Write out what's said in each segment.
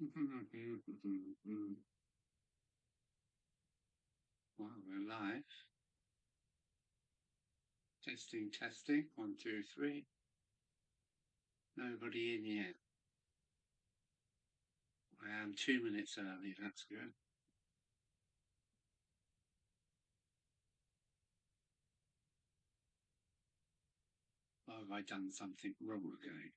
Wow, we're live. Testing, testing. 1, 2, 3. Nobody in yet. I am 2 minutes early. That's good. Or have I done something wrong again?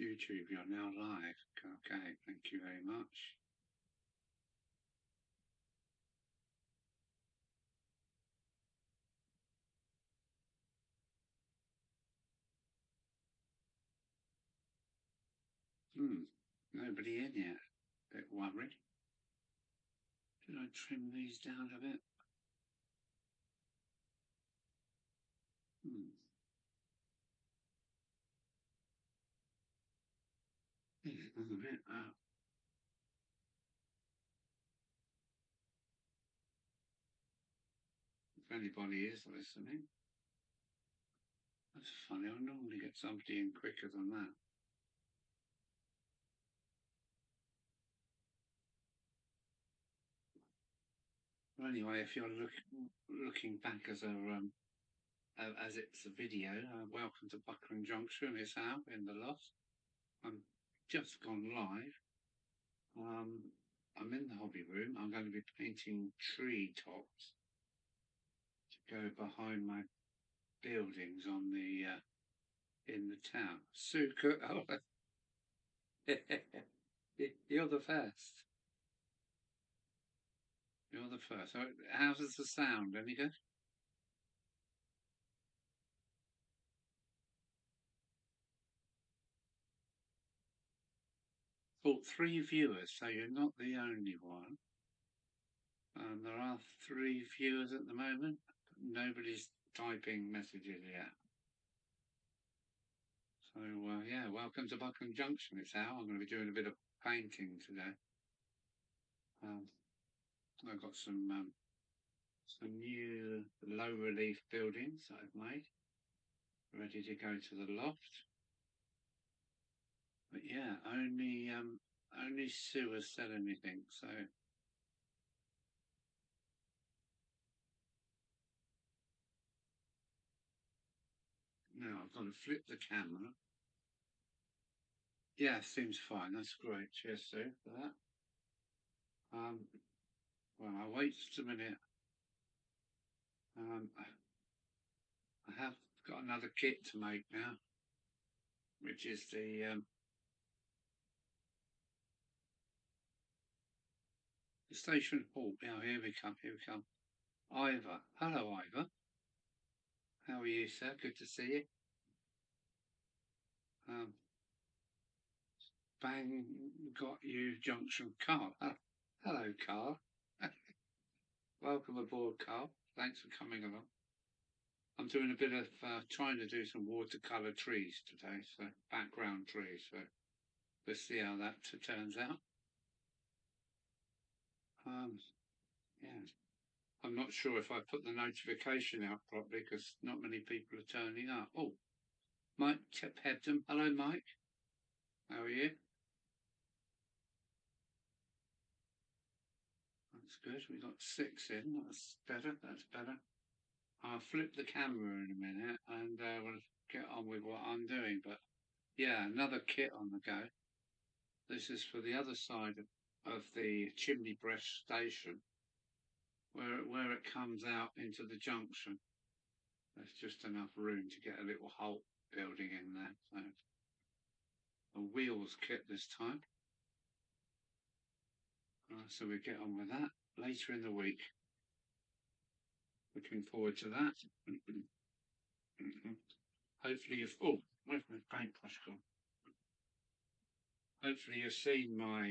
YouTube, you're now live. Okay, thank you very much. Nobody in yet. Bit worried. Did I trim these down a bit? A bit. If anybody is listening. That's funny. I normally get somebody in quicker than that. Anyway, if you're looking back as it's a video, welcome to Buckland Junction. It's out in the loft. I'm just gone live. I'm in the hobby room. I'm going to be painting tree tops to go behind my buildings on the in the town. Suka, oh, you're the first. You're the first. How does the sound? Any good? Well, 3 viewers, so you're not the only one. There are 3 viewers at the moment. Nobody's typing messages yet. So, yeah, welcome to Buckland Junction. It's Al. I'm going to be doing a bit of painting today. I've got some new low relief buildings that I've made, ready to go to the loft. But yeah, only Sue has said anything, so now I've got to flip the camera. Yeah, seems fine. That's great. Cheers, Sue, for that. Well, I'll wait just a minute. I have got another kit to make now, which is the station. Oh, now here we come. Here we come. Ivor. Hello, Ivor. How are you, sir? Good to see you. Bang got you junction, Carl. Hello, Carl. Welcome aboard, Carl. Thanks for coming along. I'm doing a bit of trying to do some watercolour trees today, so background trees. So let's see how that turns out. Yeah, I'm not sure if I put the notification out properly because not many people are turning up. Oh, Mike Hebden. Hello, Mike. How are you? That's good. We got 6 in. That's better. That's better. I'll flip the camera in a minute and we'll get on with what I'm doing. But yeah, another kit on the go. This is for the other side of the chimney breast station, where it comes out into the junction. There's just enough room to get a little hole building in there. So a wheels kit this time. So we get on with that later in the week. Looking forward to that. Hopefully you've... Oh, where's my paintbrush gone? Hopefully you've seen my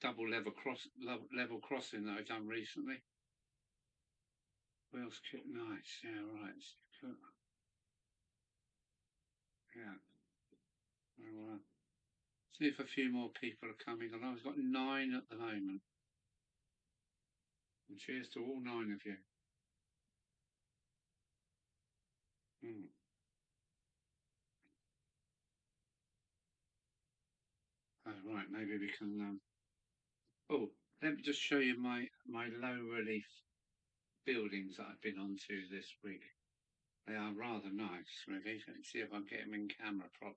double level crossing that I've done recently. Wheels kit, nice. Yeah, right. Yeah. Well, see if a few more people are coming along. I've got 9 at the moment. And cheers to all 9 of you. right, maybe we can. Oh, let me just show you my low relief buildings that I've been onto this week. They are rather nice, really. Let's see if I can get them in camera properly.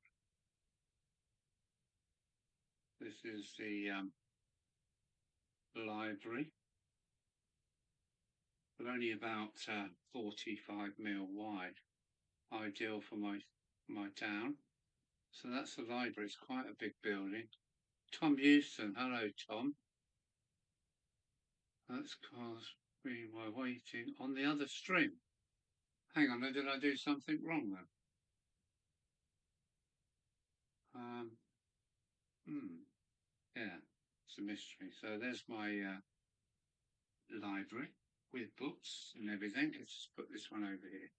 This is the library, but only about 45 mil wide. Ideal for my town. So that's the library. It's quite a big building. Tom Houston, hello Tom. That's because we were waiting on the other stream. Hang on, did I do something wrong then? Yeah, it's a mystery. So there's my library with books and everything. Let's just put this one over here.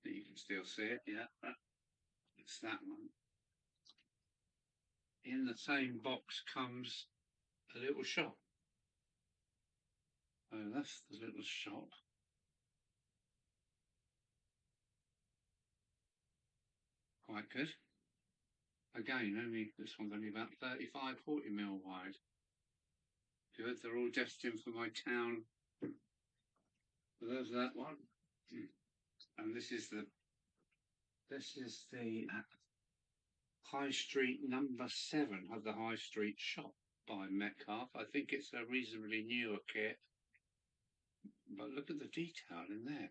You can still see it, yeah. It's that one. In the same box comes a little shop. Oh, that's the little shop. Quite good. Again, this one's only about 35, 40 mil wide. Good, they're all destined for my town. So there's that one. And this is the High Street number 7 of the High Street shop by Metcalf. I think it's a reasonably newer kit, but look at the detail in there.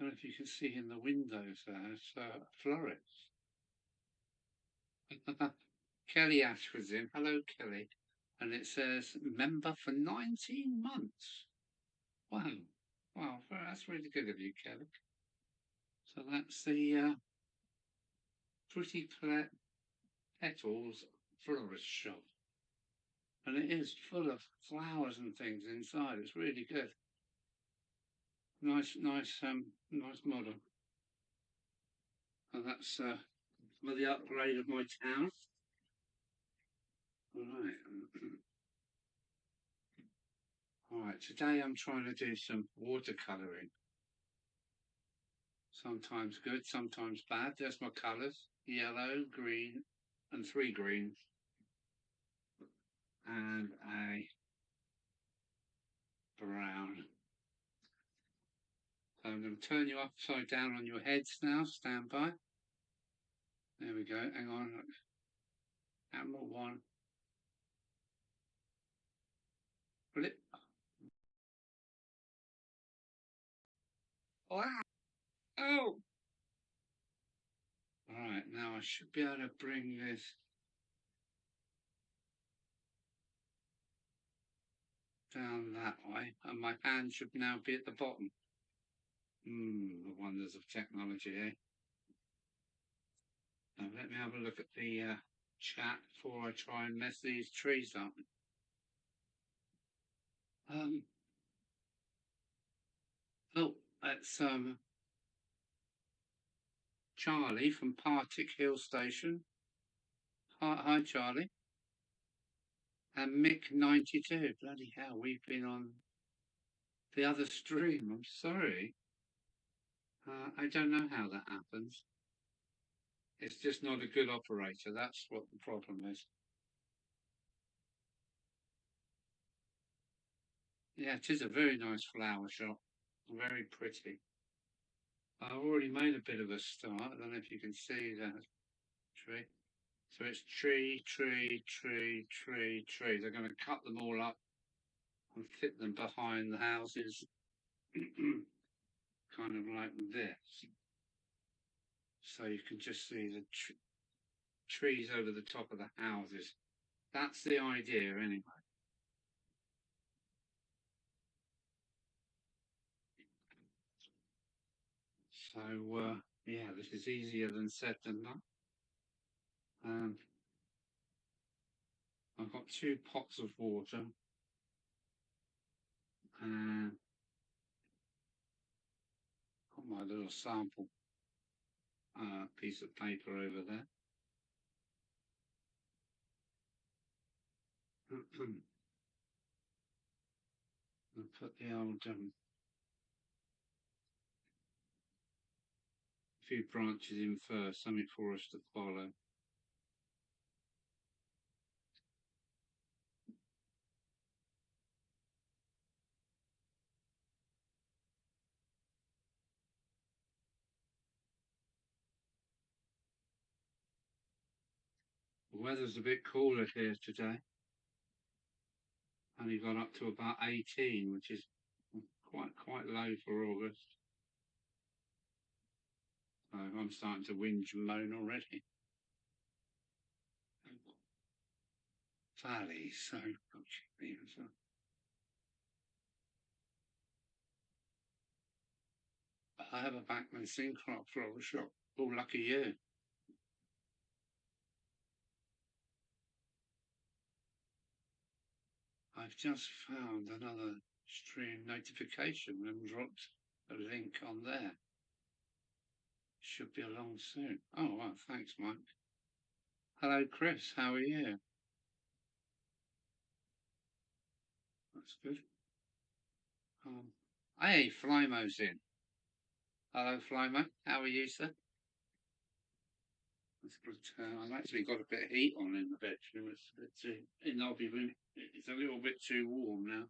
I don't know if you can see in the windows there, it's florets. Kelly Ashford's in. Hello, Kelly. And it says member for 19 months. Wow. Wow, that's really good of you, Kelly. So that's the Pretty Petals florist shop. And it is full of flowers and things inside. It's really good. Nice model. And that's for the upgrade of my town. All right, today I'm trying to do some watercolouring. Sometimes good, sometimes bad. There's my colours. Yellow, green, and 3 greens. And a brown. So I'm going to turn you upside down on your heads now. Stand by. There we go. Hang on. Camera 1. Flip. Wow. Oh! Alright, now I should be able to bring this down that way, and my hand should now be at the bottom. The wonders of technology, eh? Now let me have a look at the chat before I try and mess these trees up. Oh, that's Charlie from Partick Hill Station. Hi Charlie. And Mick 92. Bloody hell, we've been on the other stream. I'm sorry. I don't know how that happens. It's just not a good operator. That's what the problem is. Yeah, it is a very nice flower shop. Very pretty. I've already made a bit of a start. I don't know if you can see that tree. So it's tree. They're going to cut them all up and fit them behind the houses. Kind of like this. So you can just see the trees over the top of the houses. That's the idea anyway. So yeah, this is easier than said than done. I've got 2 pots of water and got my little sample piece of paper over there. I'll put the old few branches in first, something for us to follow. The weather's a bit cooler here today. Only gone up to about 18, which is quite low for August. So I'm starting to whinge and moan already. Valley, so I have a Bachman Synchrop floral shop. Oh, lucky you. I've just found another stream notification and dropped a link on there. Should be along soon. Oh, well, thanks, Mike. Hello, Chris. How are you? That's good. Hey, Flymo's in. Hello, Flymo. How are you, sir? I've actually got a bit of heat on in the bedroom. It's a bit too, in the lobby room. It's a little bit too warm now.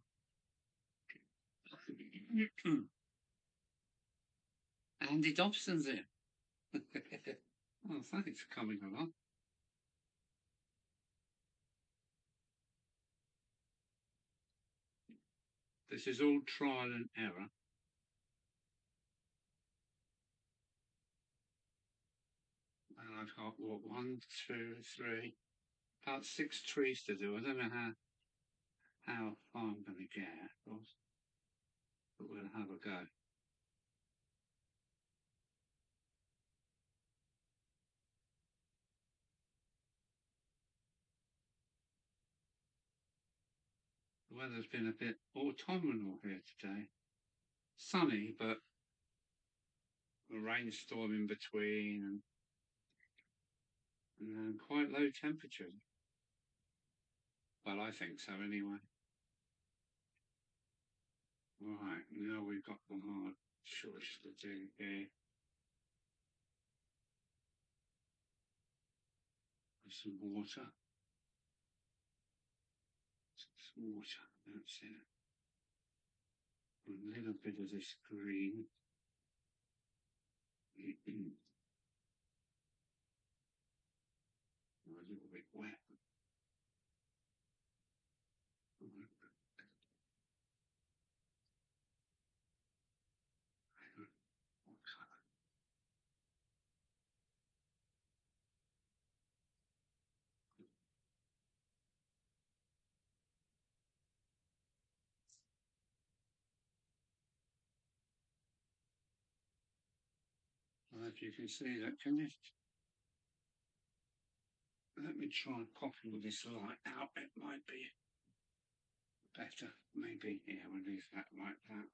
Andy Dobson's in. Oh, thanks for coming along. This is all trial and error. And I've got, what, 1, 2, 3, about 6 trees to do. I don't know how far I'm going to get, of course, but we'll have a go. The weather's been a bit autumnal here today. Sunny, but a rainstorm in between and quite low temperatures. Well, I think so anyway. Right, now we've got the hard choice to do here. Some water. Some water, that's it. A little bit of this green. A little bit wet. If you can see that, can you? Let me try popping this light out. It might be better. Maybe here, we'll leave that like that.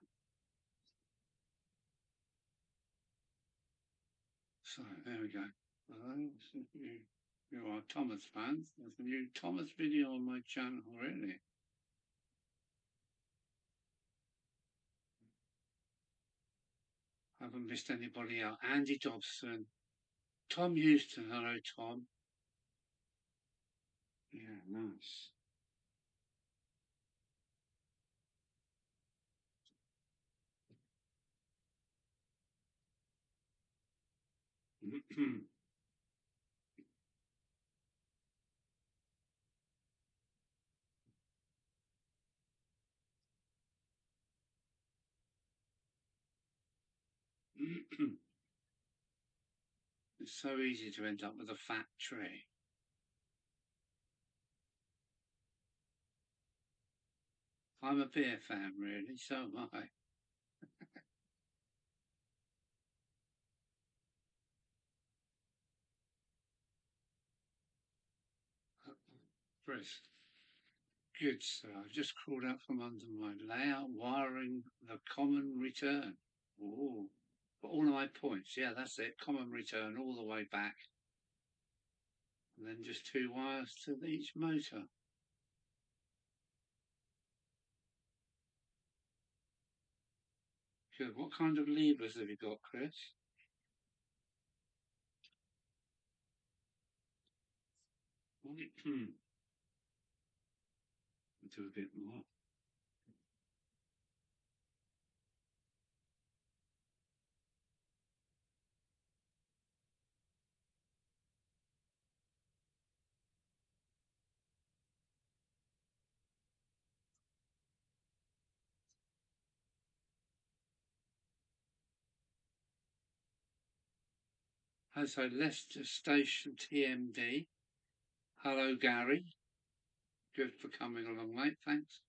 So there we go. You are Thomas fans. There's a new Thomas video on my channel, really. Haven't missed anybody out. Andy Dobson, Tom Houston. Hello, Tom. Yeah, nice. It's so easy to end up with a fat tree. I'm a beer fan, really, so am I. Chris. Good, sir. I've just crawled out from under my layout, wiring the common return. Oh, for all of my points. Yeah, that's it. Common return all the way back. And then just 2 wires to each motor. Good. What kind of levers have you got, Chris? Do a bit more. So Leicester Station TMD. Hello, Gary. Good for coming along, mate. Thanks.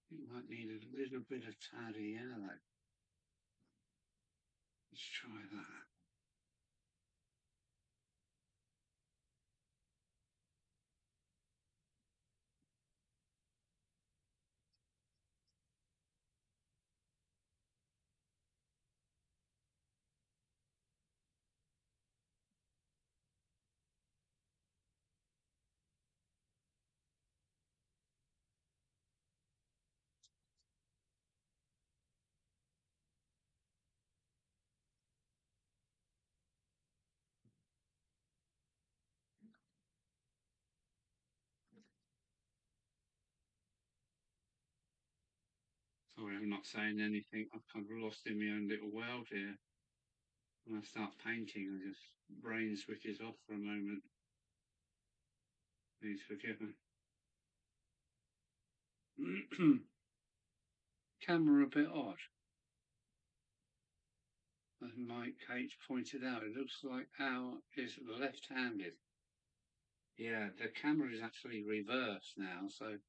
You might need a little bit of tardy yellow. Let's try that. Sorry, I'm not saying anything. I've kind of lost in my own little world here. When I start painting, I just brain switches off for a moment. Please forgive me. Camera a bit odd. As Mike H pointed out, it looks like ours is left-handed. Yeah, the camera is actually reversed now, so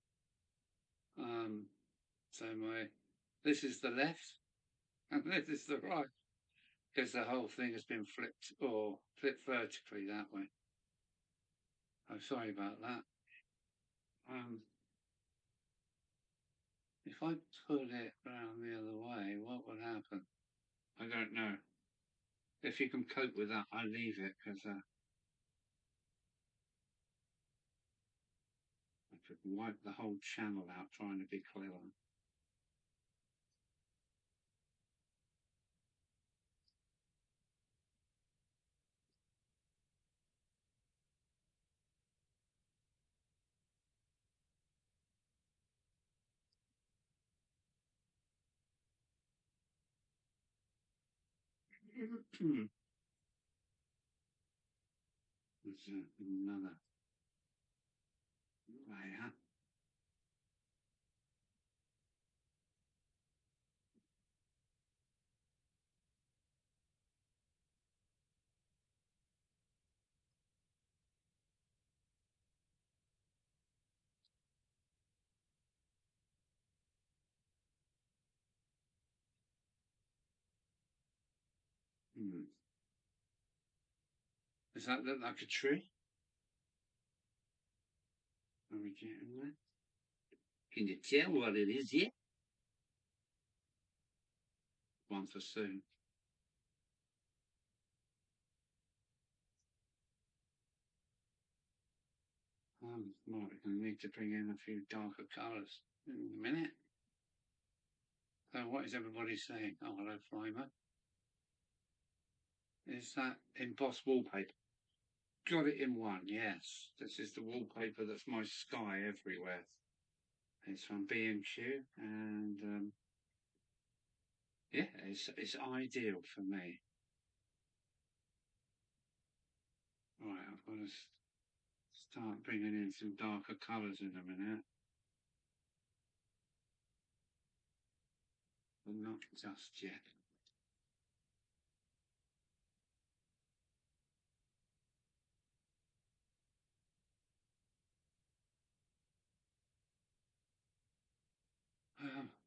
this is the left and this is the right, because the whole thing has been flipped vertically that way. I'm sorry about that. If I put it round the other way, what would happen? I don't know. If you can cope with that, I leave it, because I could wipe the whole channel out trying to be clever. There's another layer. Does that look like a tree? Are we getting there? Can you tell what it is yet? One for soon. Right, we're going to need to bring in a few darker colours in a minute. So what is everybody saying? Oh, hello, Flymer. Is that embossed wallpaper? Got it in one, yes. This is the wallpaper that's my sky everywhere. It's from B&Q, and yeah, it's ideal for me. Right, I've got to start bringing in some darker colours in a minute. But not just yet.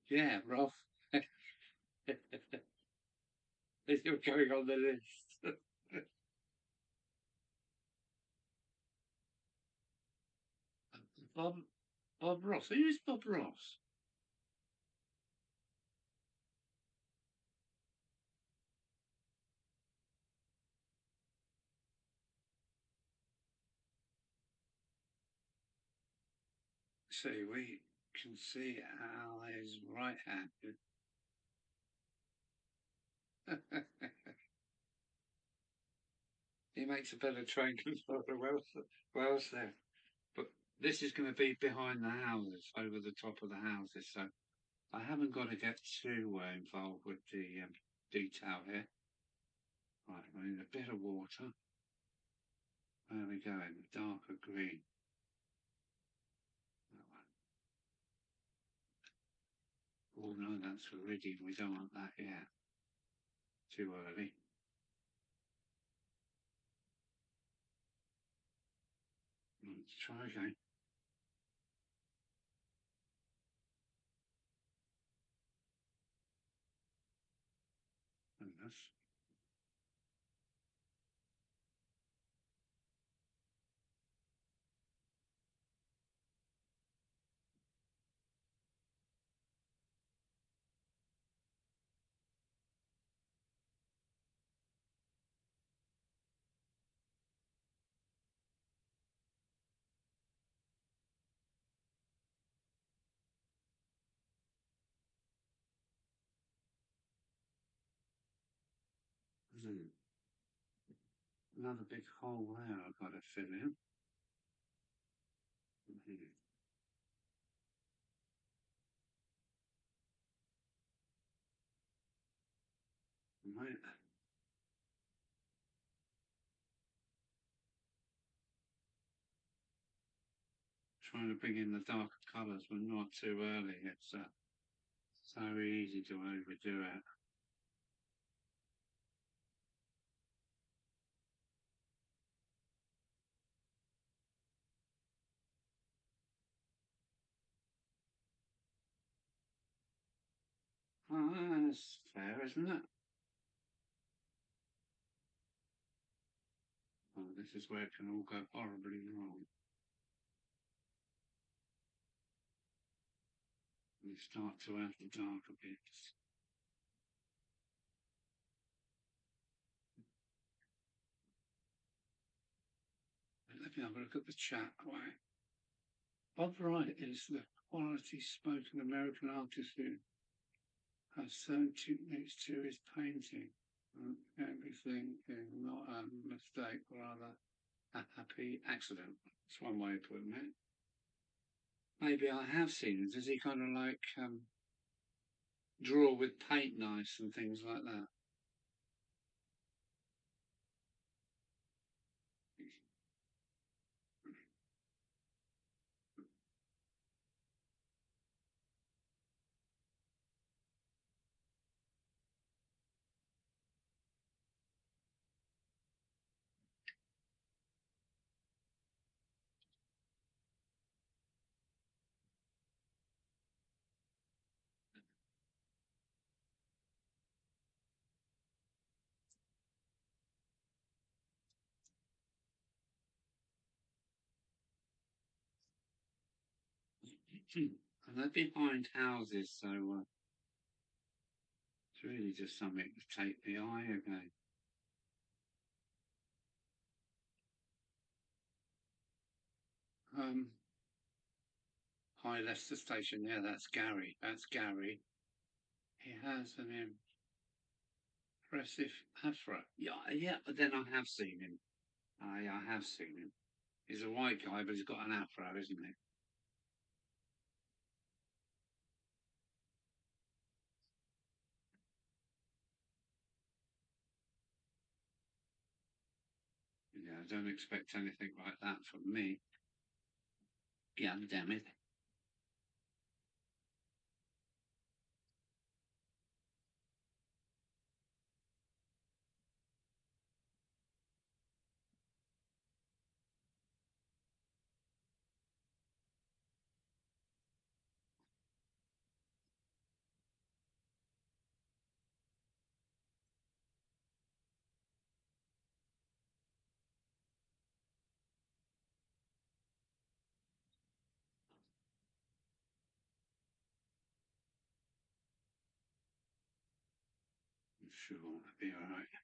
Yeah, Rolf. You're going on the list. Bob Bob Ross. Who is Bob Ross? See, we can see Al is right-handed. He makes a better train controller. Well said. But this is going to be behind the houses, over the top of the houses, so I haven't got to get too involved with the detail here. Right, we need a bit of water. There we go, in the darker green. Oh, no, that's already, we don't want that yet. Too early. Let's try again. And this. Another big hole there I've got to fill in. Right. Trying to bring in the darker colours, but not too early. It's so easy to overdo it. Oh, that's fair, isn't it? Oh, this is where it can all go horribly wrong. You start to add the darker bits. Let me have a look at the chat. Right. Bob Wright is the quality spoken American artist who has certain techniques to his painting. Everything is not a mistake, rather a happy accident. That's one way of putting it. Maybe I have seen it. Does he kind of like draw with paint knives and things like that? And they're behind houses, so it's really just something to take the eye again. High Leicester Station. Yeah, that's Gary. That's Gary. He has an impressive afro. Yeah, yeah. But then I have seen him. I have seen him. He's a white guy, but he's got an afro, isn't he? Yeah, don't expect anything like that from me. Yeah, damn it. I'm sure that'll be all right.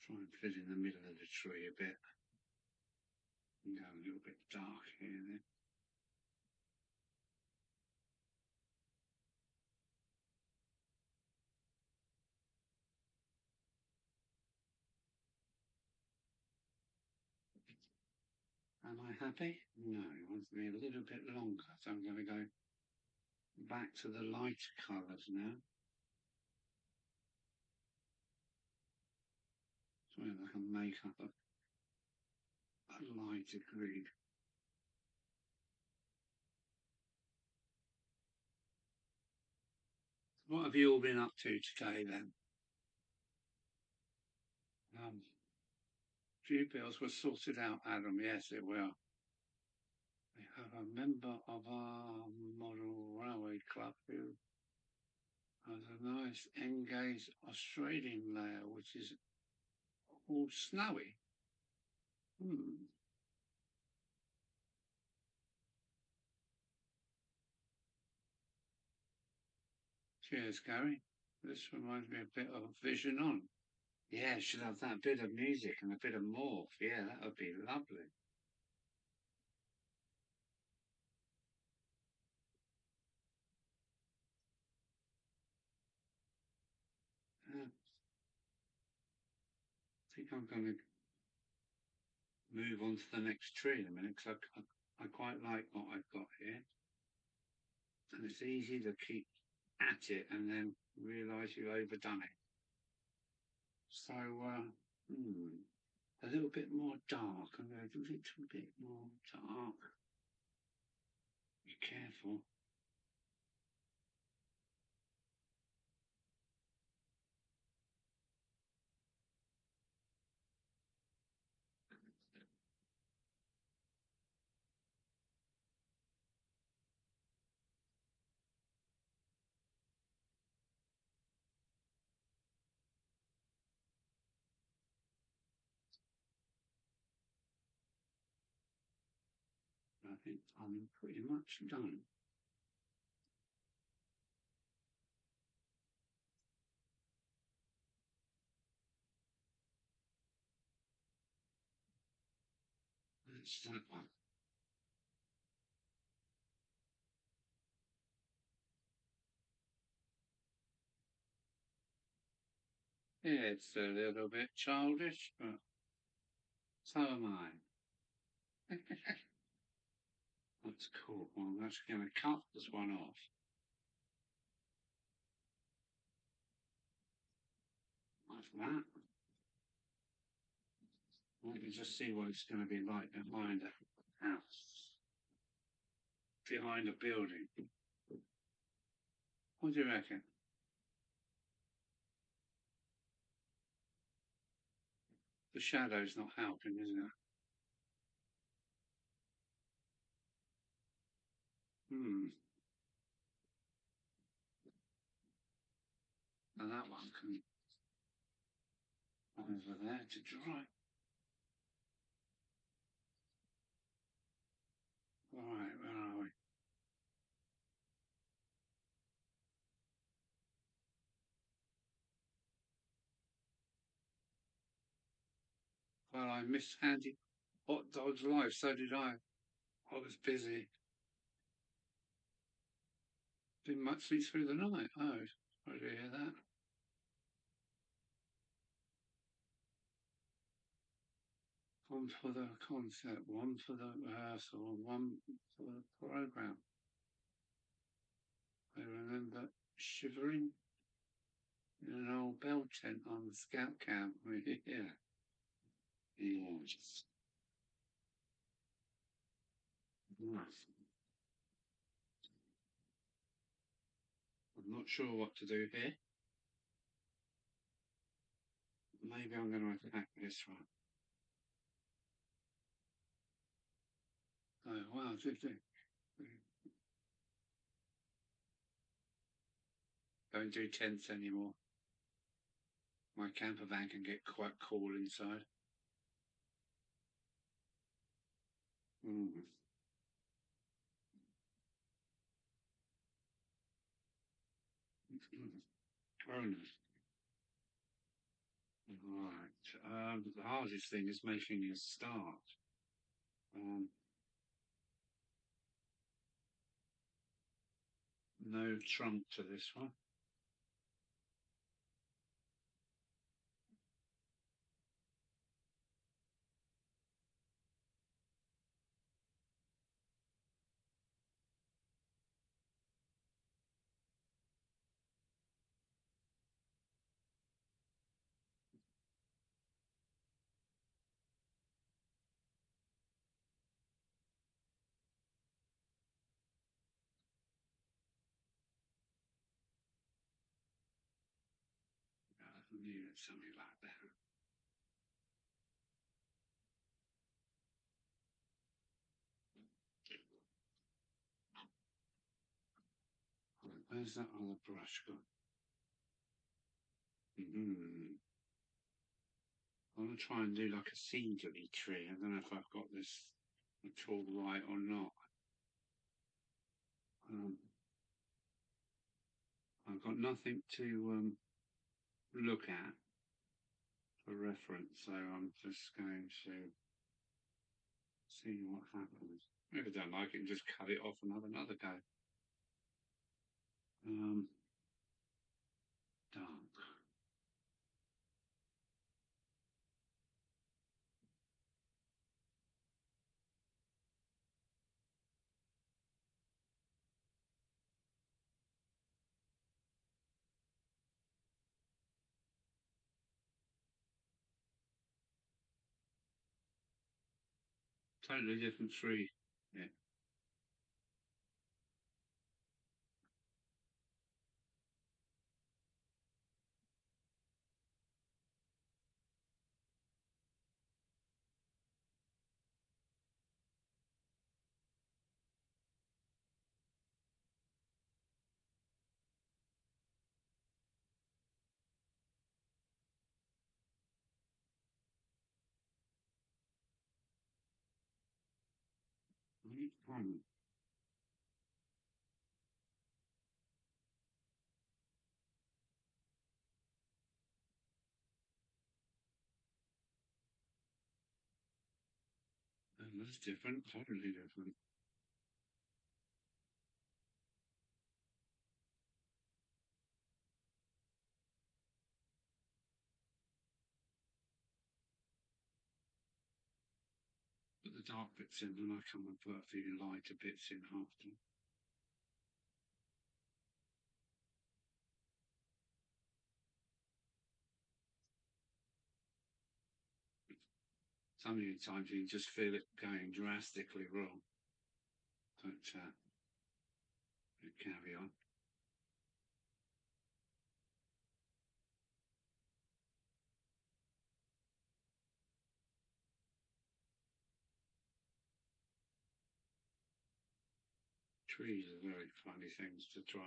Try and fit in the middle of the tree a bit. And go a little bit dark here then. Am I happy? No, it wants to be a little bit longer, so I'm going to go back to the light colours now. So I can make up a lighter green. What have you all been up to today then? Few bills were sorted out, Adam. Yes, it will. We have a member of our model railway club who has a nice engaged Australian layer, which is all snowy. Cheers, Gary. This reminds me a bit of Vision On. Yeah, should have that bit of music and a bit of morph. Yeah, that would be lovely. I think I'm going to move on to the next tree in a minute because I quite like what I've got here. And it's easy to keep at it and then realise you've overdone it. So, a little bit more dark. I'm going to do a little bit more dark. Be careful. I think I'm pretty much done. That's that one. Yeah, it's a little bit childish, but so am I. That's cool. Well, I'm actually going to cut this one off. Like that. Let me just see what it's going to be like behind a house. Behind a building. What do you reckon? The shadow's not helping, isn't it? And that one can over there to dry. Right, where are we? Well, I missed Handy Hot Dog's live, so did I. I was busy. Didn't much sleep through the night. Oh, sorry to hear that. One for the concert, one for the rehearsal, one for the programme. I remember shivering in an old bell tent on the scout camp. Yeah. Yeah. Nice. I'm not sure what to do here. Maybe I'm going to attack this one. Oh, wow, don't do tents anymore. My camper van can get quite cool inside. Oh, no. Right. The hardest thing is making a start. Um, no trunk to this one. Yeah, something like that. Right, where's that other brush gone? I want to try and do like a scenery tree. I don't know if I've got this at all right or not. I've got nothing to look at for reference, so I'm just going to see what happens. If I don't like it, just cut it off and have another go. Dark. Totally different tree. Yeah. Hmm. And that's different, totally different. Put the dark bits in, and I come and put a few lighter bits in after. So many times you just feel it going drastically wrong. But carry on. Trees are very funny things to try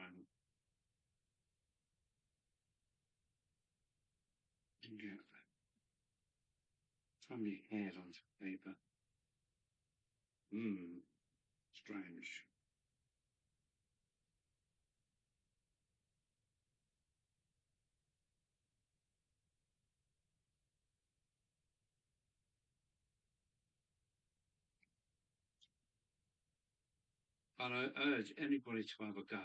and get from your head onto paper. Strange. But I urge anybody to have a go.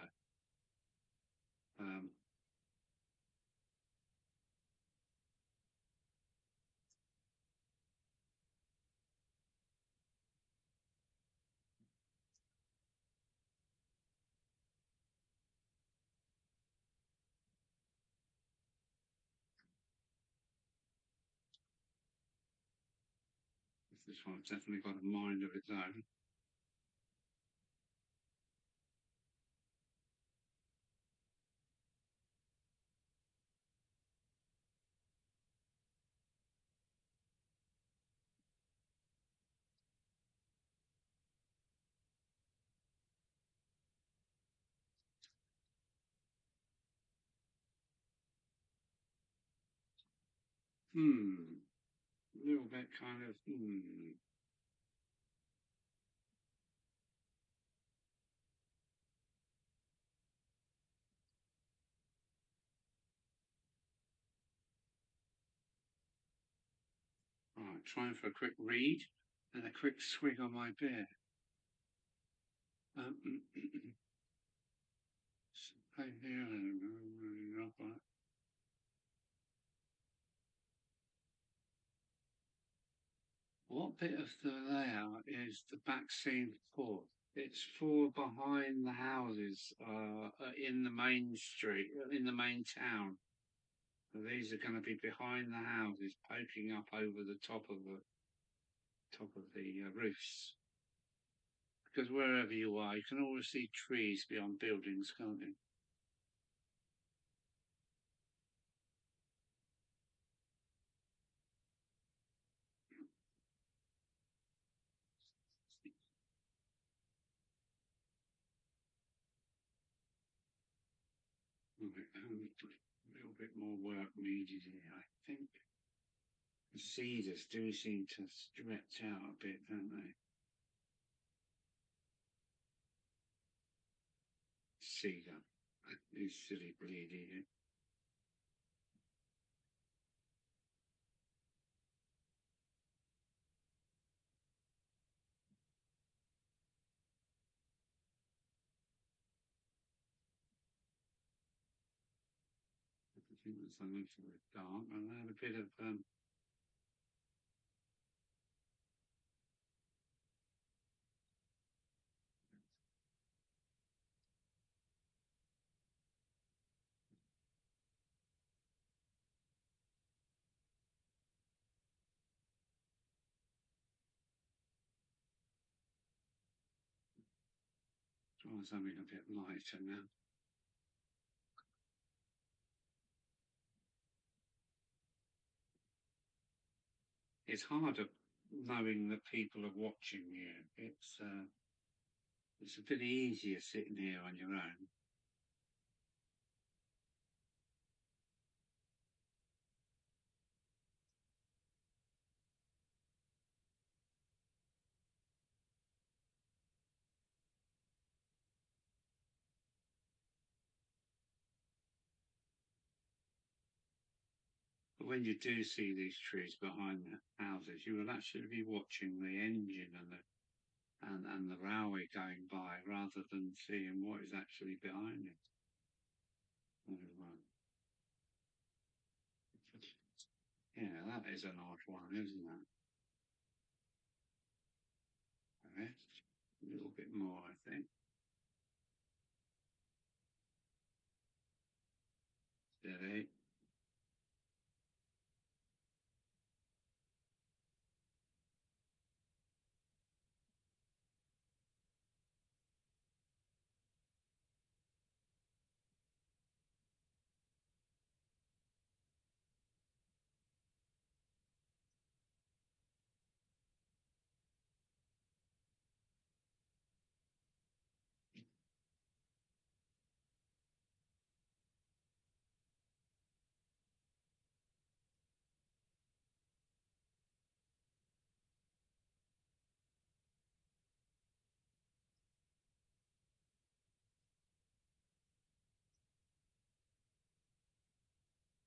Um, this one's definitely got a mind of its own. A little bit kind of, Right, trying for a quick read and a quick swig on my beer. Um, what bit of the layout is the back scene for? It's for behind the houses in the main street, in the main town. So these are going to be behind the houses, poking up over the top of the roofs. Because wherever you are, you can always see trees beyond buildings, can't you? A little bit more work needed here, I think. The cedars do seem to stretch out a bit, don't they? Cedar. It's silly bleedy. I think that's something for the dark. And I had a bit of try something a bit lighter now. It's harder knowing that people are watching you. It's a bit easier sitting here on your own. But when you do see these trees behind the houses, you will actually be watching the engine and the railway going by rather than seeing what is actually behind it. So, yeah, that is an odd one, isn't it? Okay. A little bit more, I think. Steady.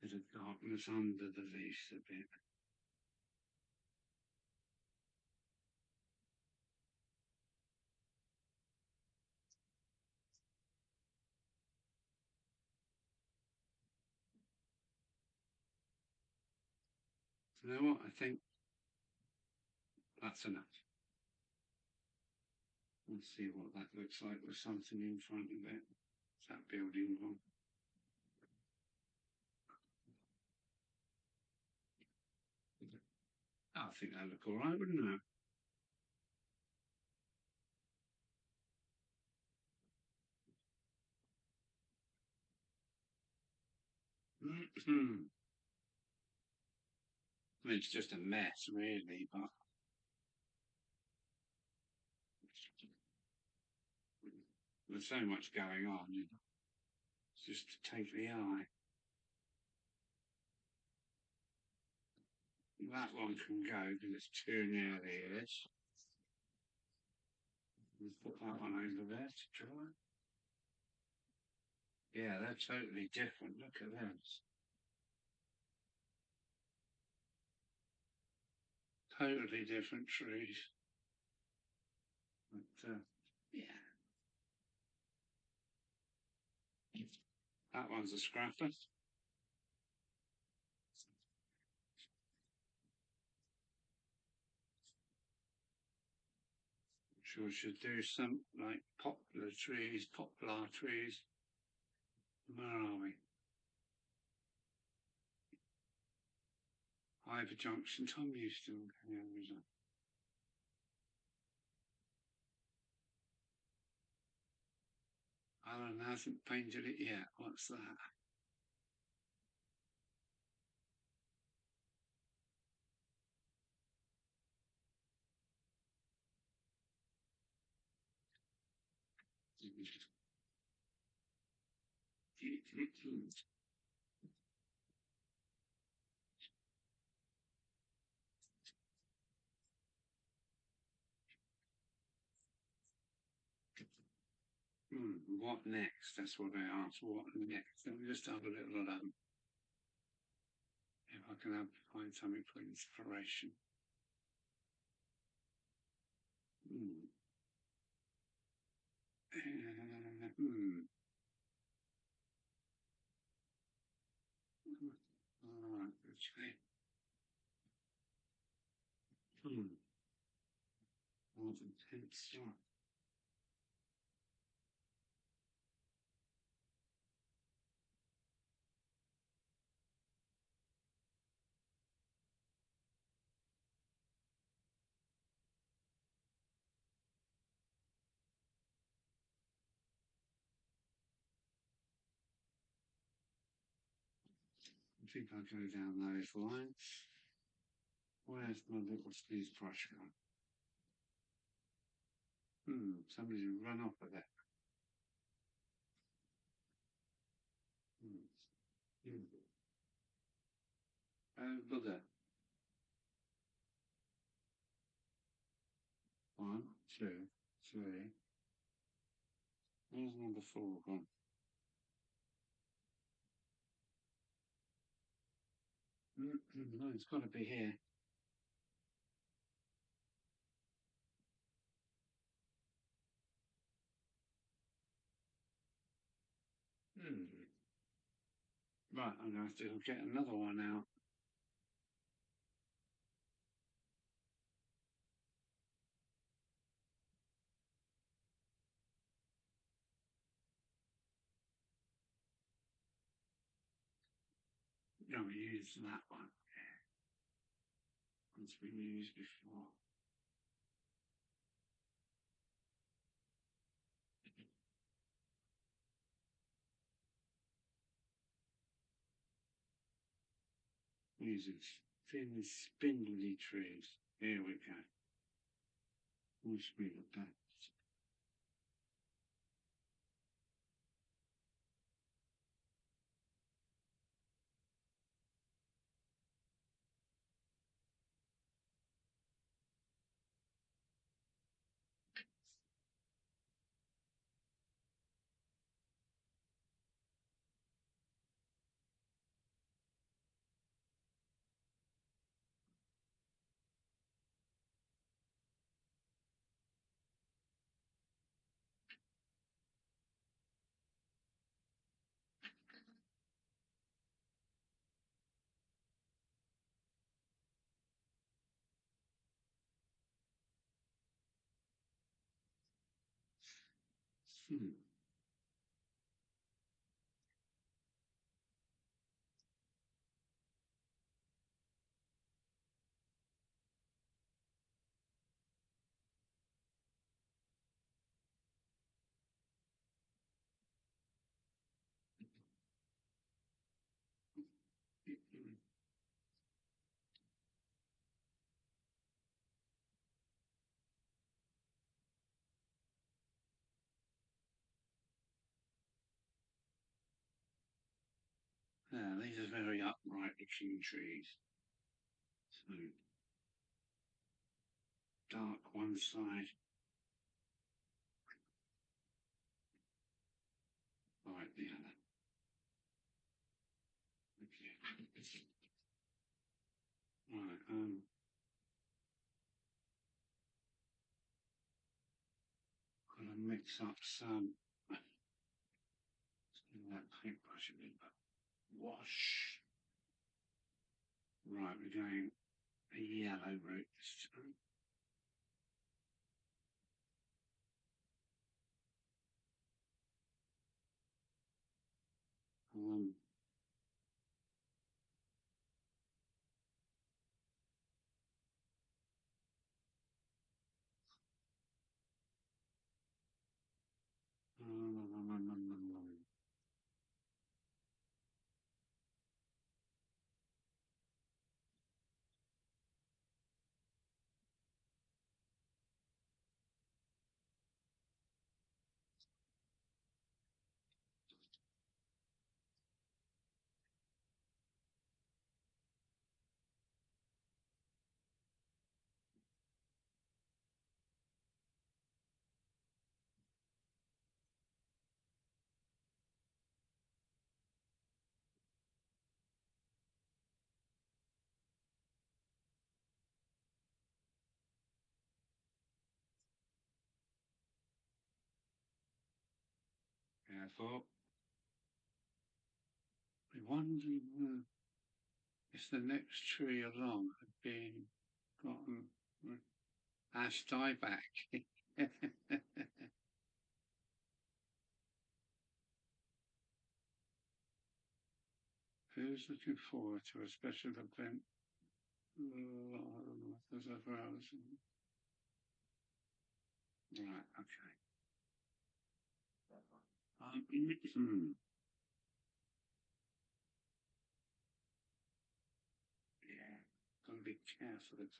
There's a darkness under the leaves a bit. You know what? I think that's enough. Let's see what that looks like with something in front of it. Is that building one? I think that'd look all right, wouldn't it? I mean, it's just a mess, really, but there's so much going on. It's just to take the eye. That one can go because it's too near the edge. We'll put that one over there to dry. Yeah, they're totally different. Look at this. Totally different trees. But, yeah. That one's a scrapper. Sure should do some like poplar trees. Where are we? Ivor Junction. Tom used to. Yeah, was that? Alan hasn't painted it yet. What's that? What next? That's what I asked. What next? Let me just have a little if I can find something for inspiration. Hmm. All right, okay. More than 10 start. I think I'll go down those lines. Where's my little squeeze brush gone? Somebody's run off with it. Booger. 1, 2, 3. Where's number 4 gone? No, it's got to be here. Right, I'm going to have to get another one out. No, we used that one. It's been used before. Using thin, spindly trees. Here we go. Wish we had that. Yeah, these are very upright looking trees. So dark one side, light the other. Okay. Right, gotta mix up some. That paintbrush a bit, but wash. Right, we're going a yellow route this time. Um, Therefore, we wonder if the next tree along had been gotten ash dieback. Who's looking forward to a special event? Right, okay. Yeah, gotta be careful. It's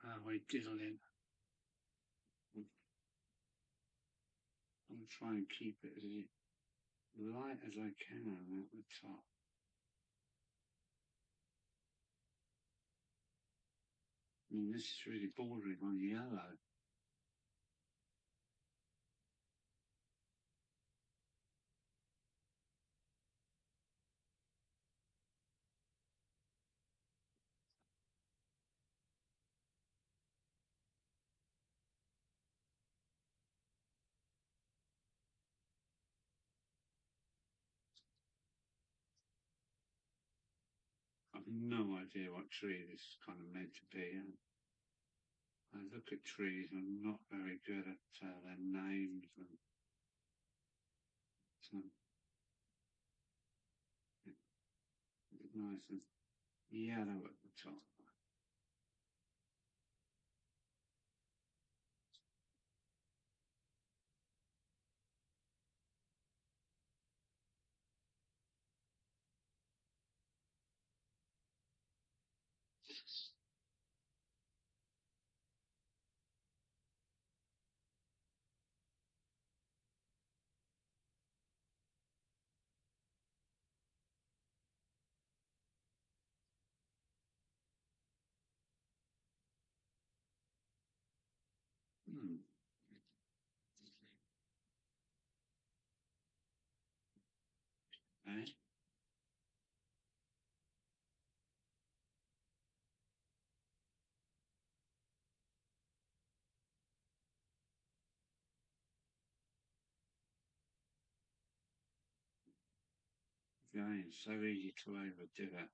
how we diddling. I'm trying to keep it as light as I can at the top. I mean, this is really bordering on yellow. I've no idea what tree this is kind of meant to be. I look at trees and I'm not very good at their names and it's nice and yellow at the top. Hmm. Eh? Yeah, it's so easy to overdo it.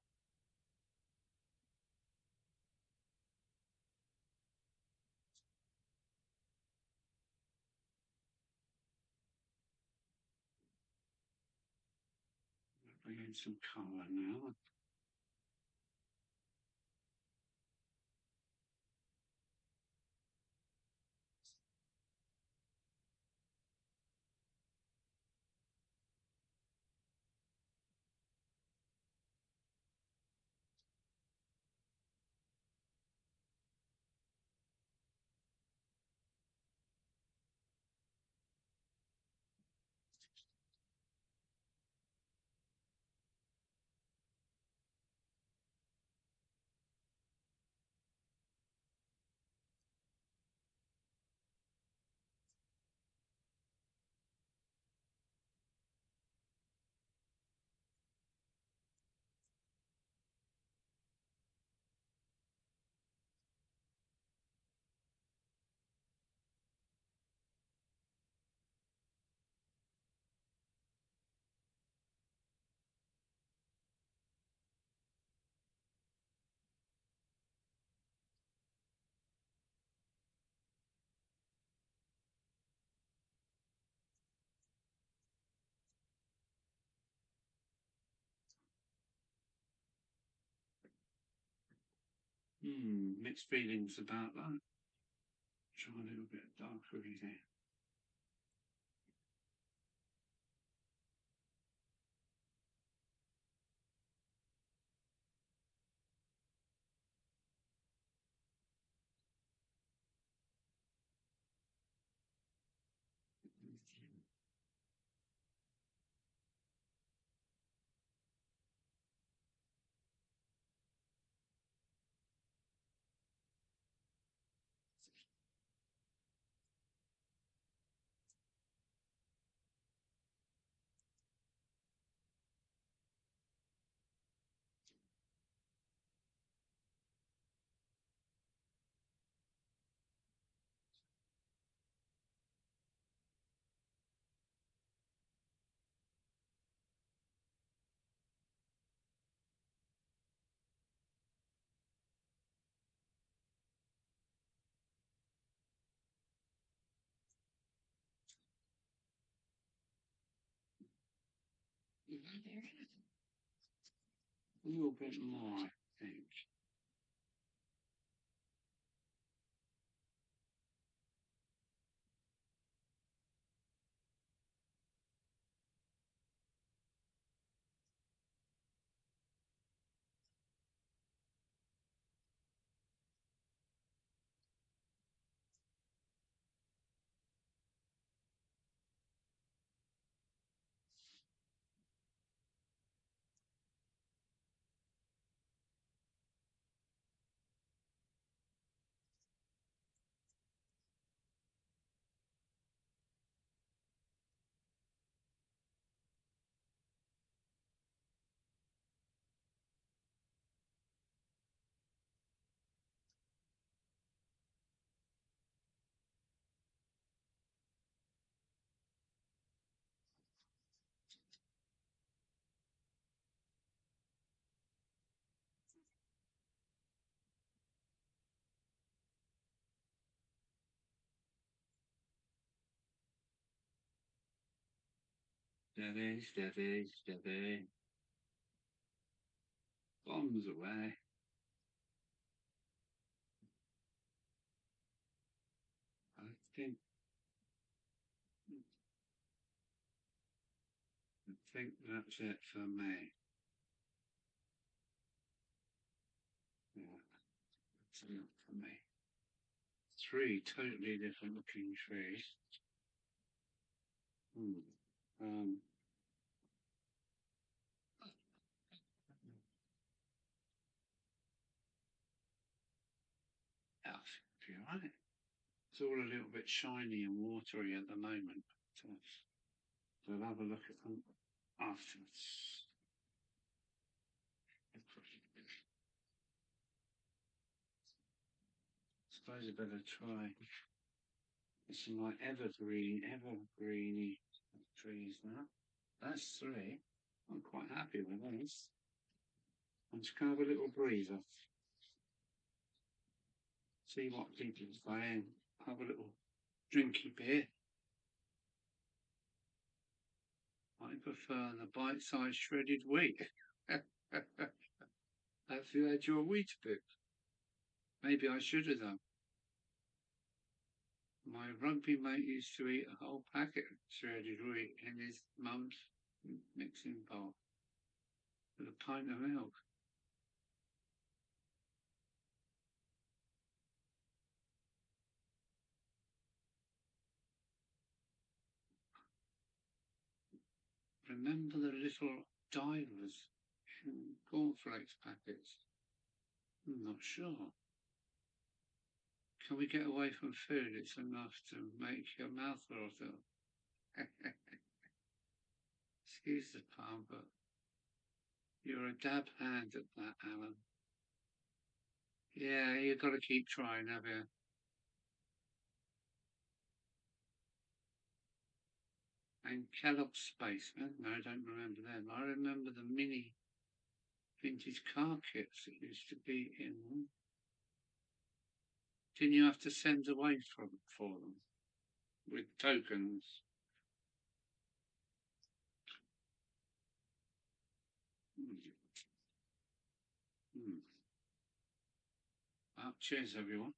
Bring in some colour now. Mixed feelings about that. Try a little bit darker there. A little bit more, I think. Steady. Bombs away. I think that's it for me. Yeah, that's enough for me. 3 totally different looking trees. Um, if you're right. It's all a little bit shiny and watery at the moment. So we'll have a look at them afterwards. Suppose I better try some like evergreeny trees now. That's 3. I'm quite happy with those. I'm just going to have a little breather. See what people are saying. Have a little drinky beer. I prefer the bite-sized shredded wheat. Have you had your wheat bit? Maybe I should have done. My rugby mate used to eat a whole packet of shredded wheat in his mum's mixing bowl with a pint of milk. Remember the little divers cornflakes packets? I'm not sure. Can we get away from food? It's enough to make your mouth water. Excuse the pun, but you're a dab hand at that, Alan. Yeah, you've got to keep trying, have you? And Kellogg's Spaceman? No, I don't remember them. I remember the mini vintage car kits that used to be in them. Didn't you have to send away for them with tokens? Hmm. Oh, cheers, everyone.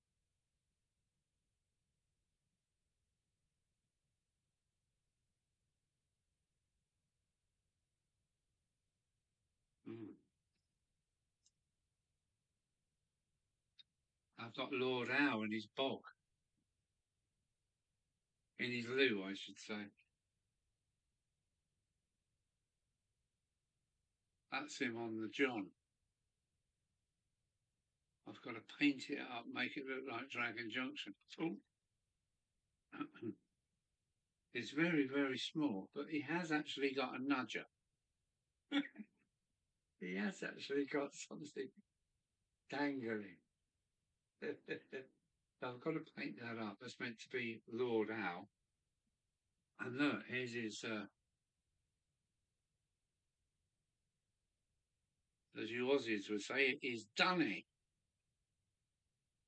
Mm. I've got Lord Howe in his bog, in his loo, I should say. That's him on the John. I've got to paint it up, make it look like Dragon Junction. Oh, it's very, very small, but he has actually got a nudger. He has actually got something dangling. I've got to paint that up. That's meant to be Lord Howe. And look, here's his, as you Aussies would say, his dunny.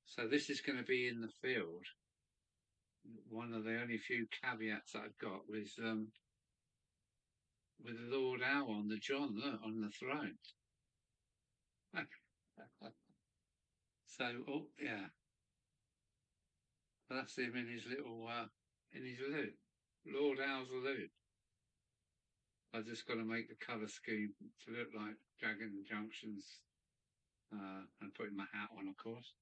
So this is going to be in the field. One of the only few caveats I've got with Lord Howe on the John, look, on the throne. So, oh yeah, that's him in his little, in his loo. Lord Howe's loo. I've just got to make the colour scheme to look like Dragon Junction's, and putting my hat on, of course.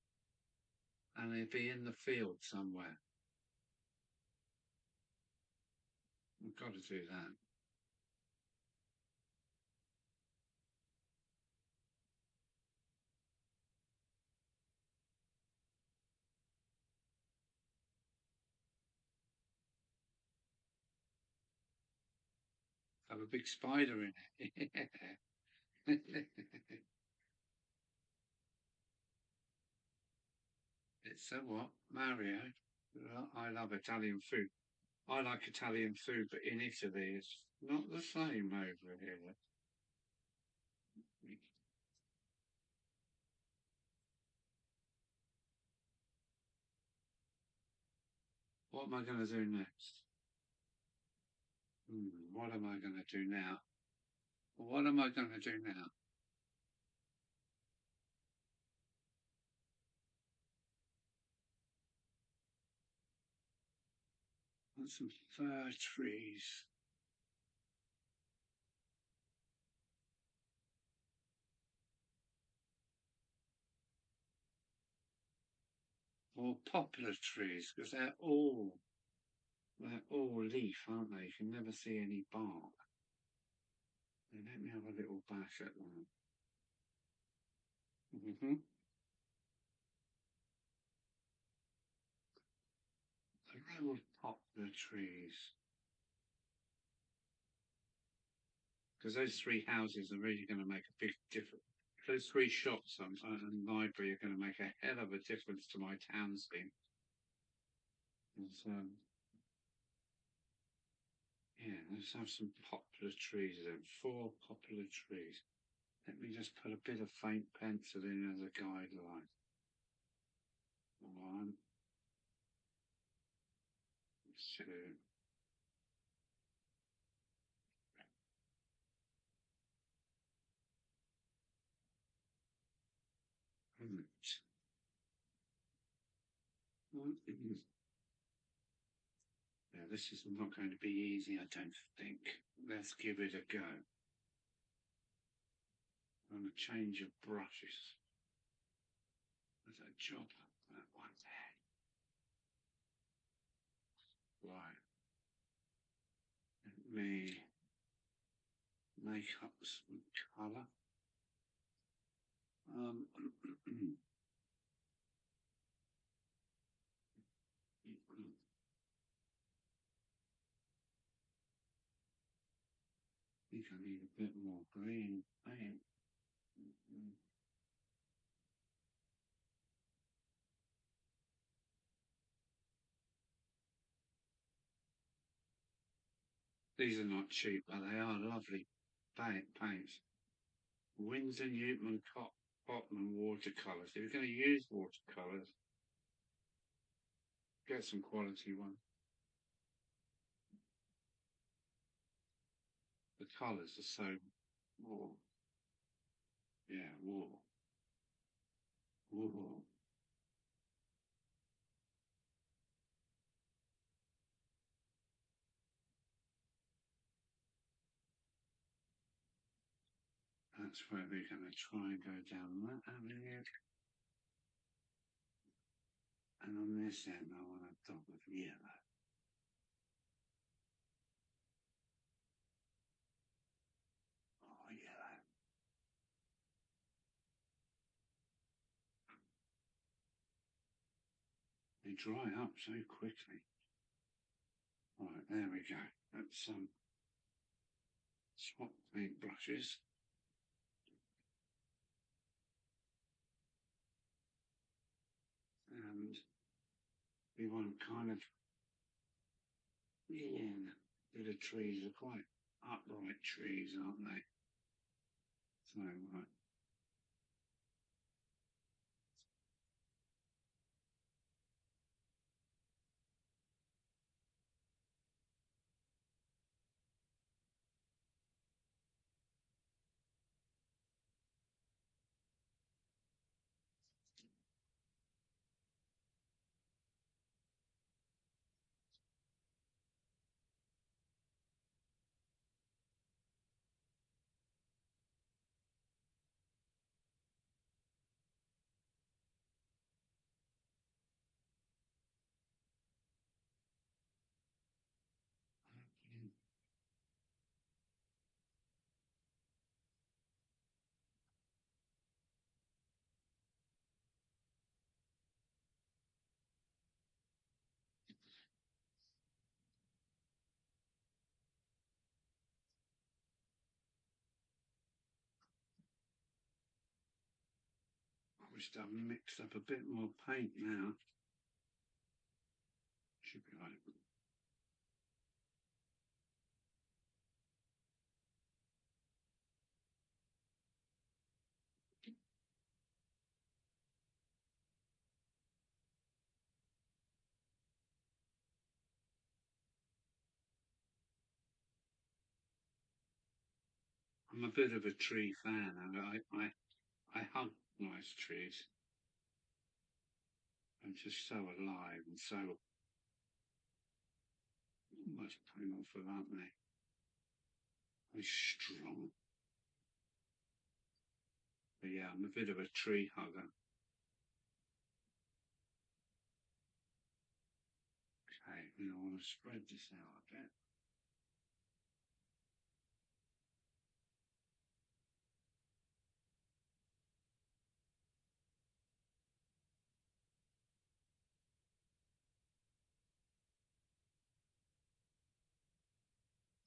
And he'd be in the field somewhere. I've got to do that. Have a big spider in it. It's a what? Mario. I love Italian food. I like Italian food, but in Italy it's not the same over here. What am I going to do next? What am I going to do now? What am I going to do now? Want some fir trees. Or poplar trees, because they're all leaf, aren't they? You can never see any bark. And let me have a little bash at that. Mm-hmm. A row of poplar trees. Because those three houses are really going to make a big difference. Those three shops and library are going to make a hell of a difference to my town scheme. Yeah, let's have some poplar trees then. 4 poplar trees. Let me just put a bit of faint pencil in as a guideline. 1, 2. Yeah, this is not going to be easy, I don't think. Let's give it a go. I'm going to change of brushes. There's a job that one there. Right. Let me make up some colour. I think I need a bit more green paint. These are not cheap, but they are lovely paints. Winsor Newton Cotman watercolours. If you're going to use watercolours, get some quality ones. The colours are so warm. Yeah, warm. Warm. that's where we're going to try and go down that avenue. And on this end, I want a dot of yellow. Oh, yellow. They dry up so quickly. Right, there we go. That's some swap paint brushes. And we want kind of, the trees are quite upright trees, aren't they? So, right. I wish I've mixed up a bit more paint now. Should be right. I'm a bit of a tree fan. I hug nice trees. I'm just so alive and so much painful, aren't they? Very strong. But yeah, I'm a bit of a tree hugger. Okay, now I want to spread this out a bit.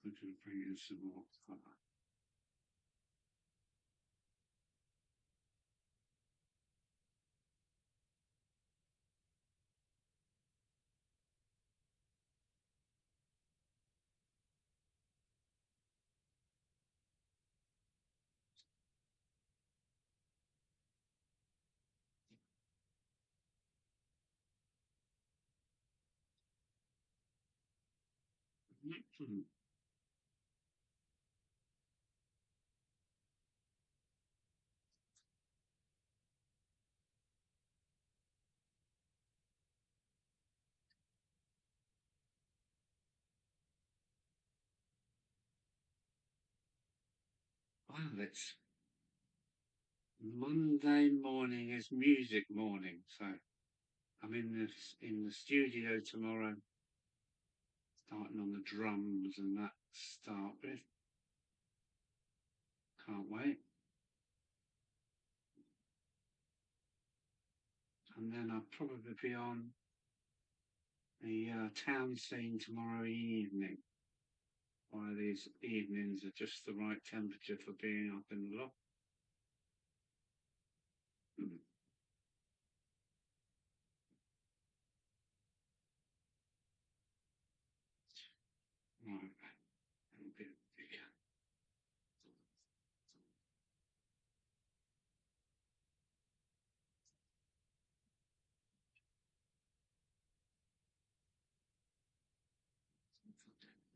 I'm going to bring in some more colour. Well, it's Monday morning is music morning, so I'm in the studio tomorrow, starting on the drums and that to start with. Can't wait. And then I'll probably be on the town scene tomorrow evening. One of these evenings are just the right temperature for being up in the loft. Right, a little bit bigger.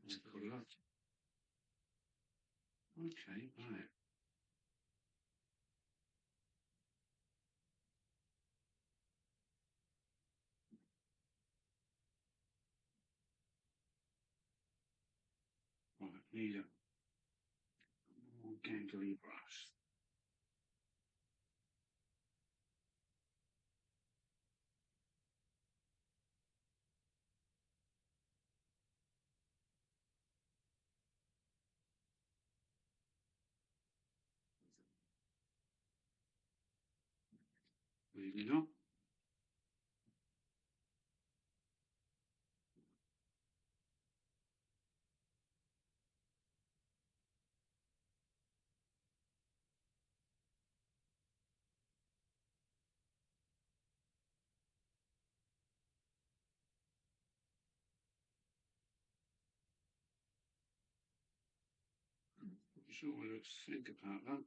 Let's put it up. Okay, right. Right, need a more gangly brush. Maybe not. I'm sure let's think about that.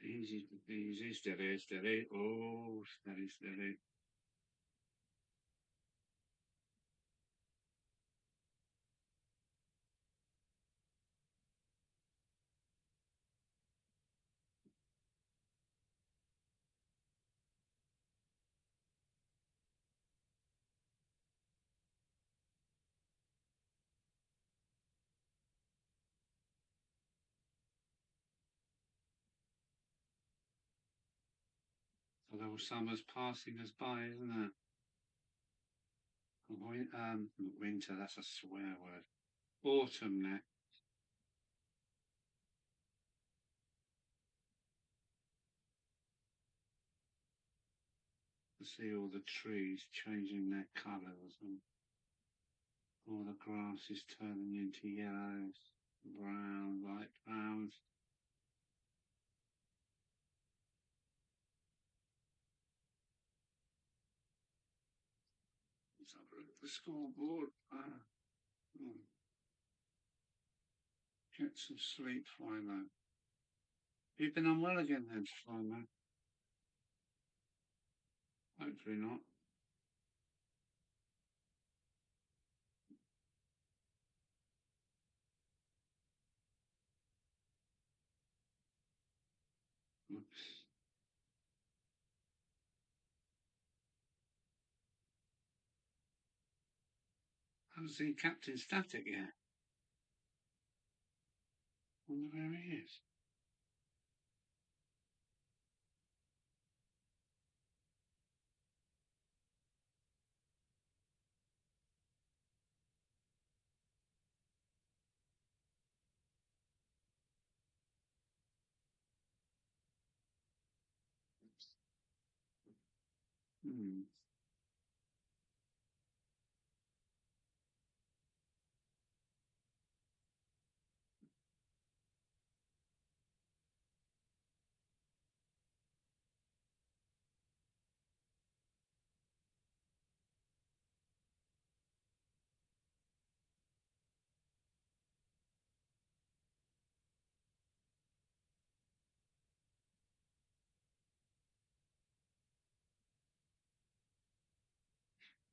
Easy, easy, steady, steady. Oh, steady, steady. Although summer's passing us by, isn't it? Winter, that's a swear word. Autumn now. To see all the trees changing their colours and all the grass is turning into yellows, brown, light browns. Let's have a look at the scoreboard. Get some sleep, Philo. You've been unwell again then, Philo? Hopefully not. I haven't seen Captain Static yet. I wonder where he is. Hmm.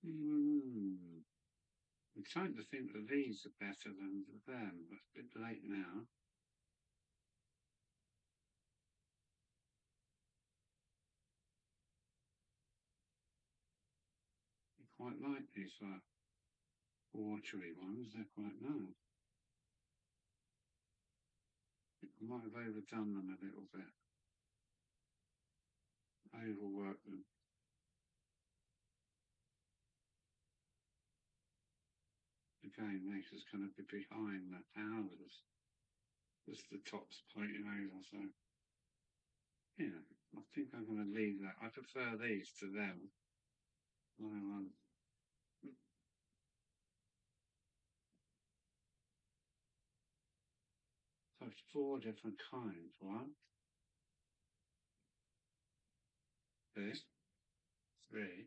Hmm. I'm trying to think that these are better than them, but it's a bit late now. I quite like these watery ones, they're quite nice. I might have overdone them a little bit, overworked them. Again, makes us kind of be behind the towers, just the tops pointing over, so yeah, I think I'm going to leave that. I prefer these to them. So it's four different kinds. One, this, three,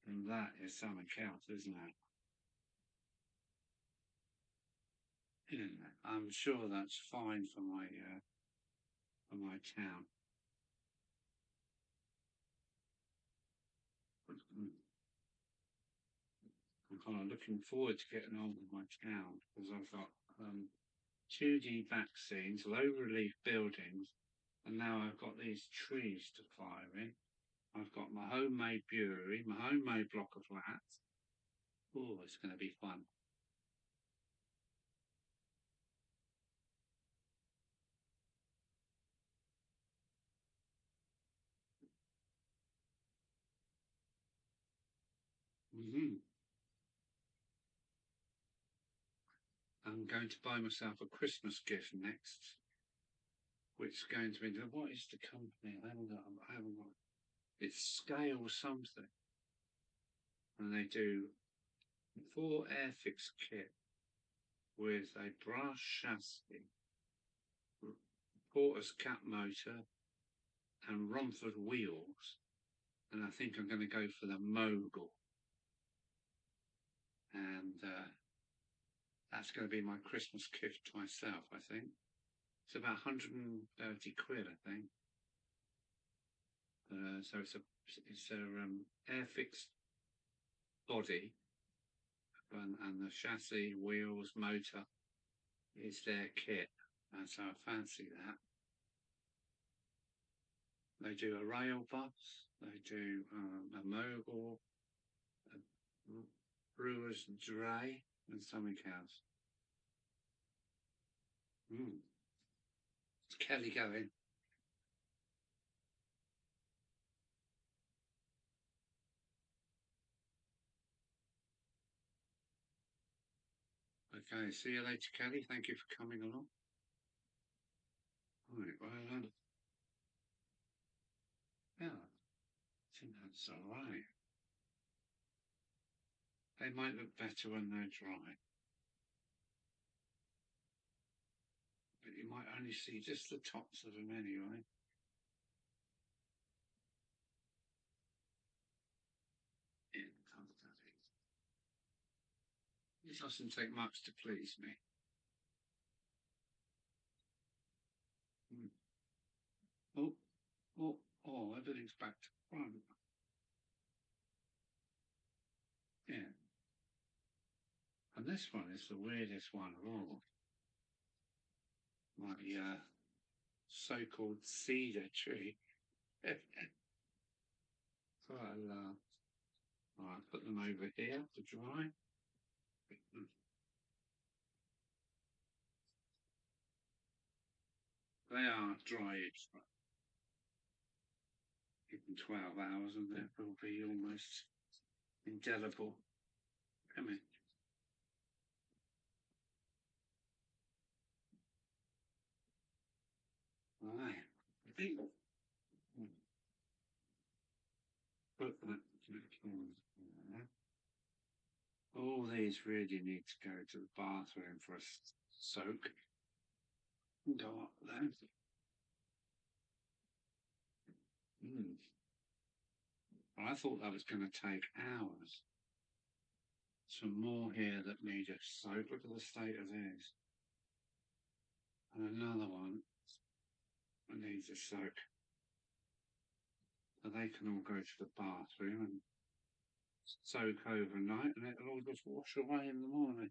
and that is something else, isn't it? Isn't it? I'm sure that's fine for my town. kind of looking forward to getting on with my town because I've got 2D back scenes, low relief buildings, and now I've got these trees to fire in. I've got my homemade brewery, my homemade block of flats. Oh, it's going to be fun. I'm going to buy myself a Christmas gift next, which is going to be what is the company? I haven't got. It's Scale something, and they do 4 Airfix kit with a brass chassis, Porter's cap motor, and Romford wheels. And I think I'm going to go for the Mogul, and that's going to be my Christmas gift to myself. I think it's about 130 quid. I think. So it's a Airfix body, and the chassis, wheels, motor is their kit, and so I fancy that. They do a rail bus, they do a Mogul, a brewer's dray, and something else. Is Kelly going? Okay, see you later, Kelly. Thank you for coming along. Right, well, yeah, I think that's all right. They might look better when they're dry, but you might only see just the tops of them anyway. It doesn't take much to please me. Oh, oh, everything's back to front. Yeah. And this one is the weirdest one of all. My so-called cedar tree. So I'll put them over here to dry. They are dried in 12 hours, and they will be almost indelible. Come in. Right. Put that all these really need to go to the bathroom for a soak. Go up there. I thought that was going to take hours. Some more here that need a soak. Look at the state of these. And another one that needs a soak. So they can all go to the bathroom and soak overnight, and it'll all just wash away in the morning.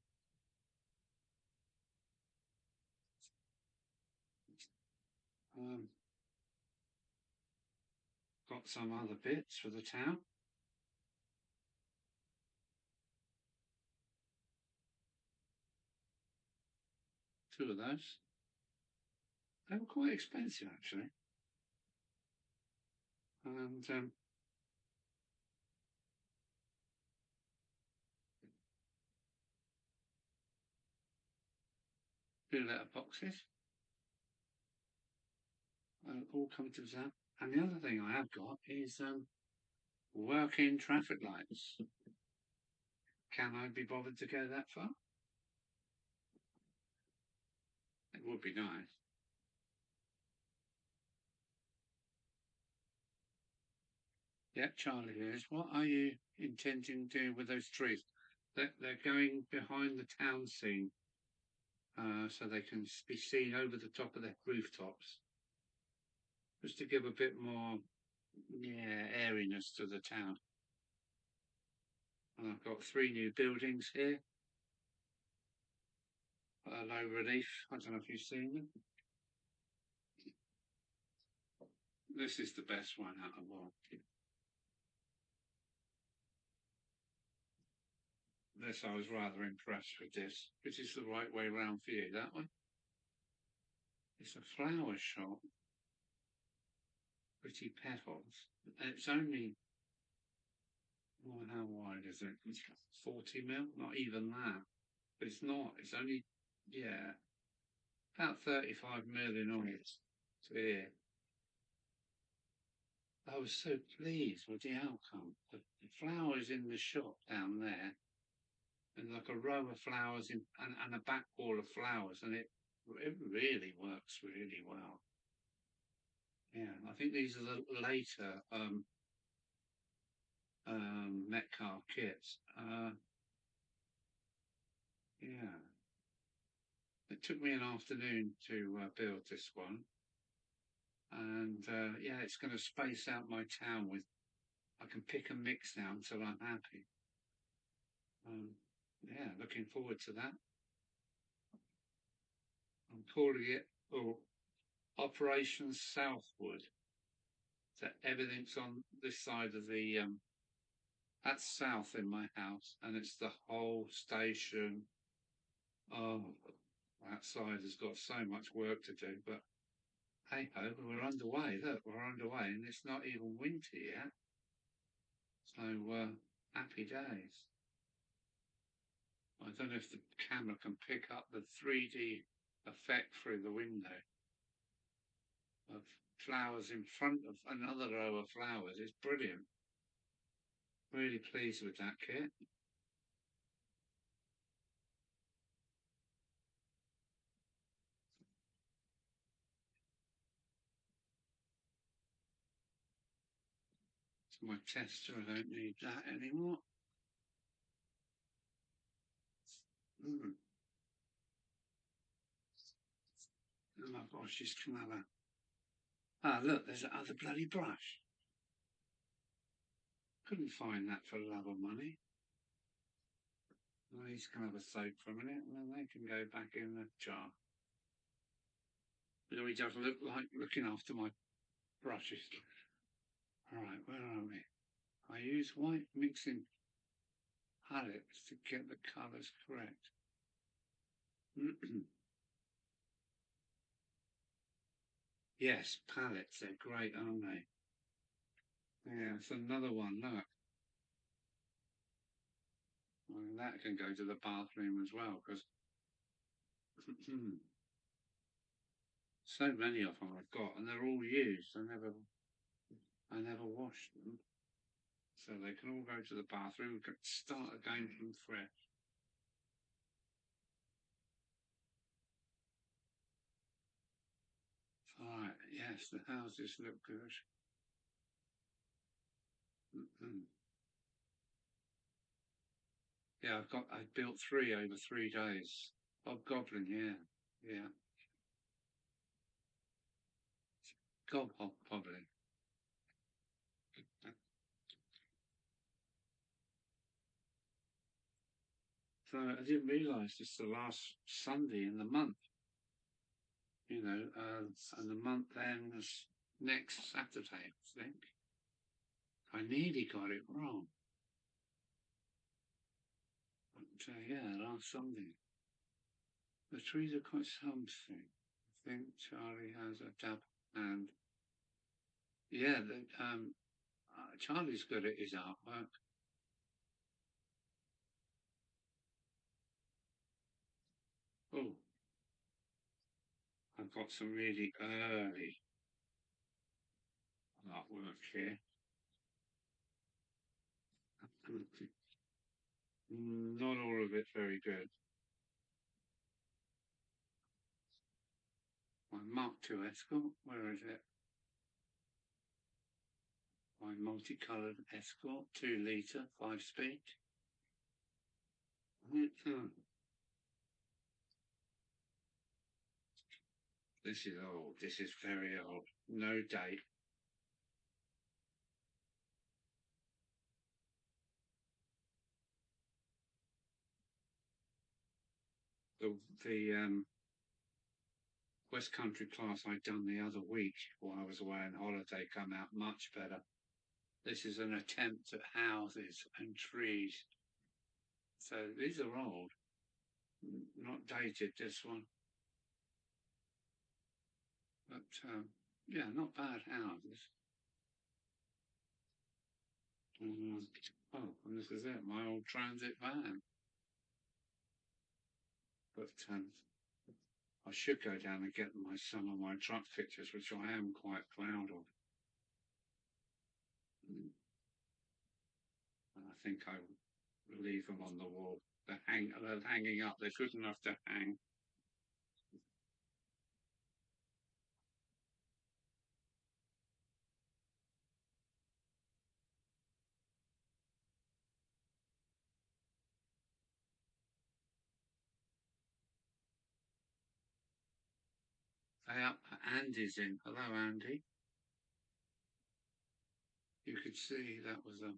Got some other bits for the town. Two of those. They were quite expensive, actually. And two letterboxes. All coming to that. And the other thing I have got is working traffic lights. Can I be bothered to go that far? It would be nice. Yep, Charlie is. What are you intending to do with those trees? They're going behind the town scene, so they can be seen over the top of the rooftops, just to give a bit more, airiness to the town. And I've got 3 new buildings here. Low relief. I don't know if you've seen them. This is the best one out of all. This, I was rather impressed with this. Which is the right way round for you, that one? It's a flower shop. Pretty petals. And it's only, well, how wide is it? 40 mil? Not even that. But it's not. It's only, yeah, about 35 mil in all. To here. I was so pleased with the outcome. The flowers in the shop down there, and like a row of flowers and a back wall of flowers, and it really works really well. Yeah, I think these are the later Metcalf kits. Yeah, it took me an afternoon to build this one, and yeah, it's going to space out my town with. I can pick and mix now until I'm happy. Yeah, looking forward to that. I'm calling it Operation Southwood. So everything's on this side of the that's south in my house, and it's the whole station. Oh, that side has got so much work to do, but hey ho, we're underway. Look, we're underway, and it's not even winter yet. So happy days. I don't know if the camera can pick up the 3D effect through the window of flowers in front of another row of flowers. It's brilliant. Really pleased with that kit. It's my tester. I don't need that anymore. Mm. Oh my gosh, she's clever. Ah, look, there's that other bloody brush. Couldn't find that for love of money. Well, he's going to have a soak for a minute, and then they can go back in the jar. He does look like looking after my brushes. All right, where are we? I use white mixing palettes to get the colours correct. Yes, palettes, they're great, aren't they? Yeah, it's another one, look. Well, that can go to the bathroom as well, because so many of them I've got, and they're all used. I never washed them, so they can all go to the bathroom. We can start again from fresh. Right, yes, the houses look good. Yeah, I built 3 over 3 days. Goblin, yeah, yeah. Goblin. So I didn't realise it's the last Sunday in the month, and the month ends next Saturday, I think. I nearly got it wrong. But yeah, last Sunday. The trees are quite something. I think Charlie has a dab hand. Yeah, Charlie's good at his artwork. Oh, I've got some really early artwork here. Not all of it very good. My Mark II Escort, where is it? My multicoloured Escort, 2 litre, 5 speed. This is old. This is very old. No date. the West Country class I'd done the other week while I was away on holiday come out much better. This is an attempt at houses and trees. So these are old, not dated, this one. But yeah, not bad houses. Oh, and this is it, my old transit van. But I should go down and get some of my truck pictures, which I am quite proud of. And I think I will leave them on the wall. They're hanging up. They're good enough to hang. Andy's in. Hello, Andy. You could see that was a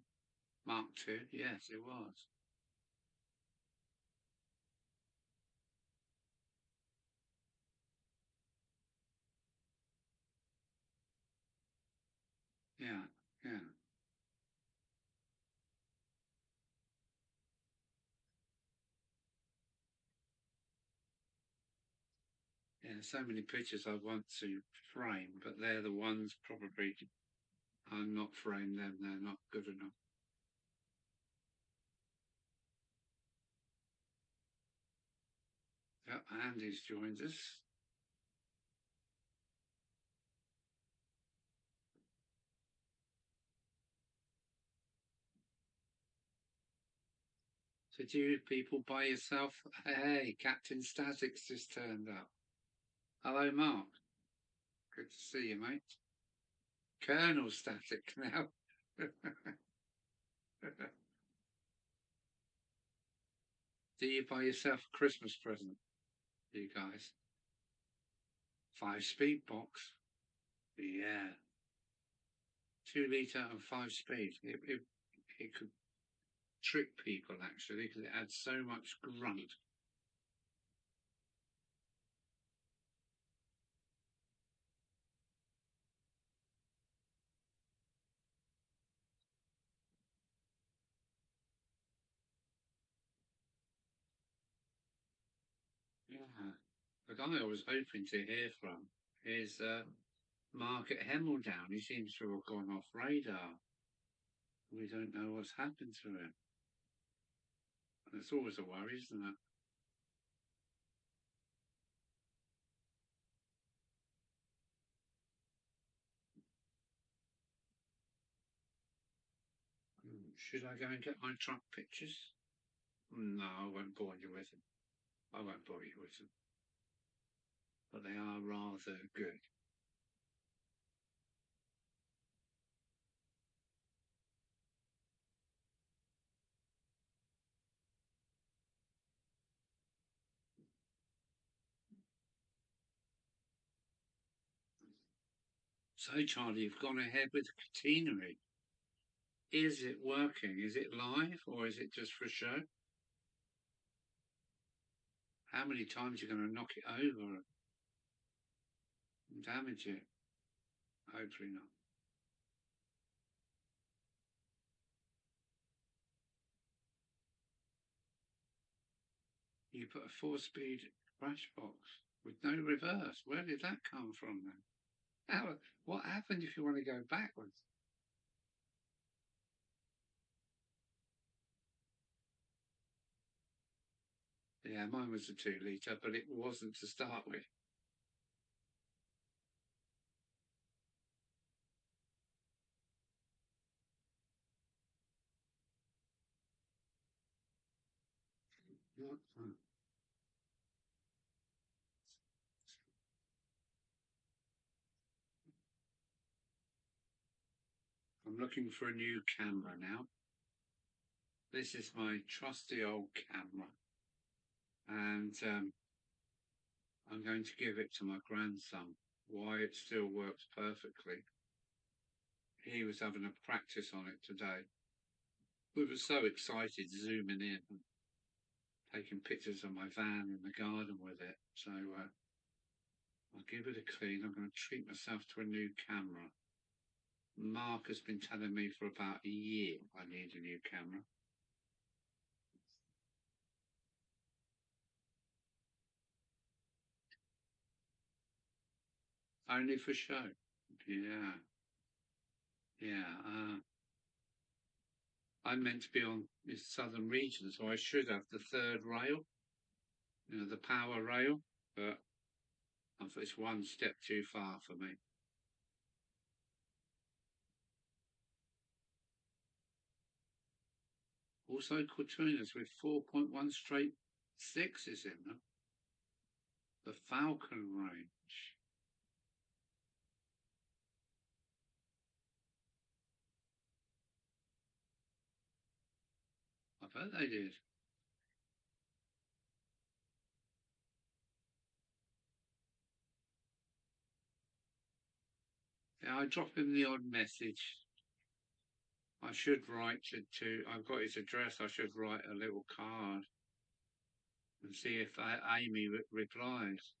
Mark II. Yes, it was. Yeah, yeah. Yeah, so many pictures I want to frame, but they're the ones probably I'm not framed them. They're not good enough. Yeah, Andy's joined us. So do you people by yourself? Hey, Captain Static's just turned up. Hello, Mark. Good to see you, mate. Colonel Static now. Do you buy yourself a Christmas present, you guys? 5-speed box. Yeah. 2 litre and 5-speed. It could trick people actually because it adds so much grunt. Yeah. The guy I was hoping to hear from is Mark at Hemmeldown. He seems to have gone off radar. We don't know what's happened to him. And it's always a worry, isn't it? Should I go and get my truck pictures? No, I won't bore you with them. I won't bore you with them. But they are rather good. So, Charlie, you've gone ahead with the catenary. Is it working? Is it live or is it just for show? How many times are you going to knock it over and damage it? Hopefully not. You put a 4-speed crash box with no reverse. Where did that come from then? What happened if you want to go backwards? Yeah, mine was a 2 litre, but it wasn't to start with. I'm looking for a new camera now. This is my trusty old camera, and I'm going to give it to my grandson. Why it still works perfectly. He was having a practice on it today. We were so excited zooming in. taking pictures of my van in the garden with it. So I'll give it a clean. I'm going to treat myself to a new camera. Mark has been telling me for about a year I need a new camera. Only for show. Yeah. Yeah. I'm meant to be on this southern region, so I should have the third rail, the power rail, but it's one step too far for me. Also, Cortinas with 4.1 straight sixes in them. The Falcon range. I bet they did. Yeah, I drop him the odd message. I should write to I've got his address. I should write a little card and see if Amy replies.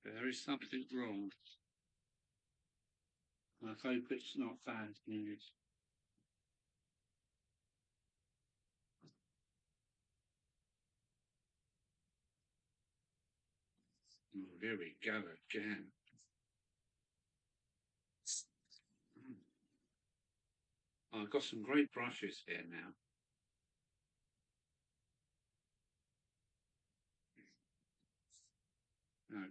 There is something wrong. I hope it's not bad news. Oh, here we go again. Oh, I've got some great brushes here now.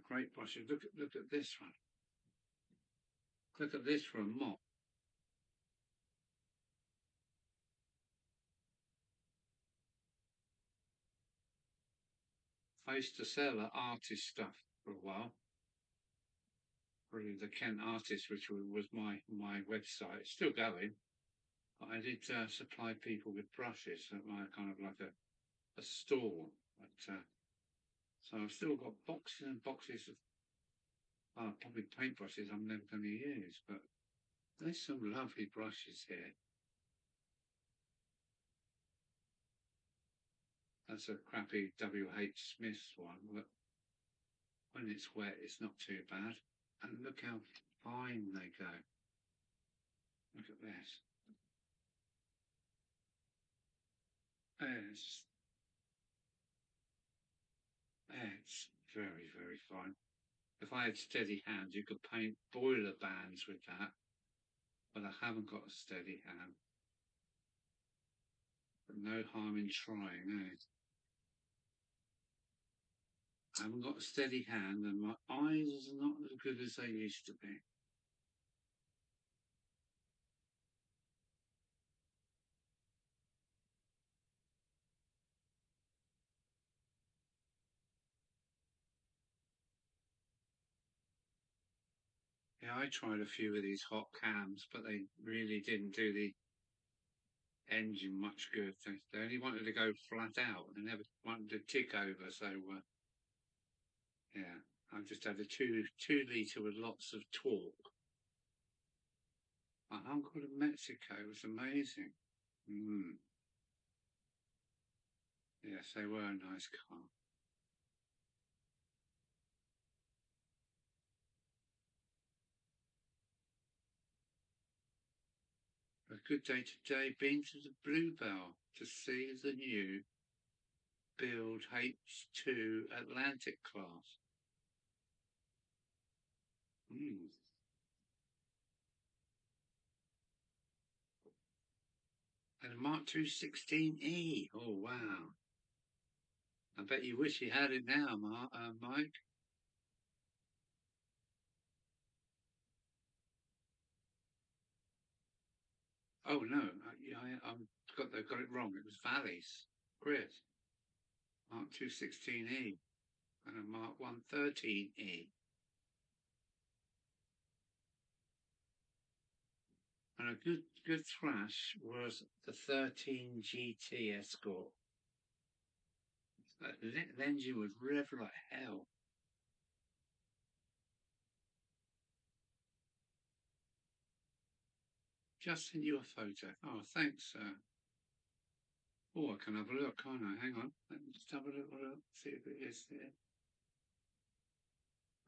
Great brushes. Look at this one. Look at this for a mop. I used to sell artist stuff for a while. Really, the Kent Artist, which was my website. It's still going. But I did supply people with brushes at my kind of like a store. But so I've still got boxes and boxes of probably paintbrushes I'm never going to use. But there's some lovely brushes here. That's a crappy W.H. Smith one, but when it's wet, it's not too bad. And look how fine they go. Look at this. It's very, very fine. If I had steady hands, you could paint boiler bands with that, but I haven't got a steady hand. But no harm in trying, eh? I haven't got a steady hand, and my eyes are not as good as they used to be. Yeah, I tried a few of these hot cams, but they really didn't do the engine much good. They only wanted to go flat out. They never wanted to tick over. So yeah, I just had a two litre with lots of torque. My uncle in Mexico was amazing. Mm. Yes, they were a nice car. A good day today. Been to the Bluebell to see the new build H2 Atlantic class. Mm. And a Mark II 16E. Oh, wow. I bet you wish you had it now, Mike. Oh, no. They've got it wrong. It was Valley's. Chris. Mark II 16E and a Mark 113E. And a good thrash was the 13 GT Escort. The engine would rev like hell. Just send you a photo. Oh, thanks, sir. Oh, I can have a look, can't I? Hang on. Let me just have a little look, see if it is there.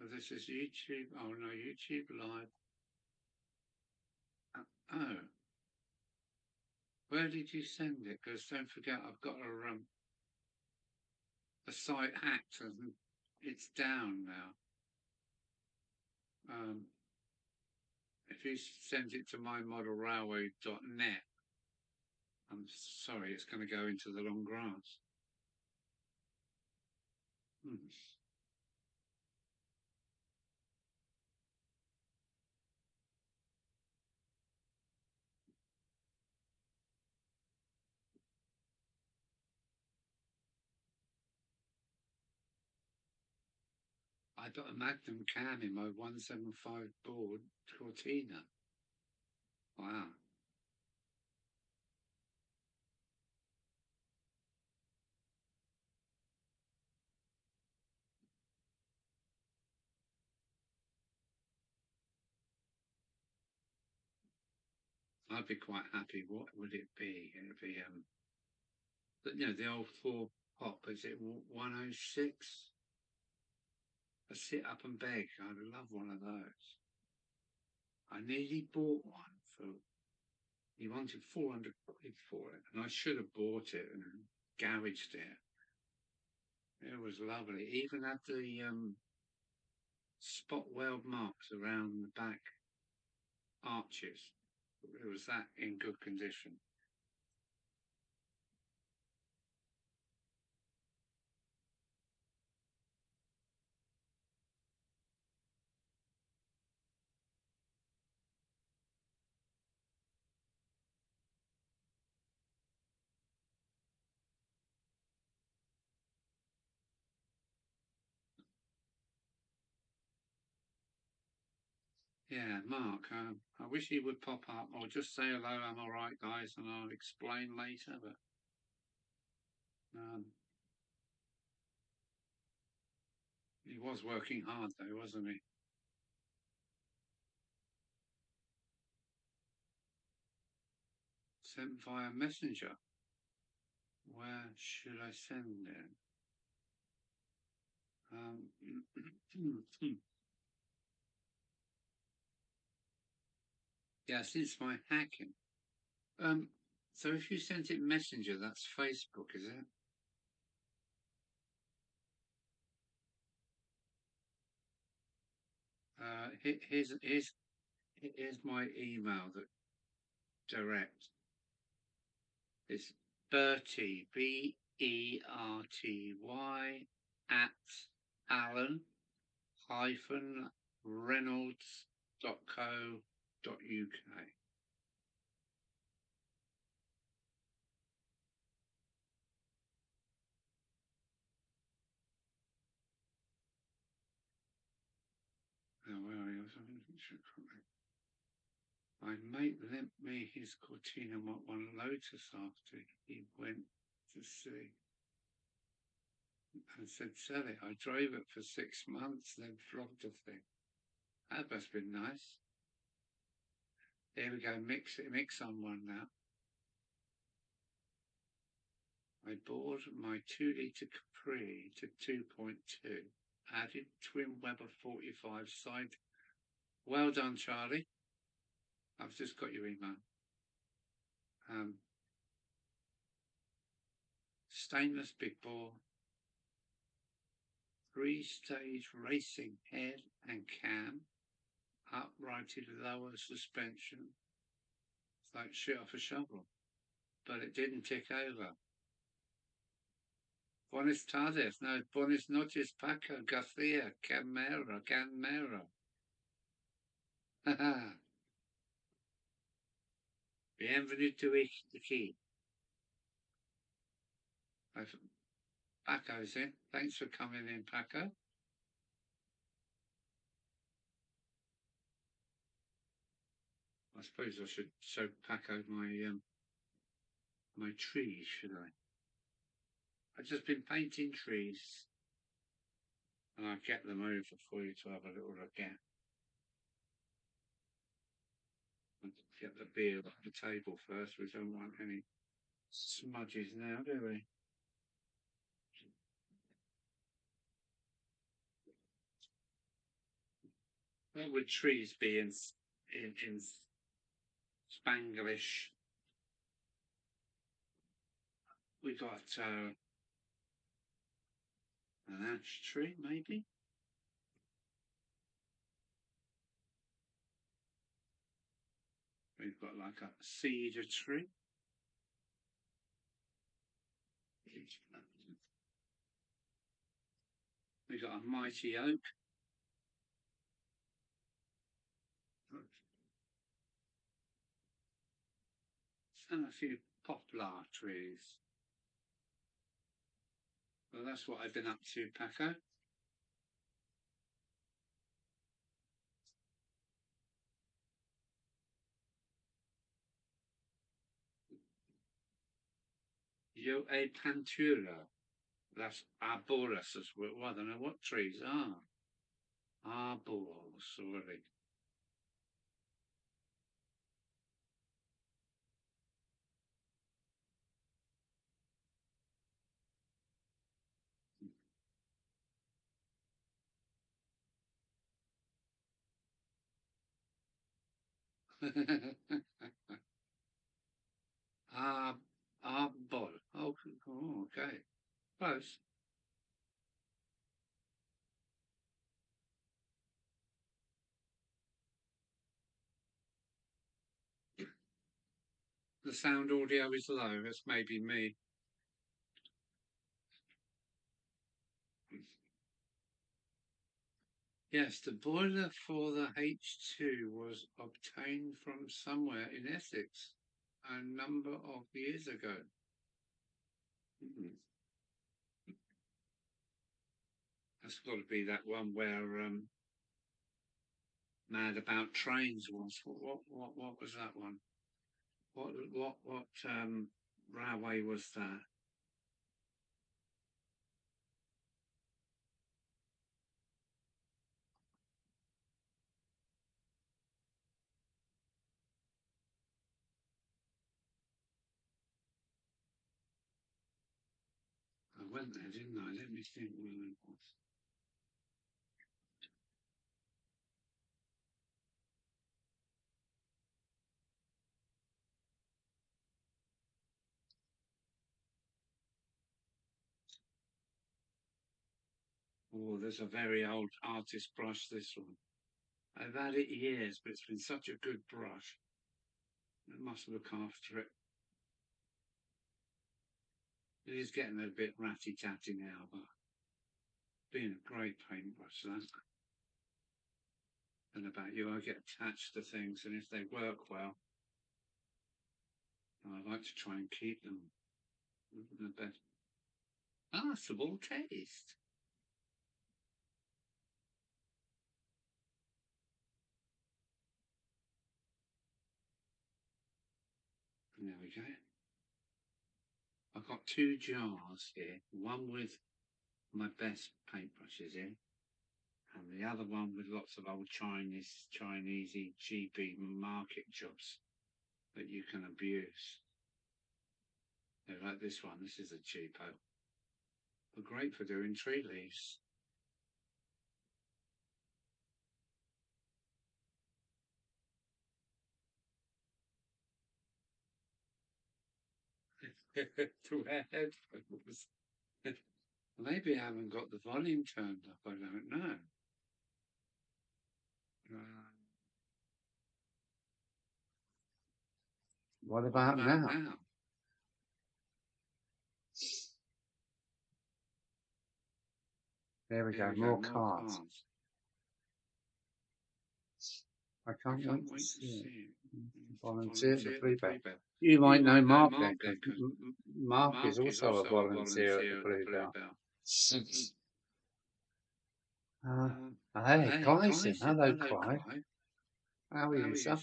Well, this is YouTube. Oh, no, YouTube Live. Oh, where did you send it? Because don't forget, I've got a site hacked and it's down now. If you send it to mymodelrailway.net, I'm sorry, it's going to go into the long grass. I got a Magnum cam in my 175 board Cortina. Wow. I'd be quite happy. What would it be? It'd be the old four pop. Is it 106? A sit up and beg. I'd love one of those. I nearly bought one for. He wanted 400 quid for it, and I should have bought it and garaged it. It was lovely. Even had the spot weld marks around the back arches. It was that in good condition. Yeah, Mark, I wish he would pop up or just say hello, I'm all right, guys, and I'll explain later. But he was working hard, though, wasn't he? Sent via messenger. Where should I send it? Yeah, since my hacking. So if you sent it messenger, that's Facebook, is it? Here's my email that direct. It's Bertie, Berty, at Alan hyphen Reynolds.co.uk. Oh, where are you? My mate lent me his Cortina Mark 1 Lotus after he went to see and said, sell it. I drove it for 6 months, then flogged the thing. That must have been nice. There we go, mix on one now. I bored my 2-litre Capri to 2.2. Added twin Weber 45 side. Well done, Charlie. I've just got your email. Stainless big bore. 3-stage racing head and cam. Uprighted lower suspension. It's like shit off a shovel. But it didn't tick over. Buenas tardes. No, buenas noches, Paco Garcia. Canmero. Bienvenido aquí. Paco's in. Thanks for coming in, Paco. I suppose I should show Paco my trees, should I? I've just been painting trees, and I'll get them over for you to have a little look at. Get the beer off the table first. We don't want any smudges now, do we? What would trees be in Spanglish? We got an ash tree, maybe. We've got like a cedar tree. We've got a mighty oak. And a few poplar trees. Well, that's what I've been up to, Paco. Yo a pantura. That's arborus as well. I don't know what trees are. Arboreal, sorry. Arbol. Oh, okay. Close. The sound audio is low. That's maybe me. Yes, the boiler for the H2 was obtained from somewhere in Essex a number of years ago. That's got to be that one where Mad About Trains was. What was that one? What railway was that? I went there, didn't I? Let me think where it was. Oh, there's a very old artist brush, this one. I've had it years, but it's been such a good brush. I must look after it. It is getting a bit ratty-tatty now, but being a great paintbrush, that. And about you, I get attached to things, and if they work well, I like to try and keep them the best passable taste. And there we go. I've got 2 jars here, one with my best paintbrushes in, and the other one with lots of old Chinesey, cheapy market jobs that you can abuse. Like this one, this is a cheapo, but great for doing tree leaves. To headphones. Maybe I haven't got the volume turned up, I don't know. What about now? There we go, more cars. I can't wait to see it. Volunteer at the Bluebell. You might know Mark then, because Mark is also a volunteer at the Bluebell. Hey, Clive's in. Hello, Clive. How are you, sir?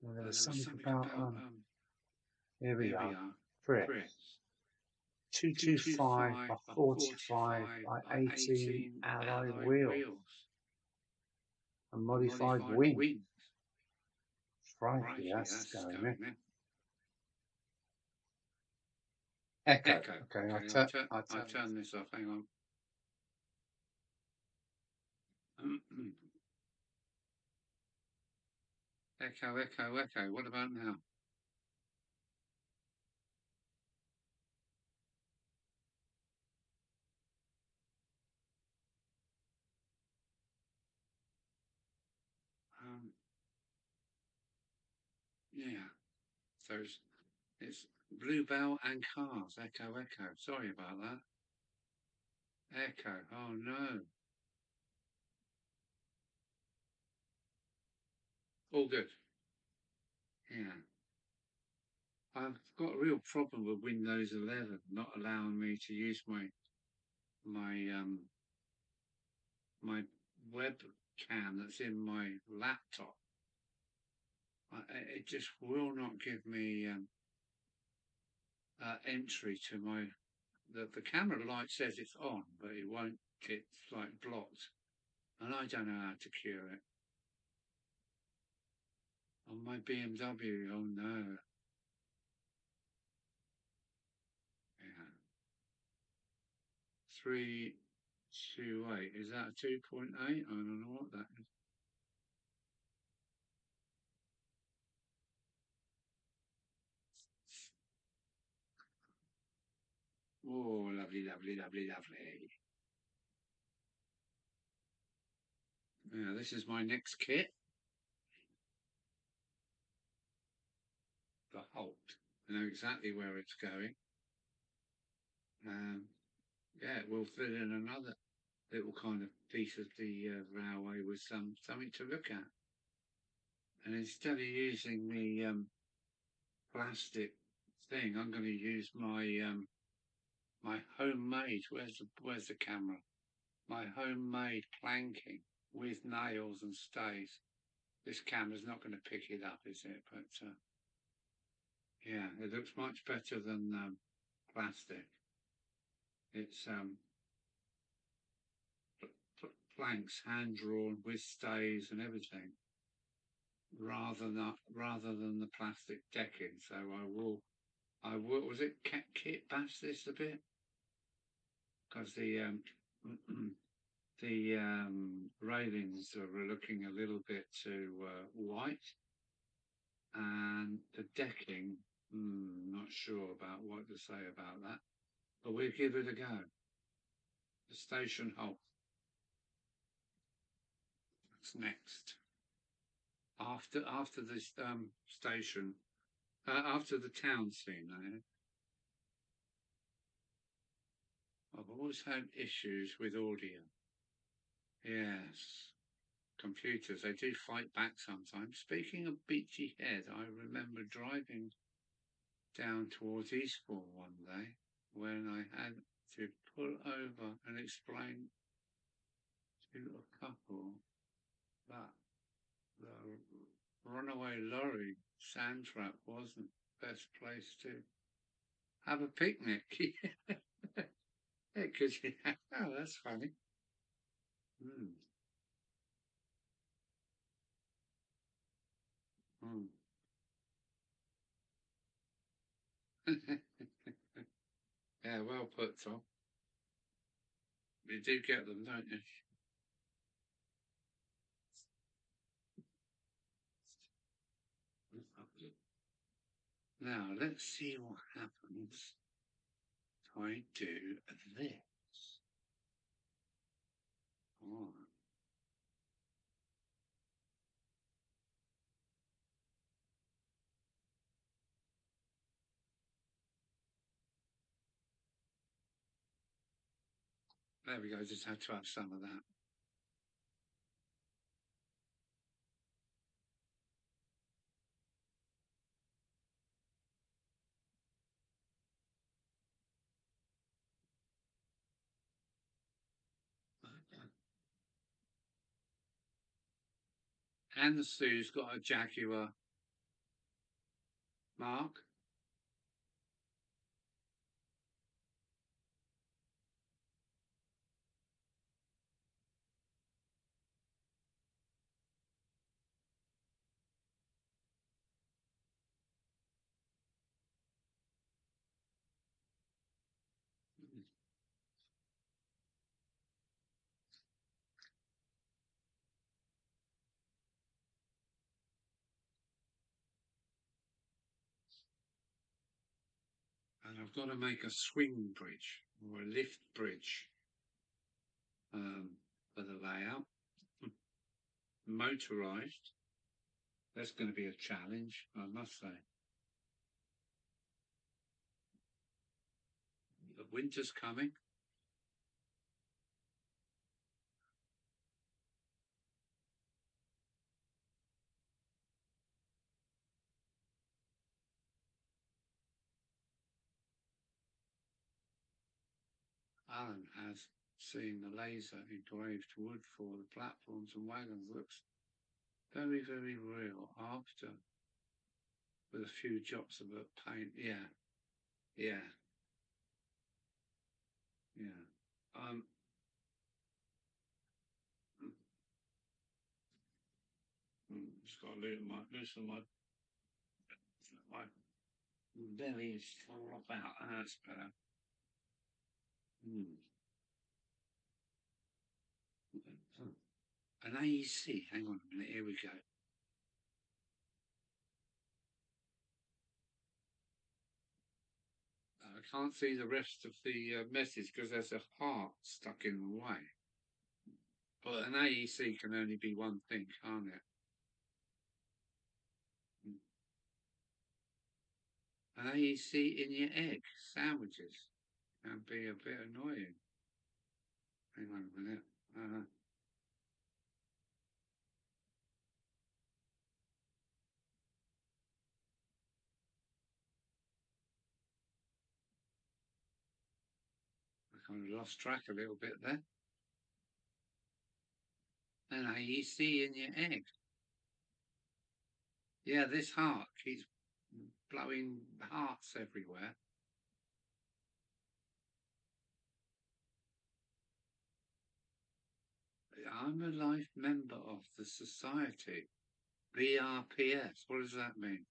Well, there was something about here we are. Chris. 225 by 45 by 18 alloy wheels. A modified wing. Crikey, that's going in. Echo. Okay, I'll turn this off. Hang on. Echo, echo, echo. What about now? Yeah. So it's Bluebell and cars. Echo, echo. Sorry about that. Echo. Oh no. All good. Yeah. I've got a real problem with Windows 11 not allowing me to use my webcam that's in my laptop. It just will not give me entry to my the camera light says it's on, but it won't. It's like blocked, and I don't know how to cure it. On my BMW, oh no. Yeah. 328. Is that a 2.8? I don't know what that is. Oh, lovely, lovely, lovely, lovely. Yeah, this is my next kit. The Holt. I know exactly where it's going. Yeah, it will fit in another little kind of piece of the railway with something to look at. And instead of using the plastic thing, I'm going to use my homemade. Where's the camera? My homemade planking with nails and stays. This camera's not going to pick it up, is it? But yeah, it looks much better than plastic. It's planks hand drawn with stays and everything, rather than the plastic decking. So I will. Was it kit bash this a bit? Because the railings are looking a little bit too white, and the decking, not sure about what to say about that, but we'll give it a go. The station halt. What's next? After this station, after the town scene, I've always had issues with audio. Yes. Computers, they do fight back sometimes. Speaking of Beachy Head, I remember driving down towards Eastbourne one day when I had to pull over and explain to a couple that the runaway lorry sand trap wasn't the best place to have a picnic. Because oh, that's funny. Mm. Mm. Yeah, well put, Tom. You do get them, don't you? Now, let's see what happens if I do this. Oh. There we go, just had to have some of that. And Sue's got a Jaguar. Mark? And I've got to make a swing bridge or a lift bridge for the layout. Motorised. That's going to be a challenge, I must say. The winter's coming. Alan has seen the laser engraved wood for the platforms and wagons. Looks very, very real after, with a few drops of paint. Yeah, yeah, yeah. Just got to loosen my belly is fall about. That's better. An AEC. Hang on a minute. Here we go. I can't see the rest of the message because there's a heart stuck in the way. But an AEC can only be one thing, can't it? An AEC in your egg sandwiches can be a bit annoying. Hang on a minute. I kind of lost track a little bit there. An AEC in your egg. Yeah, this heart keeps blowing hearts everywhere. I'm a life member of the society. BRPS. What does that mean?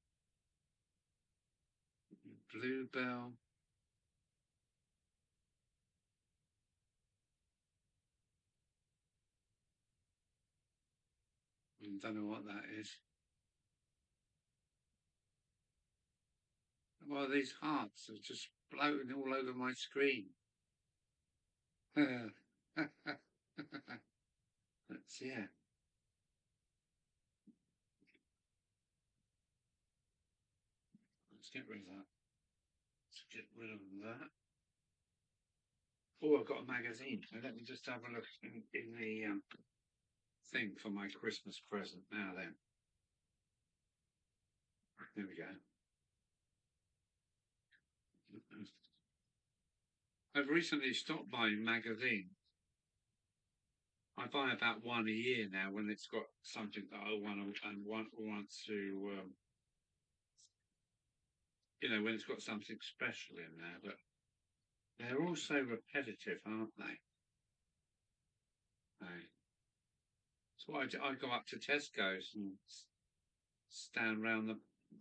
Bluebell. I don't know what that is. Well, these hearts are just floating all over my screen. That's, yeah. Let's get rid of that. Let's get rid of that. Oh, I've got a magazine. So let me just have a look in the thing for my Christmas present. Now then. There we go. I've recently stopped buying magazines. I buy about one a year now when it's got something that I want to, when it's got something special in there. But they're all so repetitive, aren't they? So I go up to Tesco's and stand round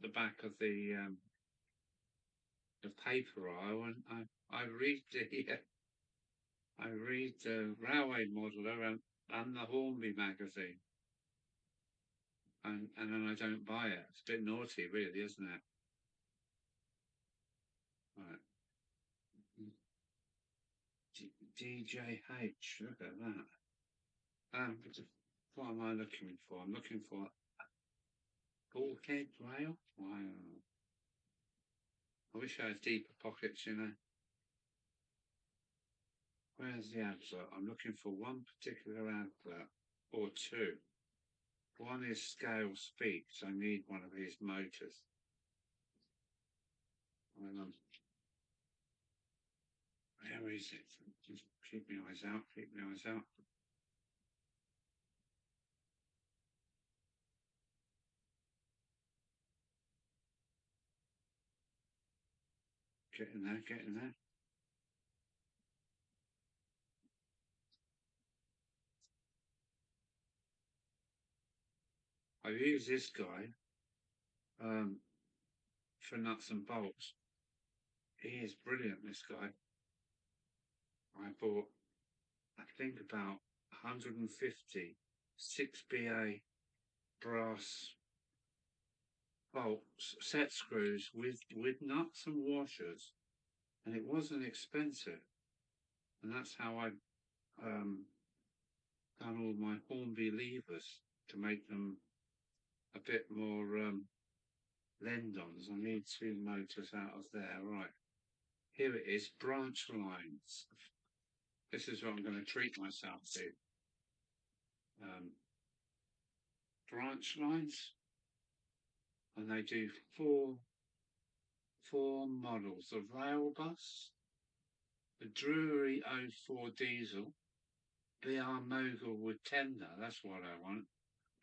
the back of the paper aisle, and I read the Railway Modeller and the Hornby magazine, and then I don't buy it. It's a bit naughty, really, isn't it? Right. DJH. Look at that. What am I looking for? I'm looking for bulkhead rail. Wow. I wish I had deeper pockets, Where's the advert? I'm looking for one particular advert, or two. One is Scale Speaks. I need one of his motors. Where is it? Just keep my eyes out, keep my eyes out. Getting there, getting there. I use this guy for nuts and bolts. He is brilliant, this guy. I bought, I think, about 150 6BA brass bolts, set screws with nuts and washers and it wasn't expensive. And that's how I done all my Hornby levers to make them a bit more lend-ons. I need 2 motors out of there. Right, here it is, branch lines. This is what I'm going to treat myself to. Branch lines, and they do four models: the rail bus, the Drury 04 diesel, BR Mogul with tender. That's what I want.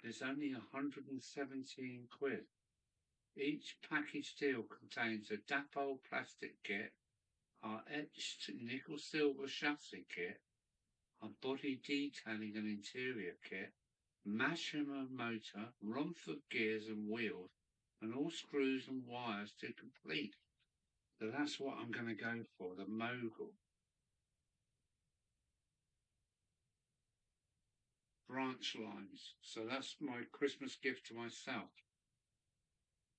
It's only 117 quid. Each package deal contains a Dapol plastic kit, our etched nickel silver chassis kit, our body detailing and interior kit, Mashima motor, Romford gears and wheels, and all screws and wires to complete. So that's what I'm going to go for, the Mogul. Branch lines. So that's my Christmas gift to myself.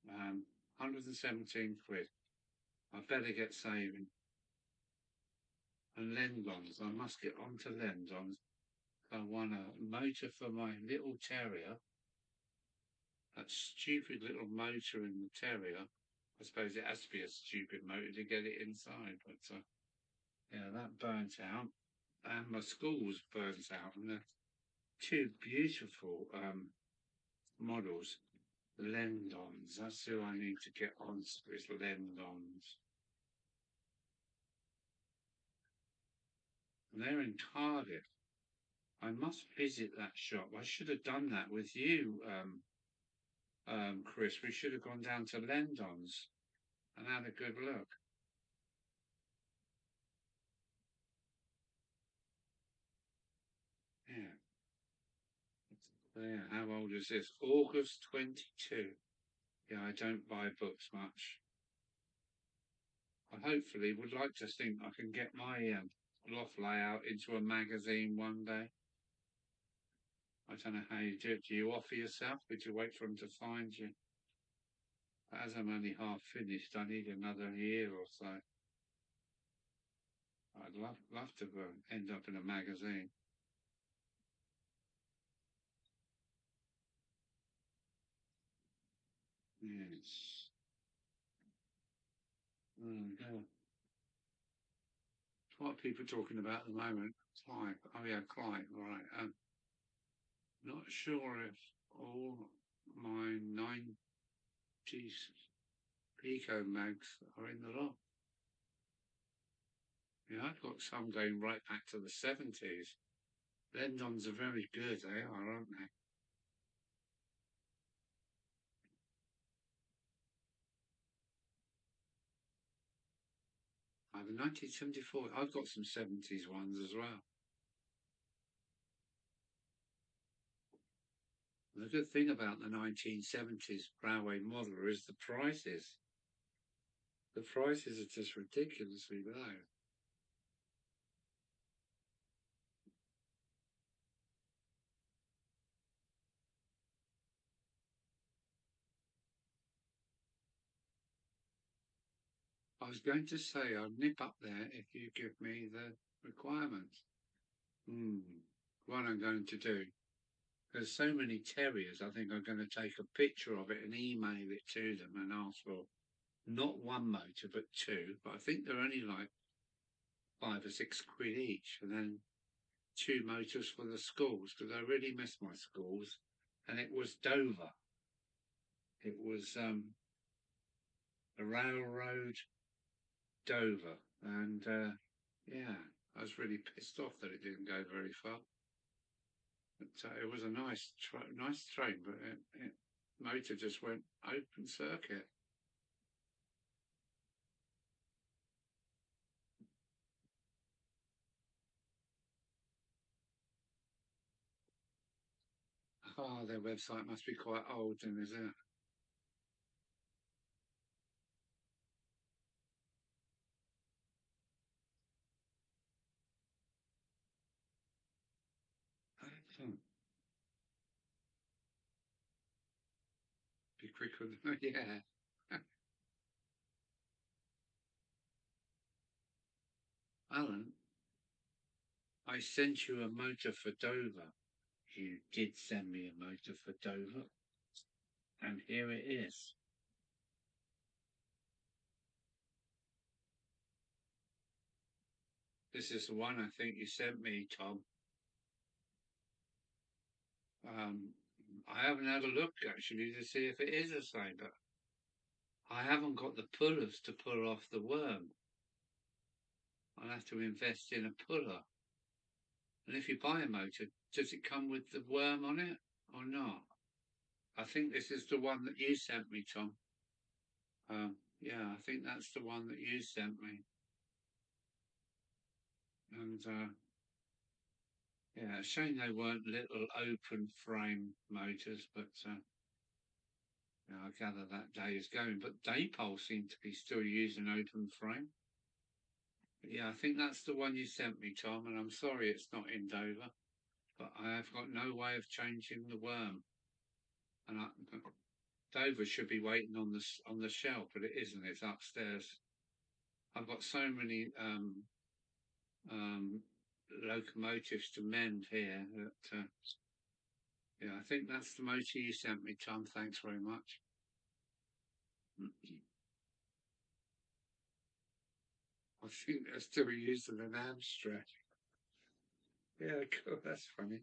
117 quid. I better get saving. And lend-ons. I must get onto lend-ons. I want a motor for my little terrier. That stupid little motor in the terrier. I suppose it has to be a stupid motor to get it inside. But yeah, that burnt out. And my school's burnt out. And they're 2 beautiful models. Lend-ons. That's who I need to get on to, is lend-ons. And they're in Cardiff. I must visit that shop. I should have done that with you, Chris. We should have gone down to Lend-ons and had a good look. Yeah. Yeah. How old is this? August 22. Yeah, I don't buy books much. I hopefully would like to think I can get my loft layout into a magazine one day. I don't know how you do it. Do you offer yourself? Would you wait for them to find you? As I'm only half finished, I need another year or so. I'd love to end up in a magazine. Yes. Yeah. What are people talking about at the moment? Clive. Oh yeah, Clive. Right. Not sure if all my 90s Pico mags are in the lot. Yeah, I've got some going right back to the 70s. Lend-ons are very good, they are, aren't they? I have a 1974. I've got some 70s ones as well. The good thing about the 1970s railway modeler is the prices. The prices are just ridiculously low. I was going to say I'll nip up there if you give me the requirements. What I'm going to do. There's so many terriers, I think I'm going to take a picture of it and email it to them and ask for not 1 motor, but 2. But I think they're only like 5 or 6 quid each. And then 2 motors for the schools, because I really miss my schools. And it was Dover. It was a railroad Dover. And yeah, I was really pissed off that it didn't go very far. But it was a nice train, but motor just went open circuit. Oh, their website must be quite old, then, is it? Excellent. Be quicker than, yeah. Alan, I sent you a motor for Dover. You did send me a motor for Dover. And here it is. This is the one I think you sent me, Tom. I haven't had a look actually to see if it is the same, but I haven't got the pullers to pull off the worm. I'll have to invest in a puller. And if you buy a motor, does it come with the worm on it or not? I think this is the one that you sent me, Tom. Yeah, I think that's the one that you sent me. And yeah, it's a shame they weren't little open frame motors, but yeah, I gather that day is going. But Daypole seem to be still using open frame. But yeah, I think that's the one you sent me, Tom, and I'm sorry it's not in Dover, but I have got no way of changing the worm. And Dover should be waiting on the shelf, but it isn't. It's upstairs. I've got so many locomotives to mend here that yeah, I think that's the motor you sent me, Tom. Thanks very much. I think they're still using an arm stretch. Yeah, cool. That's funny.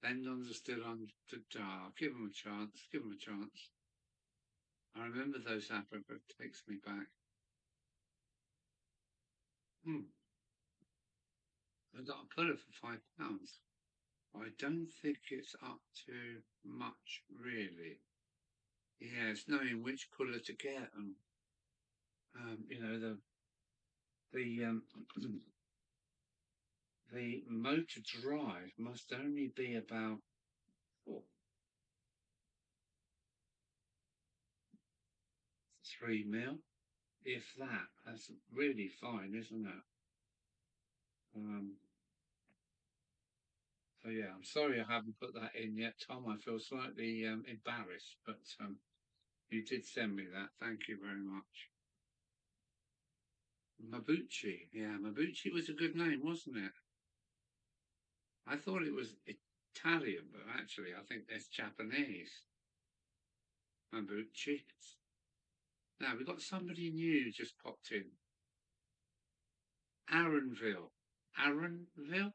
Bendons are still on the dial. Give them a chance. Give them a chance. I remember those happened, but it takes me back. I got a puller for £5. I don't think it's up to much, really. Yeah, it's knowing which puller to get, and you know the the motor drive must only be about 3 mil, if that. That's really fine, isn't it? So yeah, I'm sorry I haven't put that in yet, Tom. I feel slightly embarrassed, but you did send me that. Thank you very much. Mabuchi. Yeah, Mabuchi was a good name, wasn't it? I thought it was Italian, but actually I think that's Japanese. Mabuchi. Now, we've got somebody new just popped in. Aaronville. Aaronville?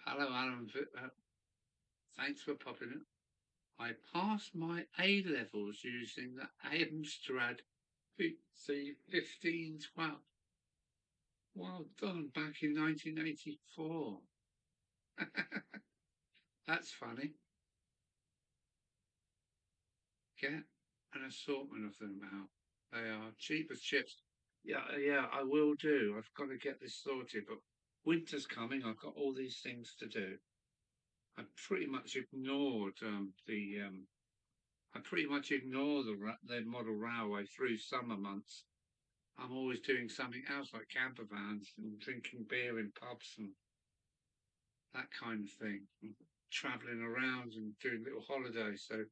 Hello, Aaronville. Thanks for popping in. I passed my A levels using the Amstrad PC 1512. Well done, back in 1984. That's funny. Get an assortment of them out. They are cheap as chips. Yeah, I will do. I've got to get this sorted, but winter's coming. I've got all these things to do. I pretty much ignored I pretty much ignore the model railway through summer months. I'm always doing something else like camper vans and drinking beer in pubs and that kind of thing, and traveling around and doing little holidays. So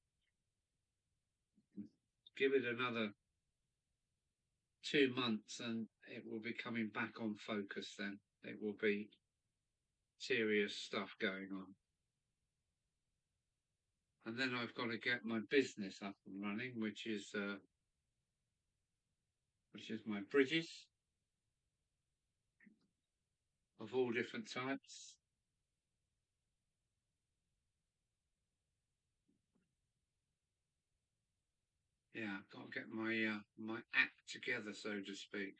give it another 2 months and it will be coming back on focus then. It will be serious stuff going on. And then I've got to get my business up and running, which is my bridges of all different types. Yeah, I've got to get my act together, so to speak.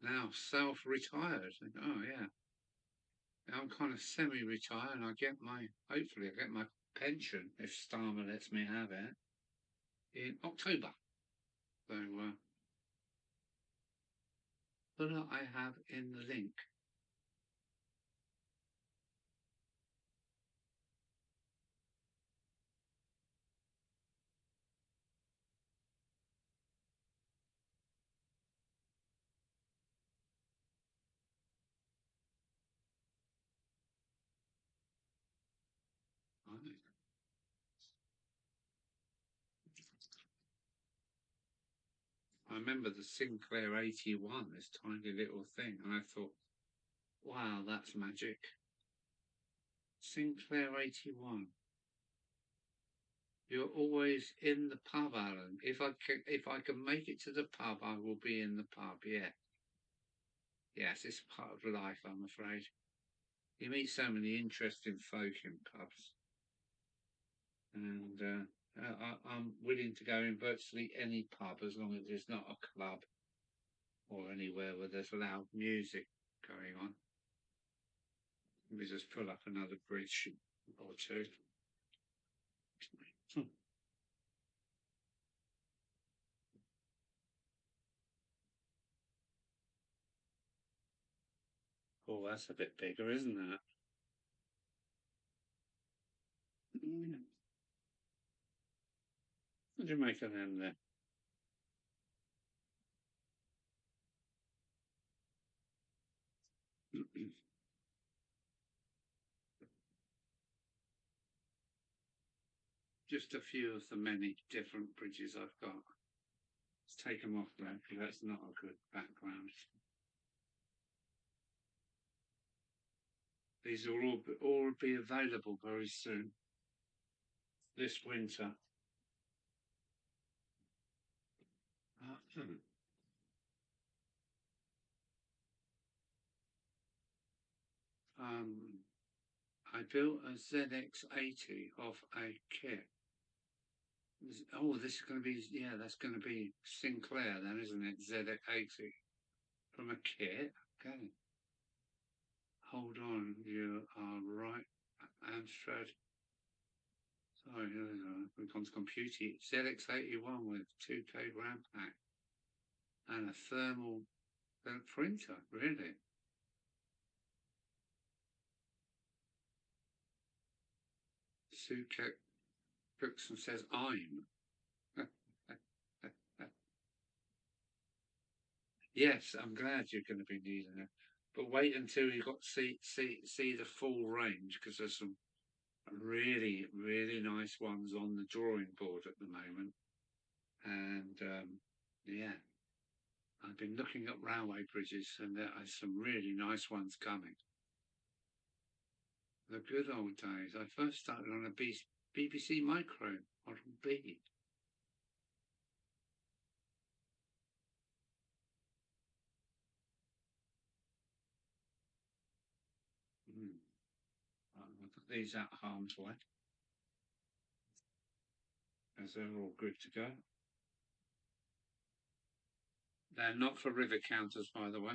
Now self-retired. Oh yeah. Now I'm kind of semi-retired, and hopefully I get my pension if Starmer lets me have it in October. So puller I have in the link. I remember the Sinclair 81, this tiny little thing, and I thought, wow, that's magic. Sinclair 81. You're always in the pub, Alan. If I can make it to the pub, I will be in the pub. Yeah. Yes, it's part of life, I'm afraid. You meet so many interesting folk in pubs, and I'm willing to go in virtually any pub as long as it's not a club or anywhere where there's loud music going on. Let me just pull up another bridge or two. Oh, that's a bit bigger, isn't that? What do you make of them there? Just a few of the many different bridges I've got. Let's take them off there, because that's not a good background. These will all be available very soon, this winter. I built a ZX80 off a kit. Oh, this is going to be, yeah, that's going to be Sinclair then, isn't it? ZX80 from a kit. Okay. Hold on, you are right, Amstrad. Sorry, we've gone to computer. ZX81 with 2K RAM pack and a thermal printer, really. Sue cooks and says, I'm. Yes, I'm glad you're going to be needing it. But wait until you've got to see the full range, because there's some really, really nice ones on the drawing board at the moment. And yeah, I've been looking at railway bridges, and there are some really nice ones coming. The good old days. I first started on a BBC Micro Model B. I'll put these out harm's way, as they're all good to go. They're not for river counters, by the way.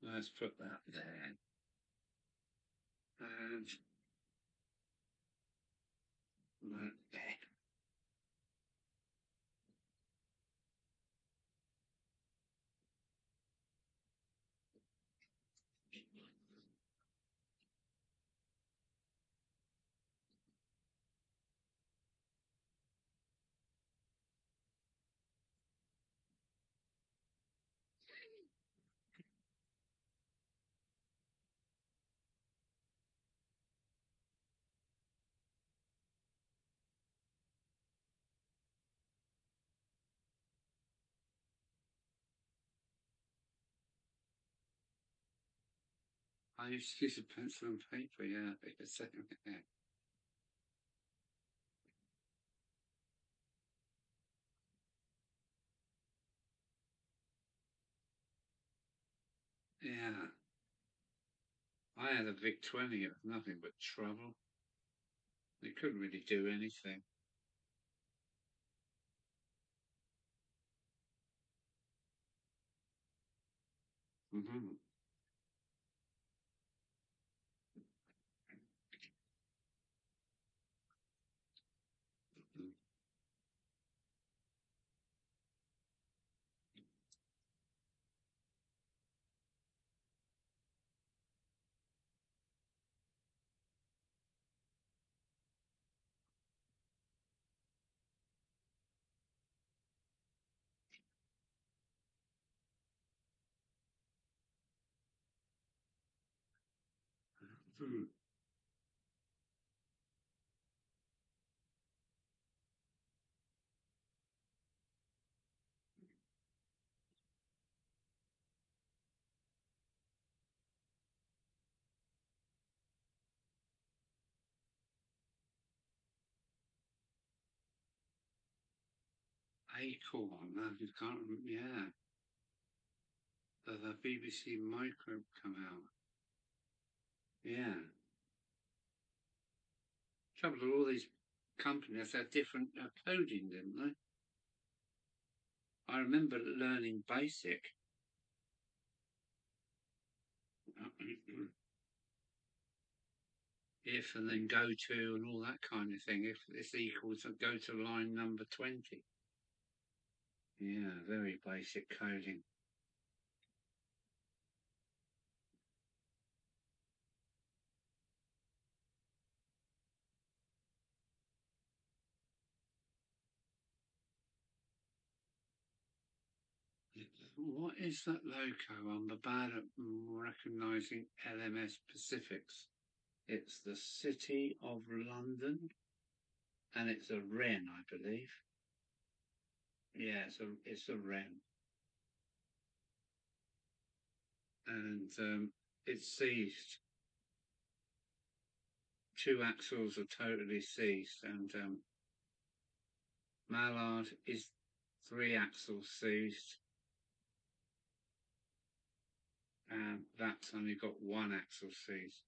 Let's put that there. And that there. I used to use a pencil and paper, yeah, yeah. Yeah. I had a Vic 20, it was nothing but trouble. It couldn't really do anything. Mm-hmm. Acorn, no, you can't remember, yeah. The BBC Microbe come out. Yeah. Trouble with all these companies had different coding, didn't they? I remember learning BASIC. If and then go to and all that kind of thing. If this equals, go to line number 20. Yeah, very basic coding. What is that logo? I'm bad at recognising LMS Pacifics. It's the City of London, and it's a wren, I believe. Yeah, it's a wren, and it's seized. Two axles are totally seized, and Mallard is 3 axles seized, and that's only got 1 axle seized.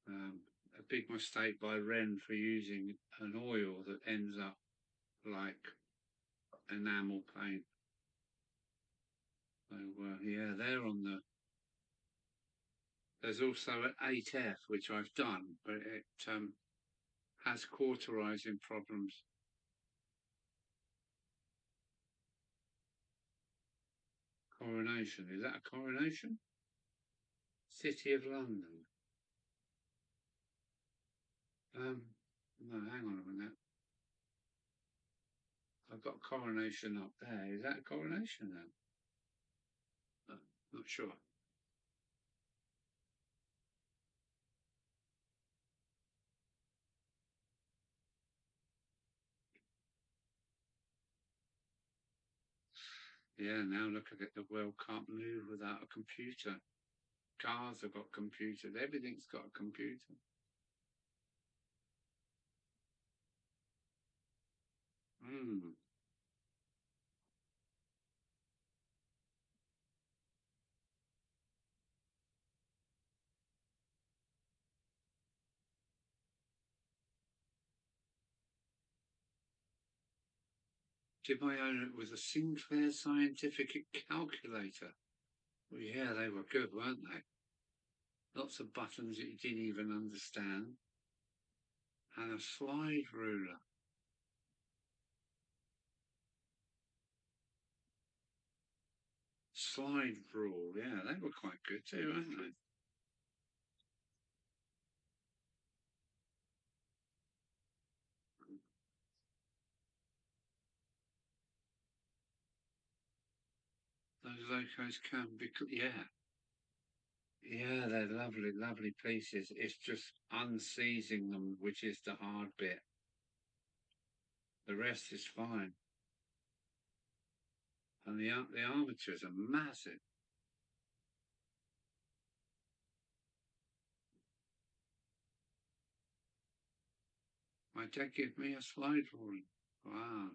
A big mistake by Wren for using an oil that ends up like enamel paint. So yeah, they're on the. There's also an 8F which I've done, but it has cauterizing problems. Coronation, is that a coronation? City of London. No, hang on a minute. I've got coronation up there. Is that a coronation then? Not sure. Yeah, now look at it. The world can't move without a computer. Cars have got computers. Everything's got a computer. Did my own it with a Sinclair Scientific calculator? Well, yeah, they were good, weren't they? Lots of buttons that you didn't even understand. And a slide ruler. Slide rule, yeah, they were quite good too, weren't they? Those locos can be, yeah. Yeah, they're lovely, lovely pieces. It's just unseizing them, which is the hard bit. The rest is fine. And the armatures are massive. My dad gave me a slide rule. Wow.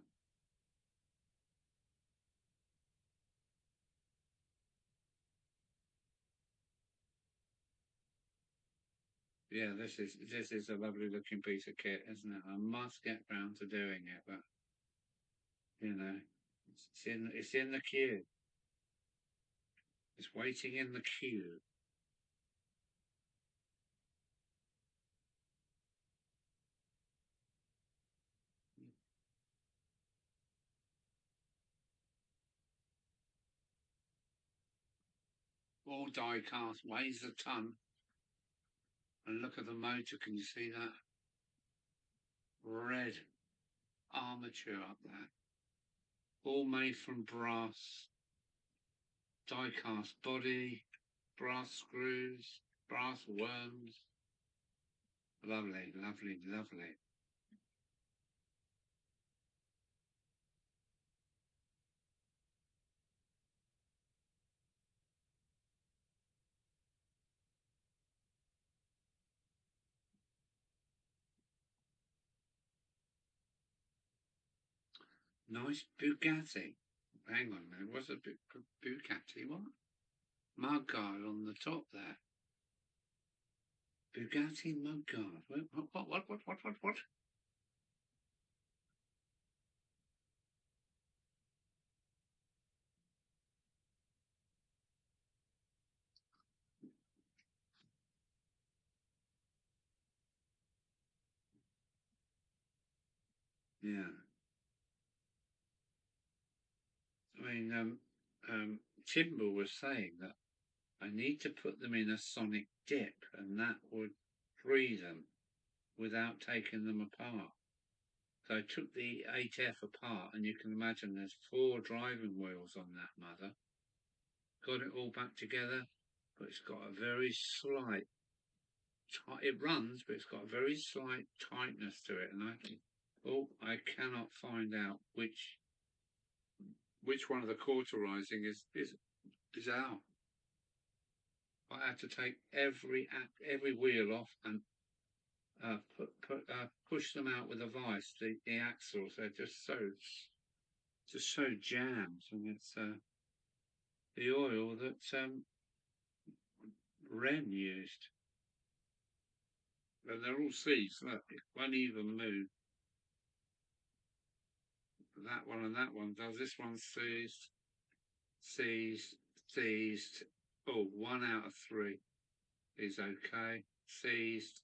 Yeah, this is a lovely looking piece of kit, isn't it? I must get round to doing it, but you know, it's in the queue. It's waiting in the queue. All die cast, weighs a ton. And look at the motor, can you see that? Red armature up there. All made from brass. Die cast body, brass screws. brass worms. Lovely, lovely, lovely. Nice Bugatti. Hang on a minute, what's a Bugatti? What? Mudguard on the top there. Bugatti Mudguard. What? Yeah. I mean, Timber was saying that I need to put them in a sonic dip, and that would free them without taking them apart. So I took the 8F apart, and you can imagine there's 4 driving wheels on that mother. Got it all back together, but it's got a very slight. It runs, but it's got a very slight tightness to it, and I cannot find out which one of the cauterizing is out. I had to take every wheel off and push them out with a vice. The axles, they're just so jammed, and it's the oil that Ren used. And they're all seized. Look, it won't even move. That one and that one does. This one's seized. Oh, 1 out of 3 is okay. Seized.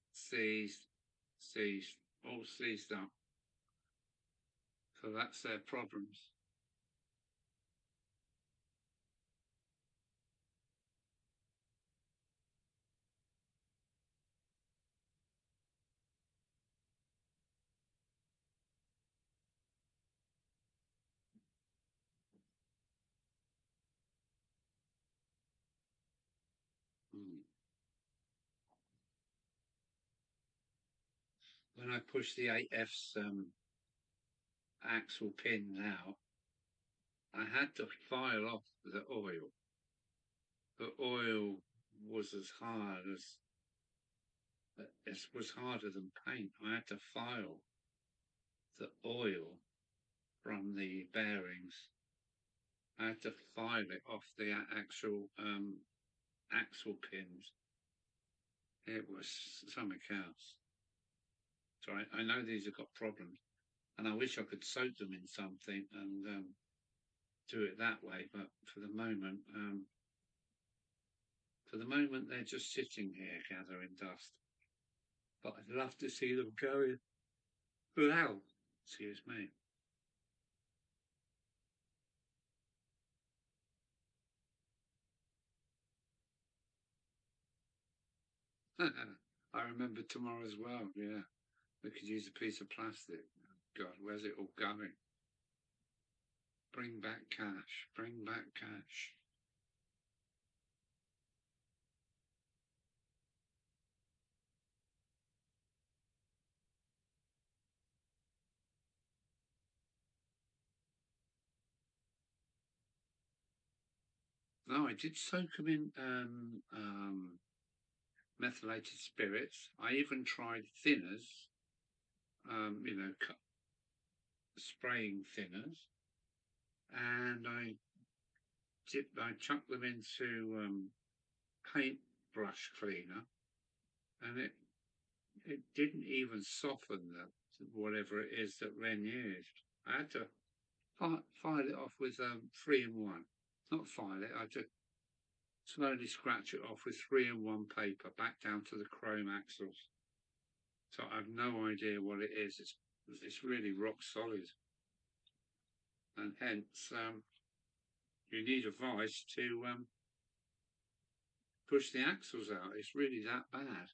All seized up. So that's their problems. Mm. When I push the 8F's axle pins out, I had to file off the oil. The oil was as hard as it was harder than paint. I had to file the oil from the bearings. I had to file it off the actual axle pins. It was something else. So I know these have got problems, and I wish I could soak them in something and do it that way. But for the moment, they're just sitting here gathering dust. But I'd love to see them going. Wow, excuse me. I remember tomorrow as well. Yeah, we could use a piece of plastic. God, where's it all going? Bring back cash. Bring back cash. No, I did soak them in methylated spirits. I even tried thinners, spraying thinners, and I chucked them into paintbrush cleaner, and it didn't even soften whatever it is that Ren used. I had to file it off with 3-in-1. Not file it, I just slowly scratch it off with 3-in-1 paper back down to the chrome axles. So I have no idea what it is. It's really rock solid, and hence you need a vice to push the axles out. It's really that bad.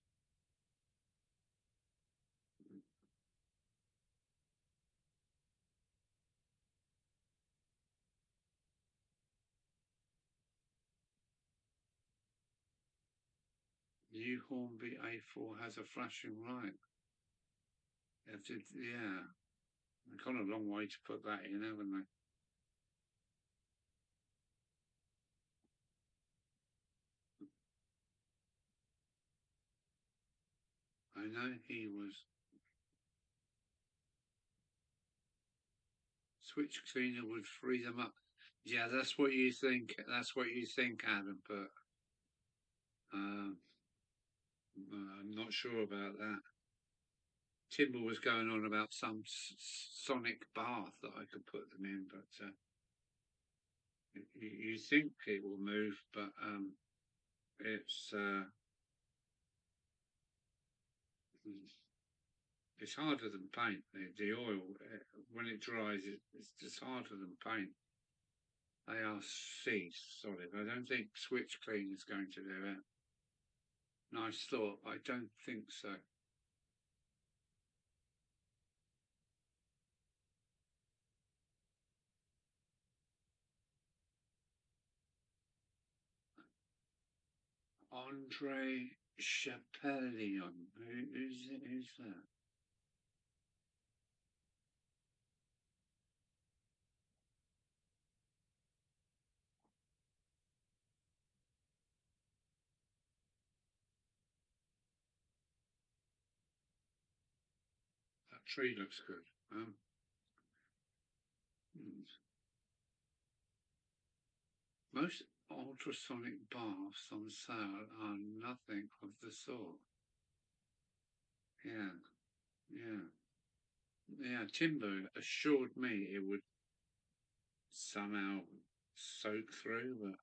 New Hornby A4 has a flashing light. Yeah. They've gone a long way to put that in, haven't they? I know he was. Switch cleaner would free them up. Yeah, that's what you think. That's what you think, Adam. But I'm not sure about that. Timber was going on about some sonic bath that I could put them in, but you think it will move, but it's harder than paint. The oil, when it dries, it's just harder than paint. They are solid. I don't think switch clean is going to do it. Nice thought. I don't think so. Andre Chapelion. Who's that? That tree looks good. Most ultrasonic baths on sale are nothing of the sort. Yeah, yeah, yeah. Timber assured me it would somehow soak through, but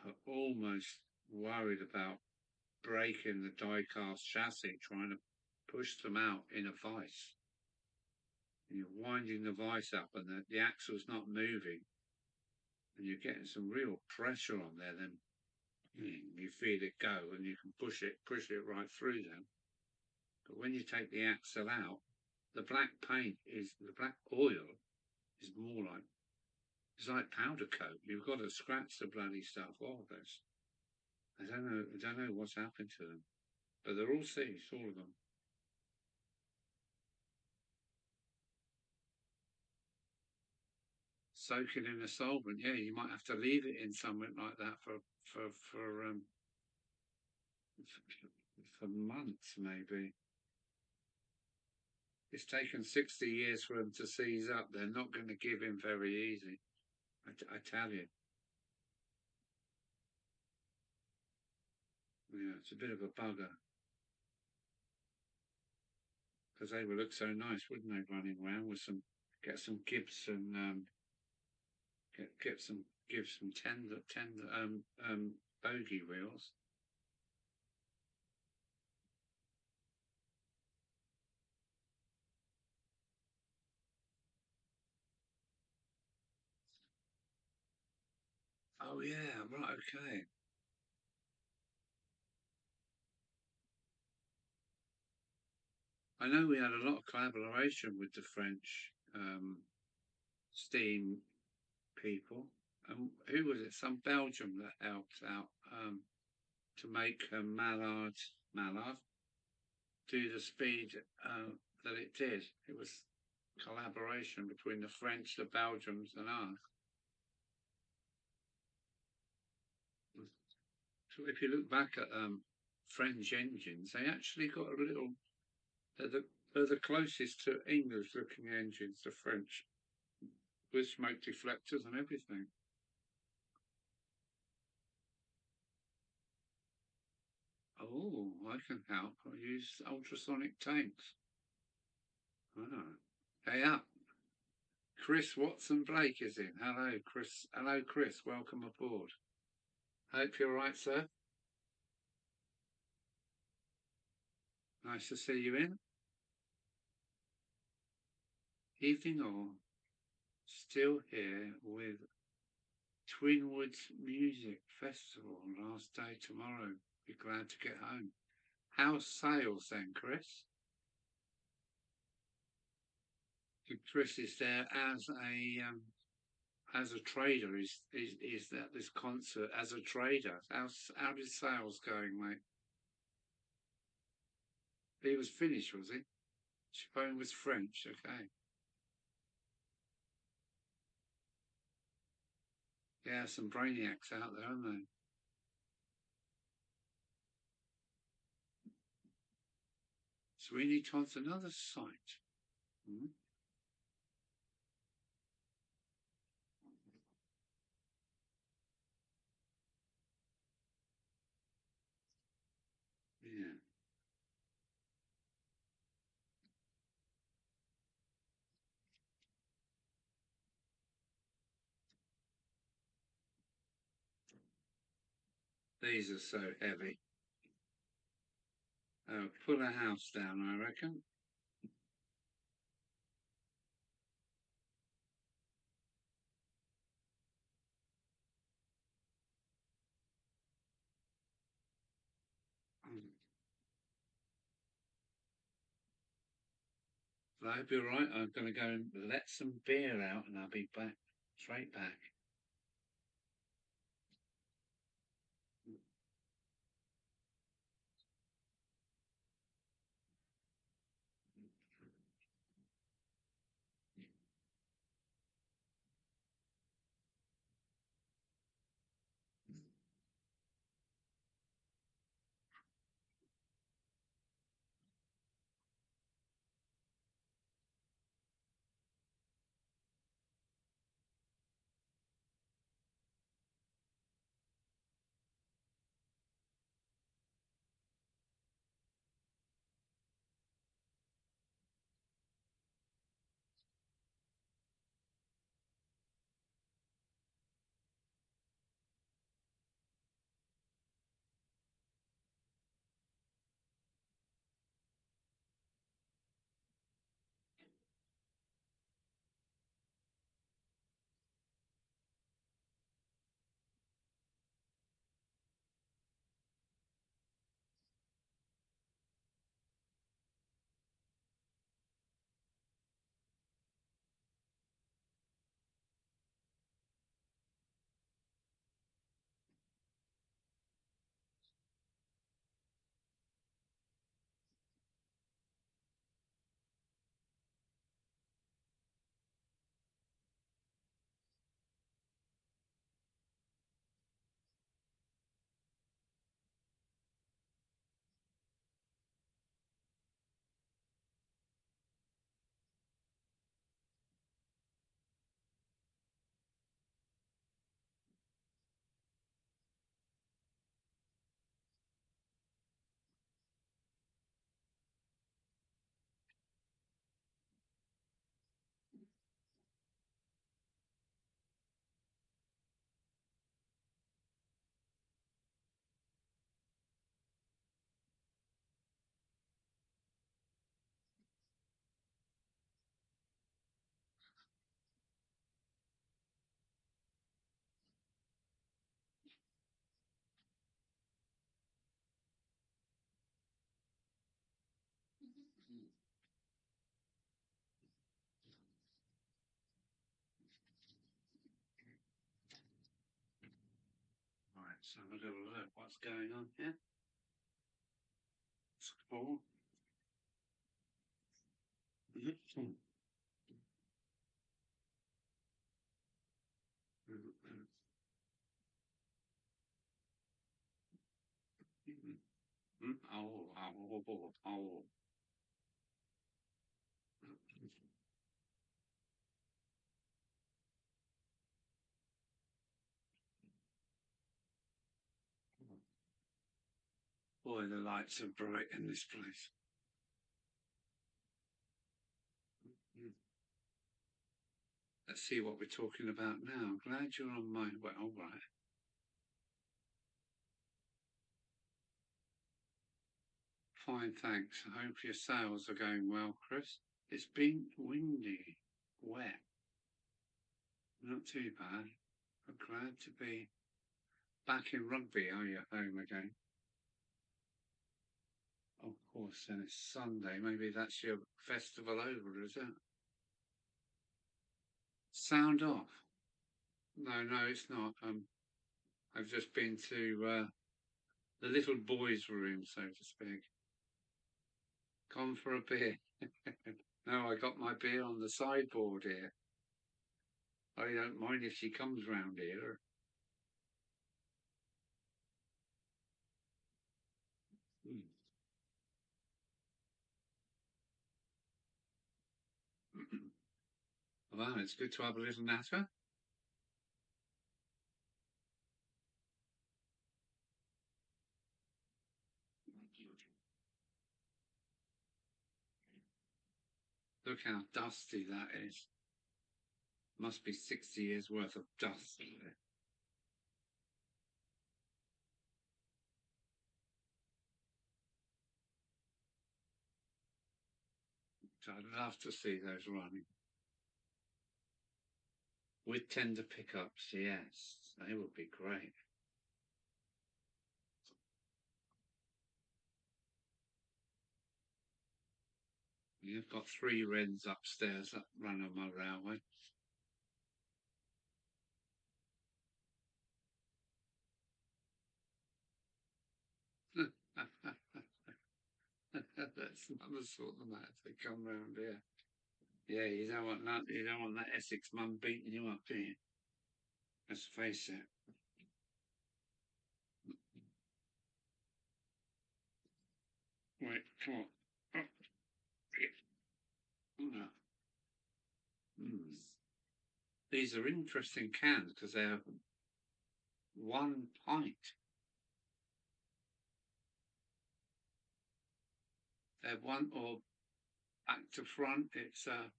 I'm almost worried about breaking the die-cast chassis trying to push them out in a vise. And you're winding the vise up and the axle's not moving, and you're getting some real pressure on there, then you feel it go and you can push it right through them. But when you take the axle out, the black oil is more like, it's like powder coat. You've got to scratch the bloody stuff off this. I don't know what's happened to them, but they're all seized, all of them. Soaking in a solvent, yeah, you might have to leave it in something like that for months, maybe. It's taken 60 years for them to seize up. They're not going to give in very easy. I tell you. Yeah, it's a bit of a bugger. Because they would look so nice, wouldn't they, running around with get some Gibson, give some tender bogey wheels. Oh yeah, right, okay. I know we had a lot of collaboration with the French steam people. Who was it? Some Belgium that helped out to make Mallard do the speed that it did. It was collaboration between the French, the Belgians, and us. So if you look back at French engines, they actually got a little. They're the closest to English-looking engines, the French, with smoke deflectors and everything. Oh, I can help. I use ultrasonic tanks. Oh. Hey up. Chris Watson Blake is in. Hello, Chris. Hello, Chris. Welcome aboard. Hope you're right, sir. Nice to see you in. Evening all. Still here with Twinwoods Music Festival. Last day tomorrow. Be glad to get home. How's sales then, Chris? Chris is there as a as a trader, is that this concert as a trader? How did sales going, mate? He was Finnish, was he? Chiffon was French, okay. Yeah, some brainiacs out there, aren't they? Sweeney Todd's another site. Hmm? Yeah. These are so heavy. Oh, pull a house down, I reckon. I hope you're right. I'm going to go and let some beer out and I'll be back, straight back. Right, so have a little look what's going on here. Scroll. Oh, oh, oh, oh. Boy, the lights are bright in this place. Let's see what we're talking about now. I'm glad you're on my... Well, all right. Fine, thanks. I hope your sales are going well, Chris. It's been windy, wet. Not too bad. I'm glad to be back in rugby. Are you home again? Of course, and it's Sunday. Maybe that's your festival over, is it? Sound off. No, it's not. I've just been to the little boys' room, so to speak. Gone for a beer. No, I got my beer on the sideboard here. I don't mind if she comes round here. Well, it's good to have a little natter. Look how dusty that is. Must be 60 years worth of dust there. I'd love to see those running. With tender pickups, yes, they would be great. You've got 3 wrens upstairs that run on my railway. That's another sort of matter. They come round here. Yeah, you don't want that. You don't want that Essex mum beating you up, do you? Let's face it. Wait, come on. Oh, yeah. These are interesting cans because they're 1 pint. They're one or back to front. It's a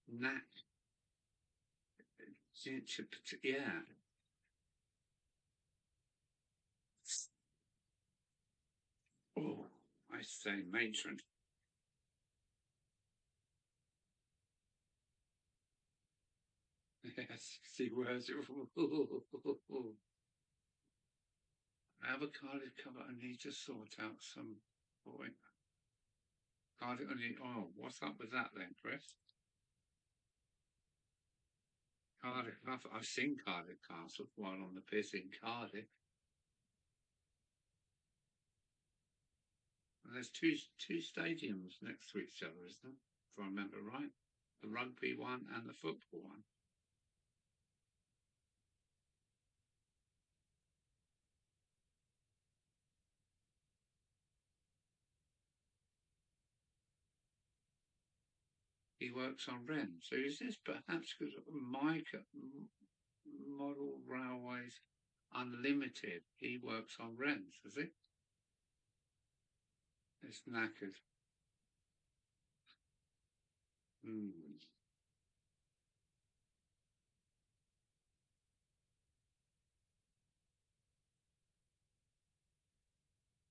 knack. Yeah. Oh, I say matron. Yes, see words. Avocado cover. I need to sort out some point. Cardiff. Oh, what's up with that then, Chris? Cardiff. I've seen Cardiff Castle while on the piss in Cardiff. And there's two stadiums next to each other, isn't there? If I remember right, the rugby one and the football one. He works on Wren. So is this perhaps because of Model Railways Unlimited? He works on Wrens, is it? It's knackered.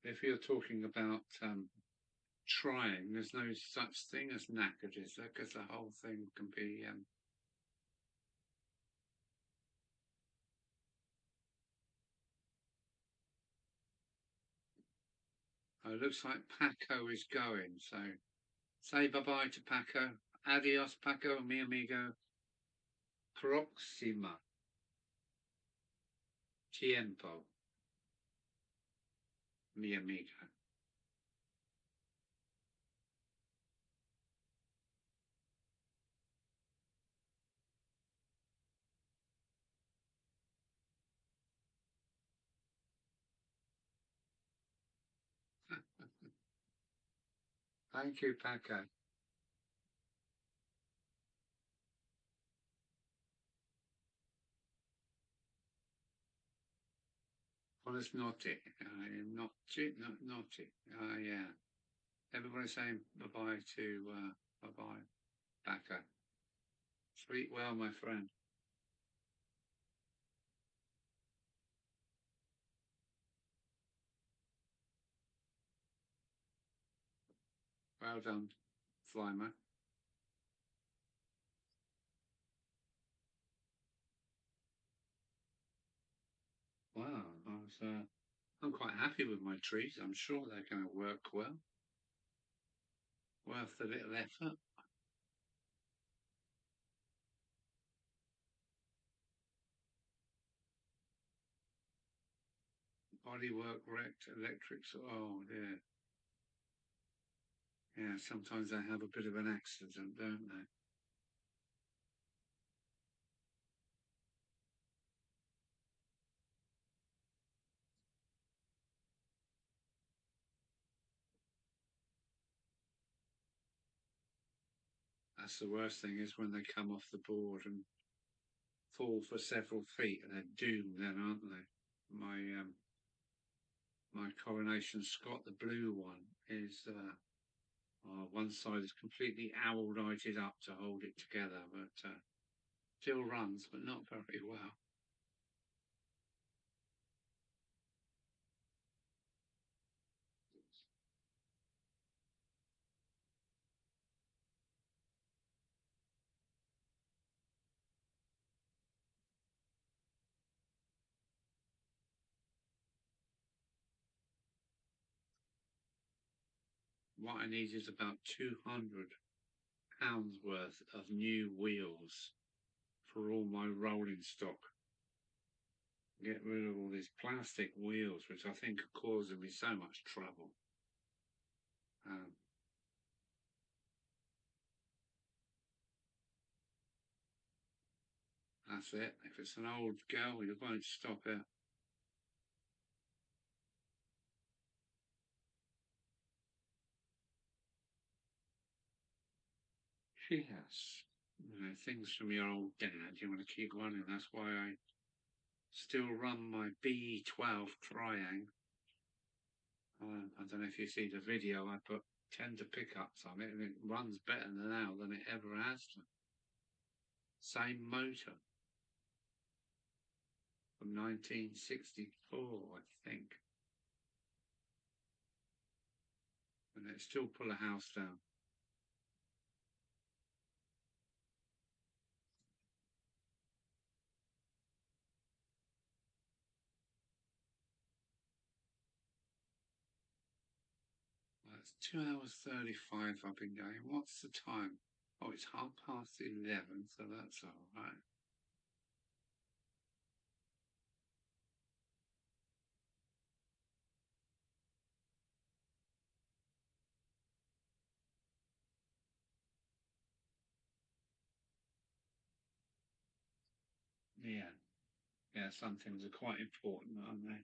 If you're talking about trying, there's no such thing as knackered, is there? Because the whole thing can be. Oh, it looks like Paco is going, so say bye-bye to Paco. Adios, Paco, mi amigo. Proxima. Tiempo. Mi amigo. Thank you, Paco. Well, it's naughty. Naughty, naughty. Yeah. Everybody's saying bye-bye to bye-bye, Paco. Sleep well, my friend. Well done, Flymer. Wow, I'm quite happy with my trees. I'm sure they're going to work well. Worth the little effort. bodywork wrecked, electrics. Oh dear. Yeah, sometimes they have a bit of an accident, don't they? That's the worst thing, is when they come off the board and fall for several feet, and they're doomed then, aren't they? My Coronation Scott, the blue one, is one side is completely owl-lighted up to hold it together, but still runs, but not very well. What I need is about £200 worth of new wheels for all my rolling stock. Get rid of all these plastic wheels, which I think are causing me so much trouble. That's it. If it's an old girl, you won't stop it. Yes. You know, things from your old dad, you want to keep running. That's why I still run my B12 Triang. I don't know if you see the video, I put tender pickups on it, and it runs better now than it ever has done. Same motor from 1964, I think. And it still pull a house down. Well, it's 2 hours 35 I've been going. What's the time? Oh, it's 11:30, so that's all right. Yeah. Yeah, some things are quite important, aren't they?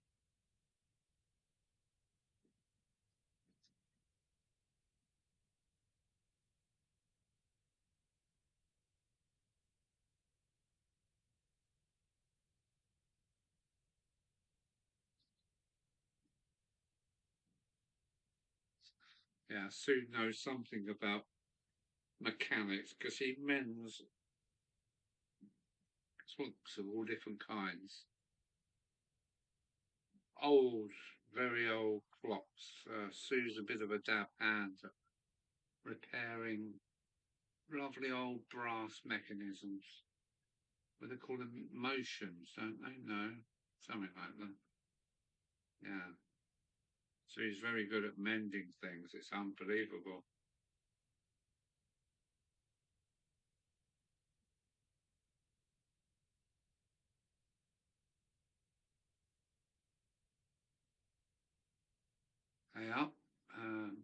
Yeah, Sue knows something about mechanics because he mends clocks of all different kinds. Old, very old clocks. Sue's a bit of a dab hand at repairing lovely old brass mechanisms. What they call them, motions, don't they? No, something like that. Yeah. So he's very good at mending things. It's unbelievable. Yeah. Um,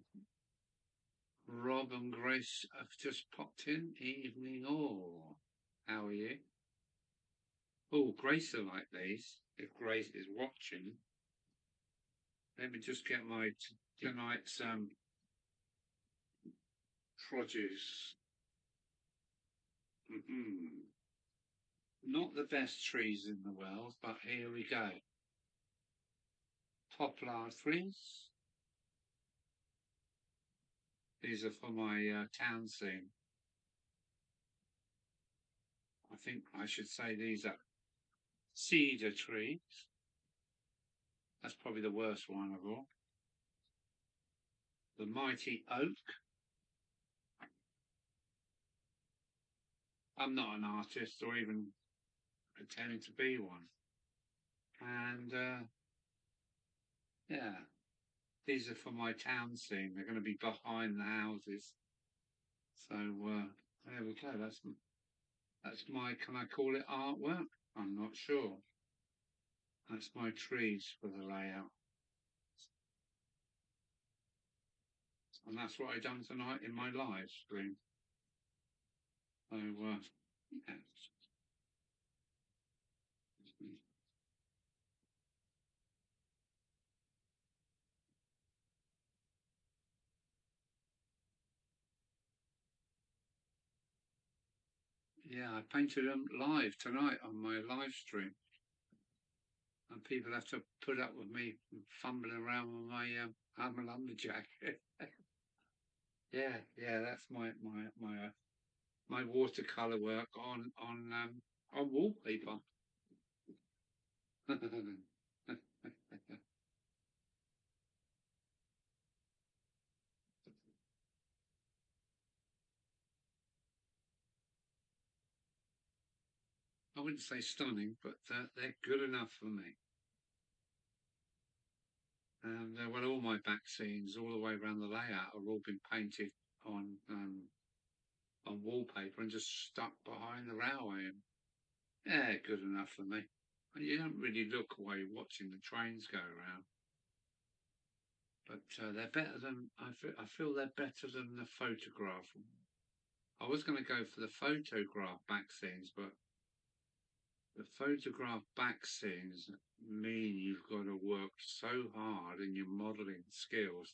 Rob and Grace have just popped in. Evening all. How are you? Oh, Grace will like these. If Grace is watching, let me just get my tonight's produce. Not the best trees in the world, but here we go. Poplar trees. These are for my town scene. I think I should say these are cedar trees. That's probably the worst one of all. The mighty oak. I'm not an artist or even pretending to be one. And yeah, these are for my town scene. They're going to be behind the houses. So there we go. That's my. Can I call it artwork? I'm not sure. That's my trees for the layout. And that's what I done tonight in my live stream. So, yeah. Yeah, I painted them live tonight on my live stream. And people have to put up with me fumbling around with my lumberjack. yeah, that's my watercolor work on wallpaper. I wouldn't say stunning, but they're good enough for me. And well, all my back scenes, all the way around the layout, have all been painted on wallpaper and just stuck behind the railway. And yeah, good enough for me. And you don't really look while you're watching the trains go around. But they're better than I feel they're better than the photograph. I was going to go for the photograph back scenes, but the photograph back scenes mean you've got to work so hard in your modelling skills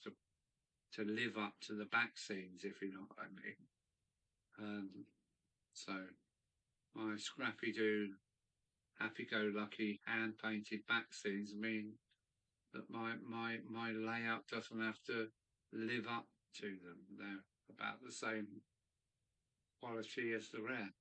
to live up to the back scenes, if you know what I mean. So my scrappy-do, happy-go-lucky, hand-painted back scenes mean that my layout doesn't have to live up to them. They're about the same quality as the rest.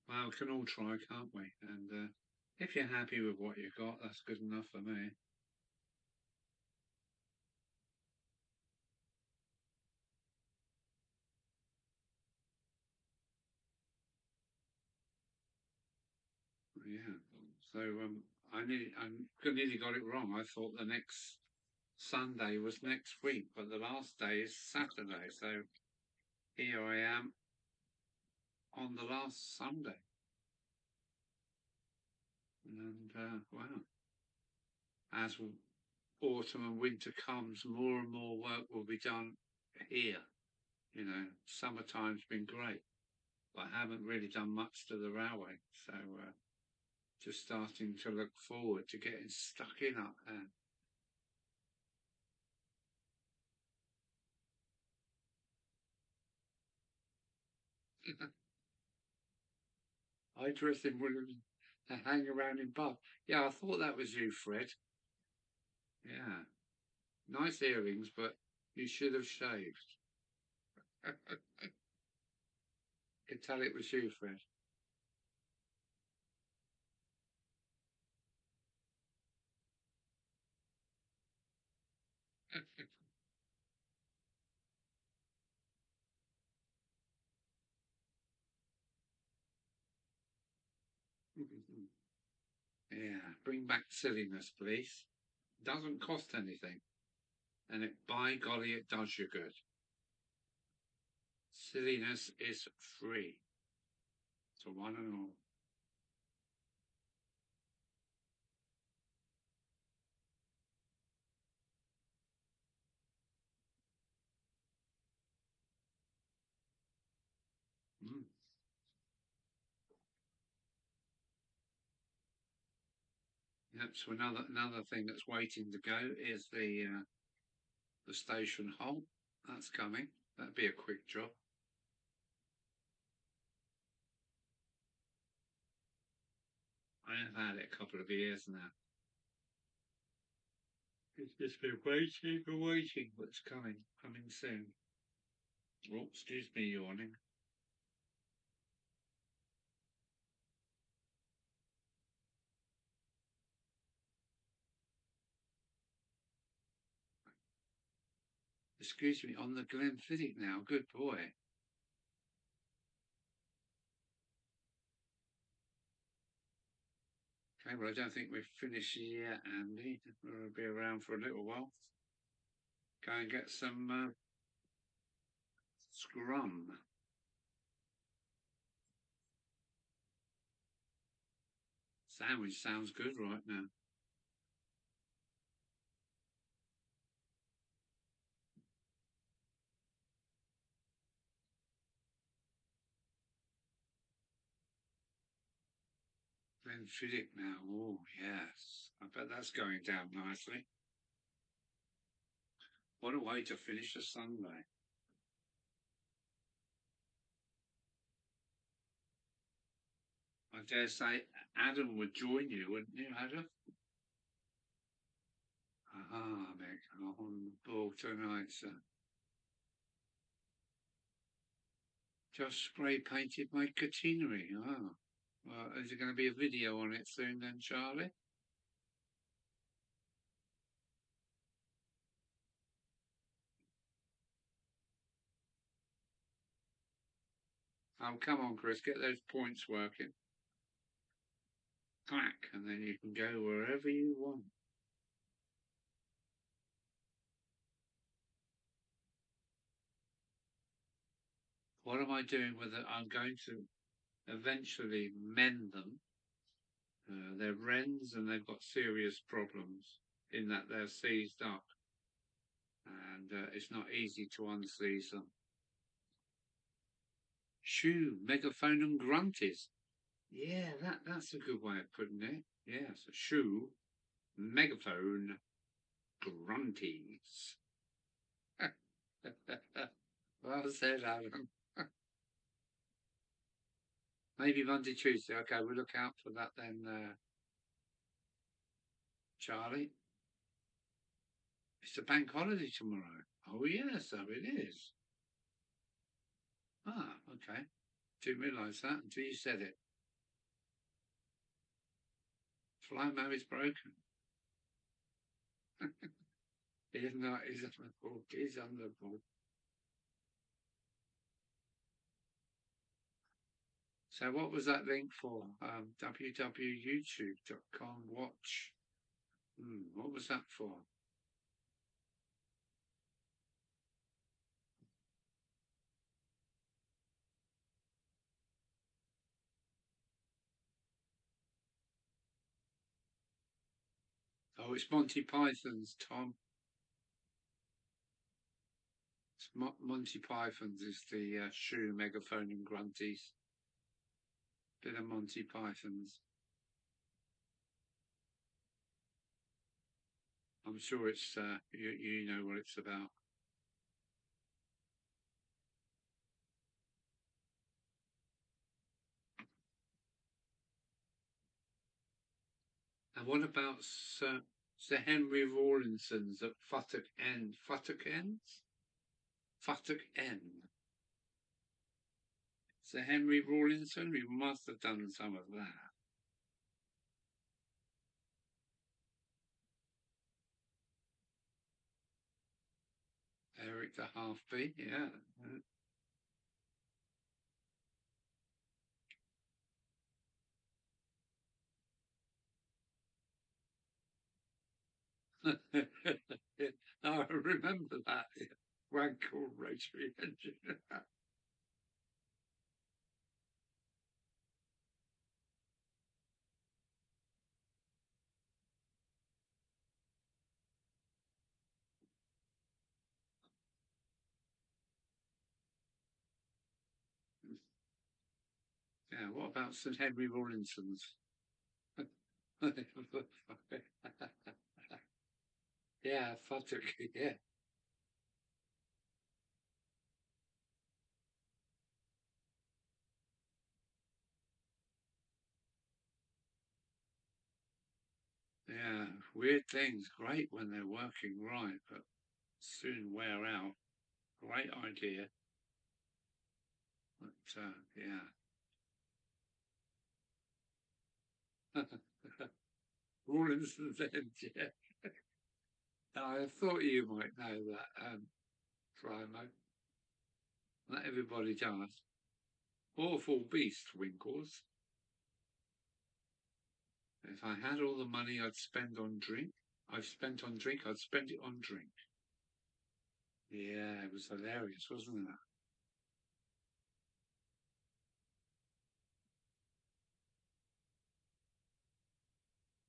Well, we can all try, can't we? And if you're happy with what you've got, that's good enough for me. Yeah. So I nearly got it wrong. I thought the next Sunday was next week, but the last day is Saturday. So here I am on the last Sunday. And wow, as autumn and winter comes, more and more work will be done here. You know, summertime's been great, but I haven't really done much to the railway. So just starting to look forward to getting stuck in up there. I dress in woollen and hang around in Bath. Yeah, I thought that was you, Fred. Yeah, nice earrings, but you should have shaved. Could tell it was you, Fred. Yeah, bring back silliness, please. Doesn't cost anything, and by golly, it does you good. Silliness is free to one and all. Mm. Yep. So another thing that's waiting to go is the station halt. That's coming. That'd be a quick job. I have had it a couple of years now. It's just been waiting and waiting, but it's coming soon. Oh, excuse me, yawning. Excuse me, on the Glenfiddich now. Good boy. Okay, well, I don't think we've finished yet, Andy. We'll be around for a little while. Go and get some scrum. Sandwich sounds good right now. Glenfiddich now. Oh, yes. I bet that's going down nicely. What a way to finish a Sunday. I dare say Adam would join you, wouldn't you, Adam? Aha, Mick, on the ball tonight, sir. Just spray painted my catenary. Oh. Well, is there going to be a video on it soon then, Charlie? Oh, come on, Chris, get those points working. Clack, and then you can go wherever you want. What am I doing with it? I'm going to eventually mend them. They're wrens and they've got serious problems in that they're seized up. And it's not easy to unseize them. Shoo, megaphone and grunties. Yeah, that's a good way of putting it. Yes, shoo, megaphone, grunties. Well said, Alan. Maybe Monday, Tuesday. Okay, we'll look out for that then, Charlie. It's a bank holiday tomorrow. Oh, yes, so it is. Ah, okay. Didn't realise that until you said it. Flymo is broken. He's not, he's on the ball. He's on the ball. So what was that link for? www.youtube.com watch. What was that for? Oh, it's Monty Python's, Tom. It's Monty Python's is the Shoo, Megaphone and Grunties. Bit of Monty Python's. I'm sure it's, you know what it's about. And what about Sir Henry Rawlinson's at Futtock End? Futtock Ends? Futtock End. Sir Henry Rawlinson, we must have done some of that. Eric the Half-Beat, yeah. I remember that. Wankle rotary engine. Yeah, what about St Henry Rawlinson's? Yeah, Futtock, yeah. Yeah, weird things. Great when they're working right, but soon wear out. Great idea. But, yeah. Rawlinson's End, yeah. I thought you might know that, Frymo. Not everybody does. Awful beast, Winkles. If I had all the money I've spent on drink, I'd spend it on drink. Yeah, it was hilarious, wasn't it?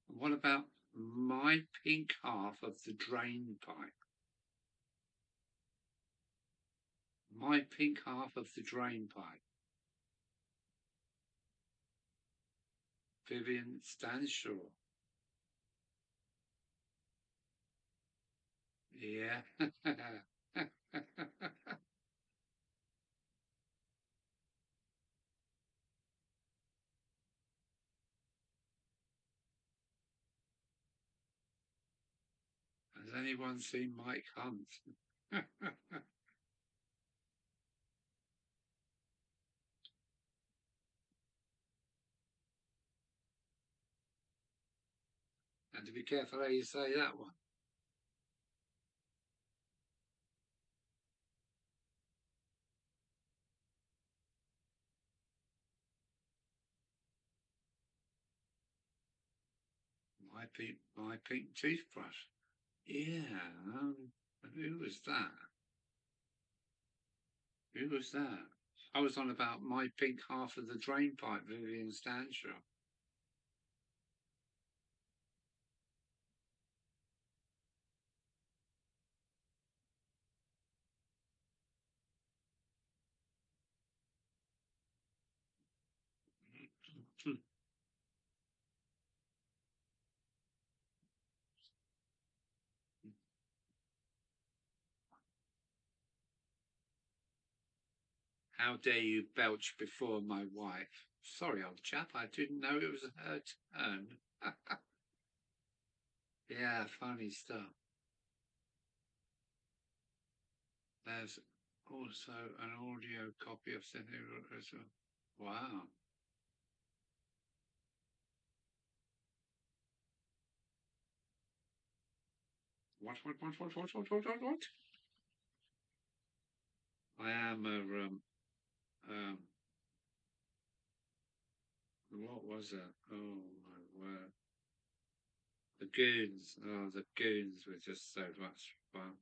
What about my pink half of the drain pipe? My pink half of the drain pipe. Vivian Stanshaw. Yeah. Has anyone seen Mike Hunt? And to be careful how you say that one. My pink toothbrush. Yeah. Who was that? Who was that? I was on about my pink half of the drain pipe, Vivian Stanshaw. How dare you belch before my wife? Sorry, old chap, I didn't know it was her turn. Yeah, funny stuff. There's also an audio copy of Cindy as well. Wow. What? I am a, what was it? Oh my word. The goons. Oh, the goons were just so much fun.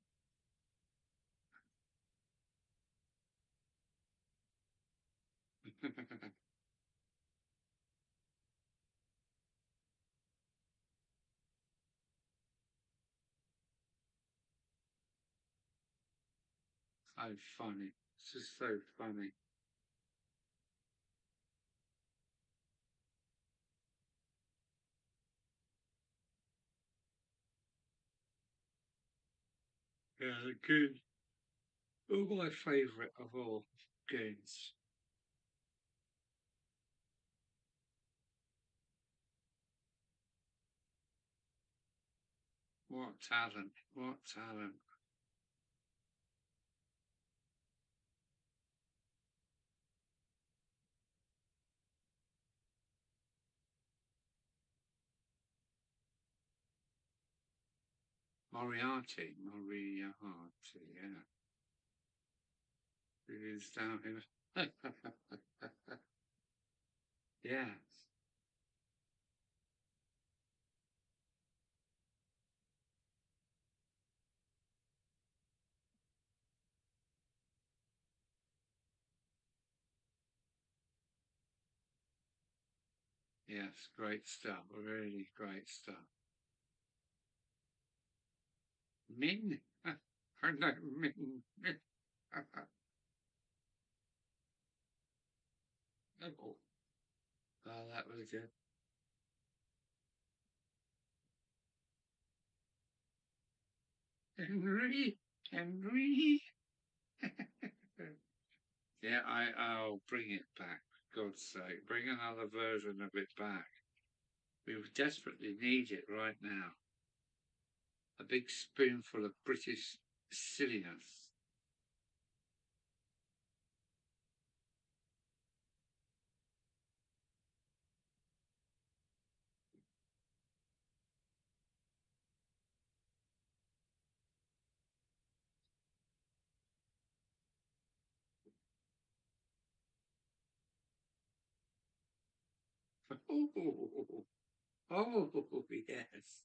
So funny. It's just so funny. Yeah, the goons. Oh, my favourite of all goons. What talent. What talent. Moriarty, yeah. It is down here. Yeah, yes, great stuff. Really great stuff. Min? I know Min. Oh, that was good. Henry. Yeah, I'll bring it back. For God's sake, bring another version of it back. We desperately need it right now. A big spoonful of British silliness. Oh, yes.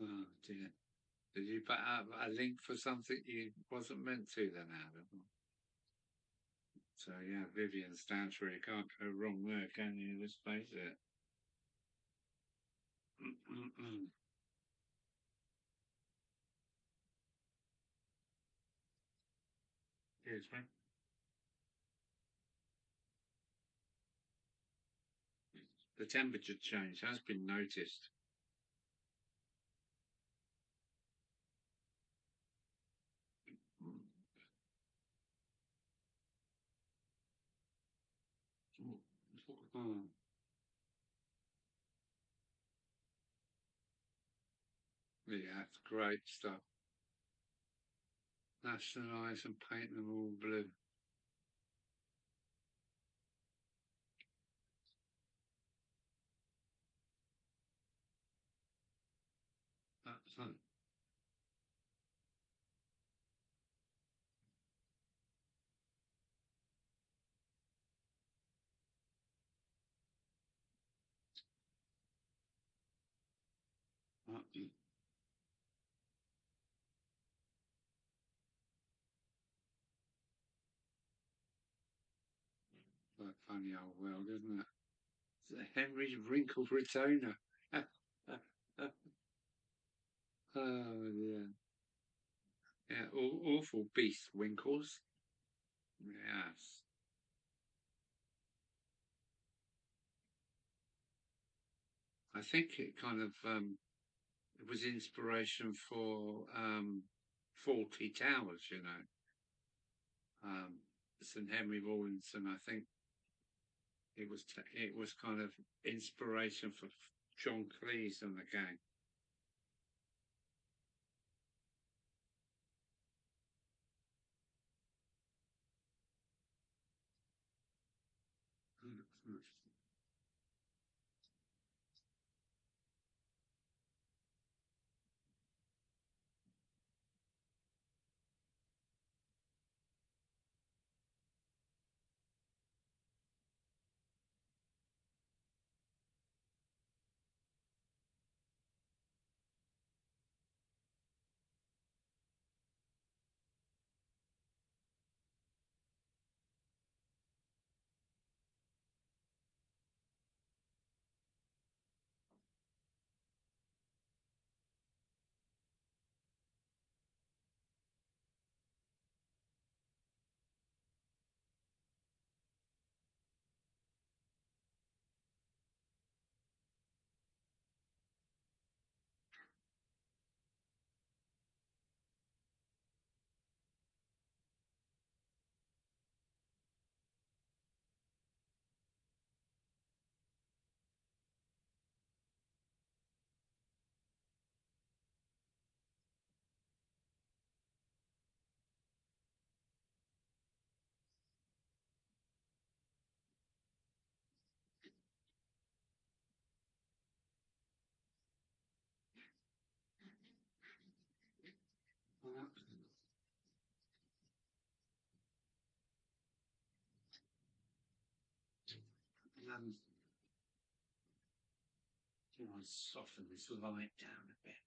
Oh dear. Did you put up a link for something you wasn't meant to then, Adam? So yeah, Vivian's down to it. Can't go wrong there, can you? Let's face it. Excuse me. The temperature change has been noticed. Oh, yeah, that's great stuff. Nationalise and paint them all blue. That's it. That funny old world, isn't it? It's Henry's wrinkled retainer. Oh yeah, yeah, awful beast winkles. Yes, I think it kind of it was inspiration for Faulty Towers. St Henry Rawlinson. I think it was kind of inspiration for John Cleese and the gang. Um, soften this light down a bit.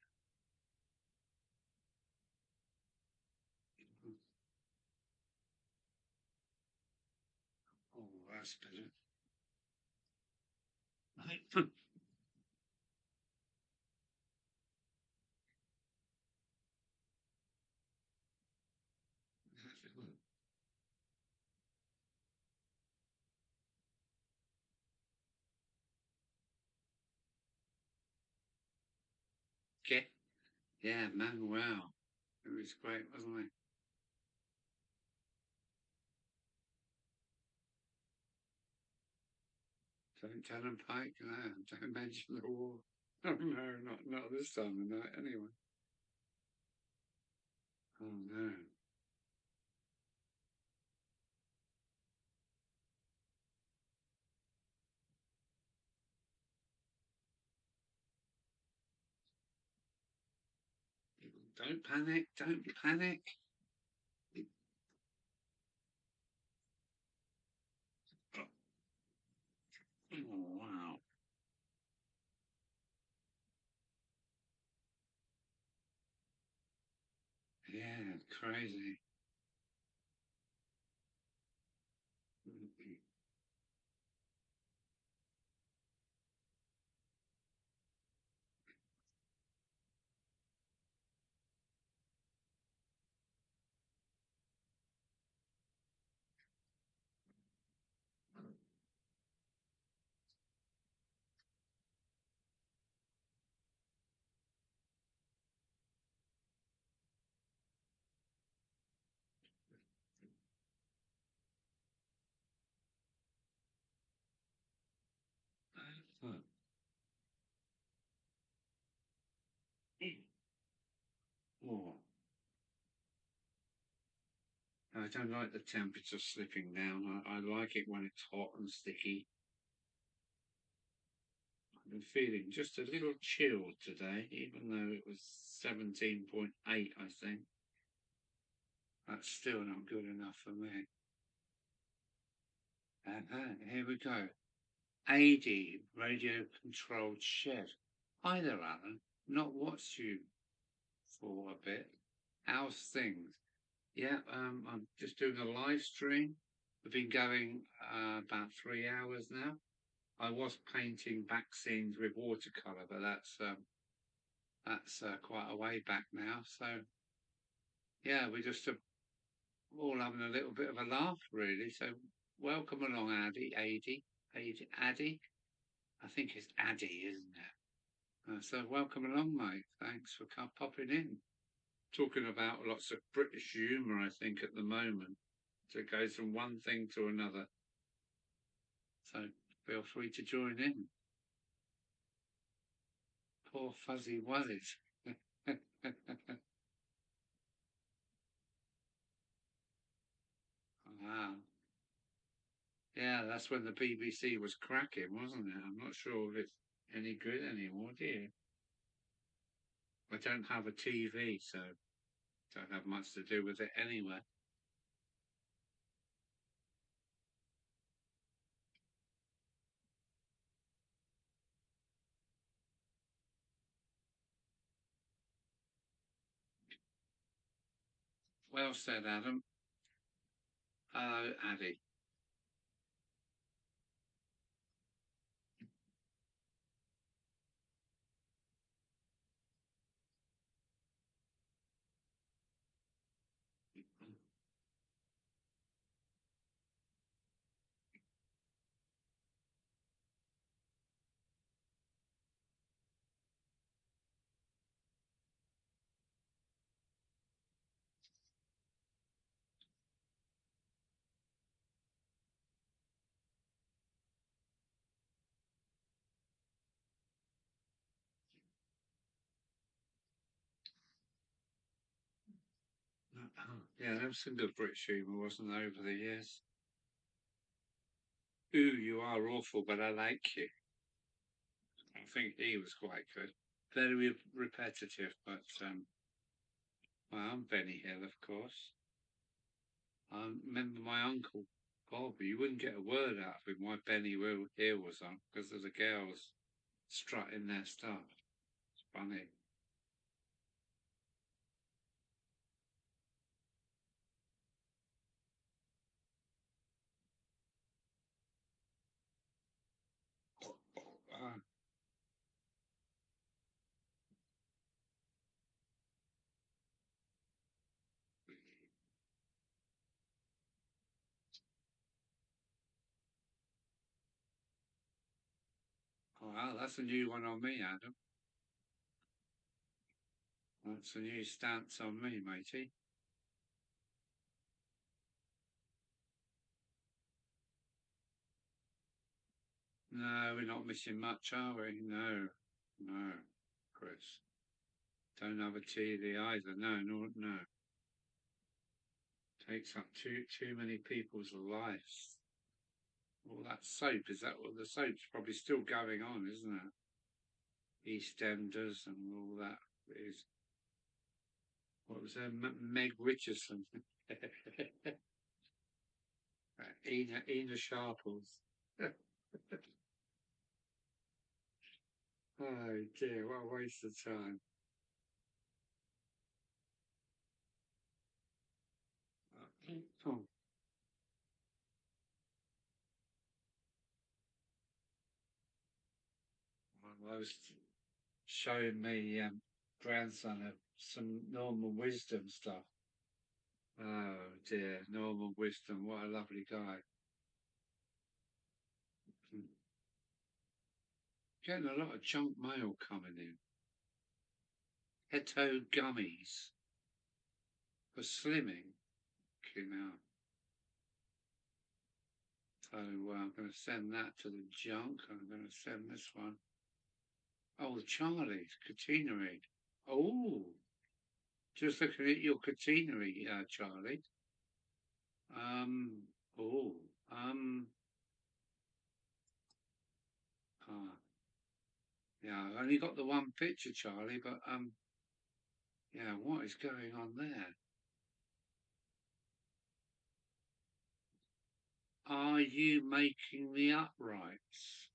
Oh, that's better. Okay. Yeah, man, wow. It was great, wasn't it? Don't tell him Pike, no, don't mention the war. Oh no, not this time of night anyway. Oh no. Don't panic, don't panic. Oh, wow. Yeah, crazy. Oh, I don't like the temperature slipping down. I like it when it's hot and sticky. I've been feeling just a little chilled today, even though it was 17.8, I think. That's still not good enough for me. Here we go. AD, radio controlled shed. Hi there, Alan. Not watched you for a bit. How's things? Yeah, I'm just doing a live stream. We've been going about 3 hours now. I was painting back scenes with watercolour, but that's quite a way back now. So yeah, we're just all having a little bit of a laugh, really. So welcome along, Addy. I think it's Addy, isn't it? So welcome along, mate. Thanks for popping in. Talking about lots of British humour, I think, at the moment. So it goes from one thing to another. So feel free to join in. Poor fuzzy wuzzies. Wow. Yeah, that's when the BBC was cracking, wasn't it? I'm not sure if it's any good anymore, do you? I don't have a TV, so don't have much to do with it anyway. Well said, Adam. Addy. Yeah, there was some good British humour, wasn't there, over the years? Ooh, you are awful, but I like you. I think he was quite good. Very repetitive, but well, I'm Benny Hill, of course. I remember my uncle Bob. You wouldn't get a word out of him why Benny Hill was on because of the girls strutting their stuff. It's funny. Uh, wow, that's a new one on me, Adam. That's a new stance on me, matey. No, we're not missing much, are we? No, no, Chris. Don't have a TV either. No, no, no. Takes up too many people's lives. All that soap, is that what the soap's probably still going on, isn't it? EastEnders and all that is. What was her? Meg Richardson. Ena Sharples. Oh dear, what a waste of time. Oh, I was showing me grandson of some normal wisdom stuff. Oh dear, normal wisdom. What a lovely guy. Getting a lot of junk mail coming in. Hetto gummies for slimming. Came out. So I'm going to send that to the junk. I'm going to send this one. Oh, Charlie's catenary. Oh, just looking at your catenary, Charlie. Um. Oh. Um. Ah. Yeah. I only got the one picture, Charlie. But yeah. What is going on there? Are you making the uprights?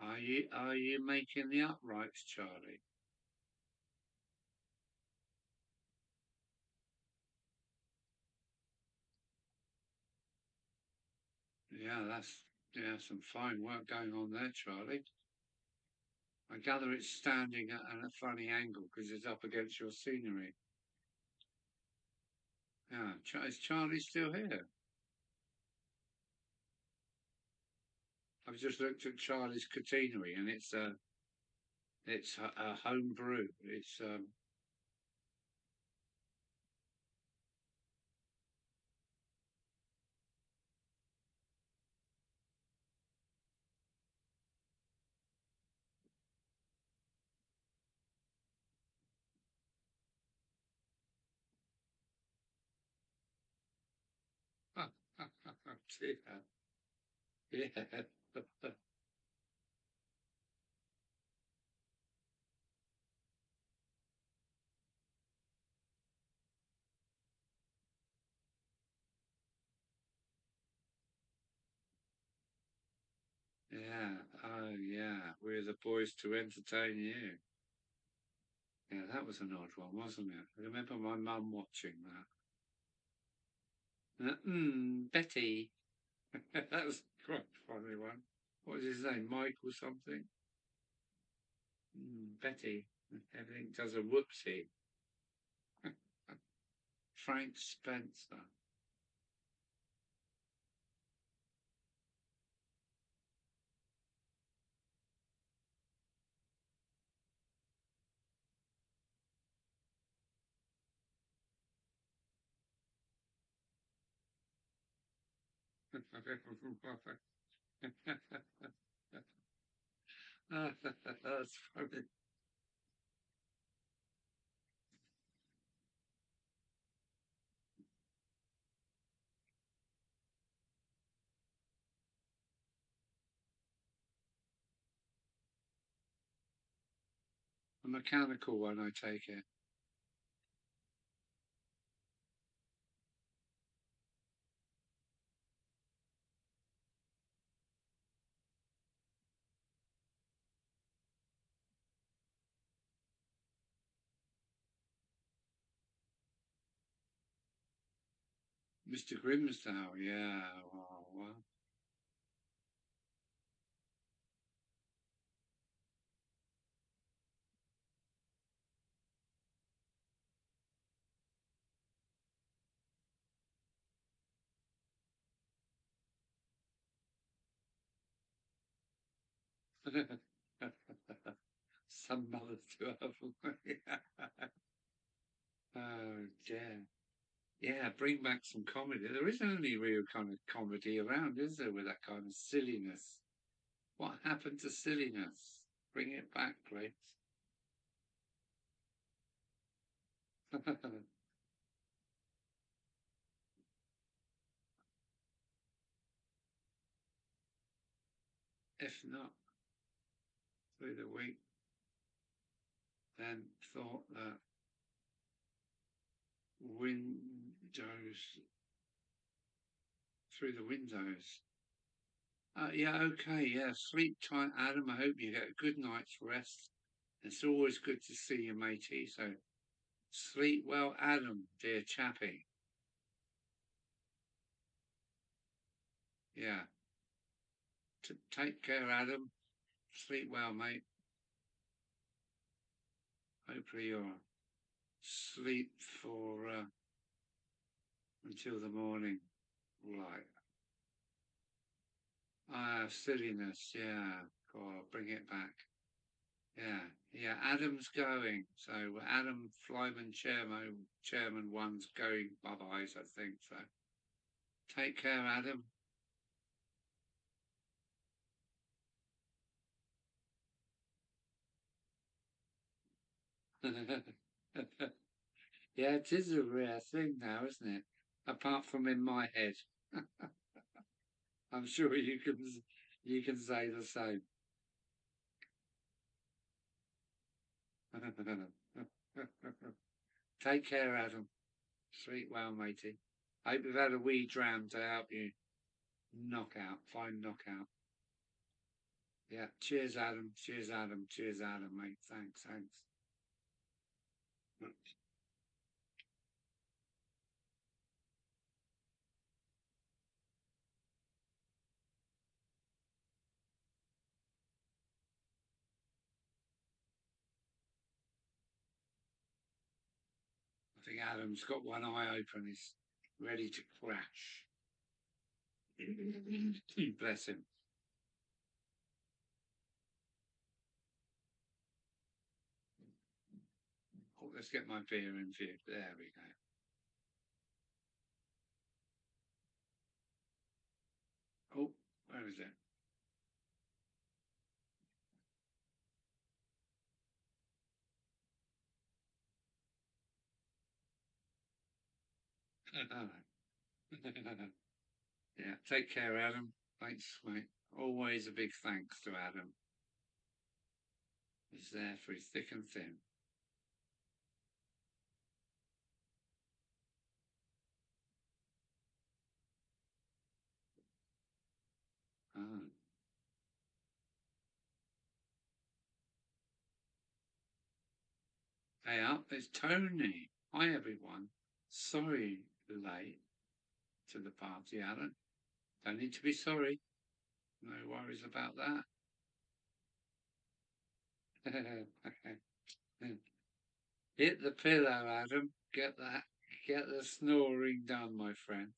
Are you making the uprights, Charlie? Yeah, that's some fine work going on there, Charlie. I gather it's standing at a funny angle because it's up against your scenery. Yeah, is Charlie still here? I've just looked at Charlie's catenary and it's a home brew. It's yeah, yeah. Yeah, oh yeah, we're the boys to entertain you. Yeah, that was an odd one, wasn't it? I remember my mum watching that. Betty. That was quite a funny one. What was his name? Mike or something? Betty. Everything does a whoopsie. Frank Spencer. That's funny. A mechanical one, I take it. Mr. Grimsdale, yeah. Wow, wow. Some mothers do have. Oh dear. Yeah, bring back some comedy. There isn't any real kind of comedy around, is there, with that kind of silliness? What happened to silliness? Bring it back, please. If not, through the week, then thought that windows, through the windows. Yeah, okay, yeah. Sleep tight, Adam. I hope you get a good night's rest. It's always good to see you, matey. So sleep well, Adam, dear chappie. Yeah. Take care, Adam. Sleep well, mate. Hopefully you'll sleep for until the morning light. Silliness. Yeah. God, bring it back. Yeah, yeah. Adam's going. So Adam Flyman Chairman one's going bye-byes, I think. So take care, Adam. Yeah, it is a rare thing now, isn't it? Apart from in my head. I'm sure you can say the same. Take care, Adam. Sleep well, matey. Hope you've had a wee dram to help you find knockout. Yeah, cheers, Adam. Cheers, Adam. Cheers, Adam, mate. Thanks, thanks. I think Adam's got one eye open. He's ready to crash. Bless him. Oh, let's get my beer in view. There we go. Oh, where is it? Yeah, take care, Adam. Thanks, mate. Always a big thanks to Adam. He's there through thick and thin. Oh. Hey up, it's Tony. Hi, everyone. Sorry, late to the party, Alan. Don't need to be sorry. No worries about that. Hit the pillow, Adam. Get the snoring done, my friend.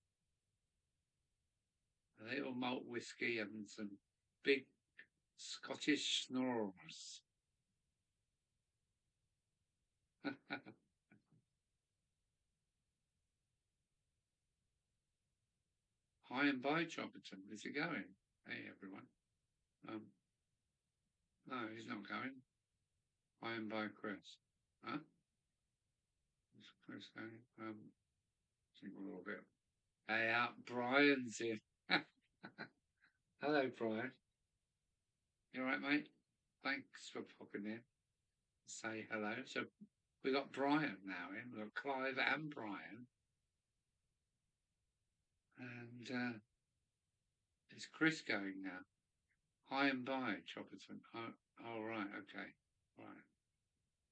A little malt whiskey and some big Scottish snores. Hi and bye, Chopperton. Is it going? Hey, everyone. No, he's not going. Hi and bye, Chris. Huh? Is Chris going? I think a little bit. Hey, out, Brian's here. Hello, Brian. You all right, mate? Thanks for popping in. Say hello. So we got Brian now in. We've got Clive and Brian. And is Chris going now? Hi and bye, Chopperton. Oh, right, okay. Right.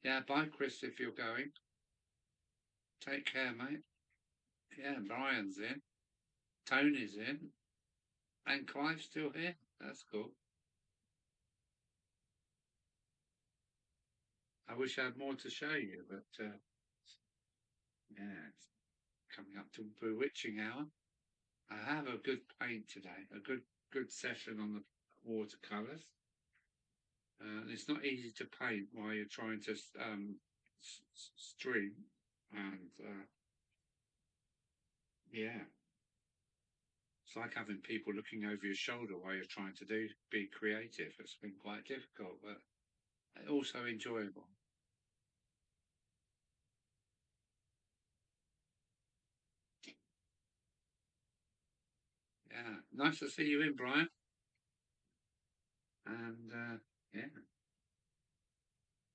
Yeah, bye, Chris, if you're going. Take care, mate. Yeah, Brian's in. Tony's in. And Clive's still here. That's cool. I wish I had more to show you, but yeah, it's coming up to bewitching hour. I have a good paint today, a good session on the watercolours. It's not easy to paint while you're trying to stream, and yeah, it's like having people looking over your shoulder while you're trying to be creative. It's been quite difficult, but also enjoyable. Yeah, nice to see you in, Brian. And yeah,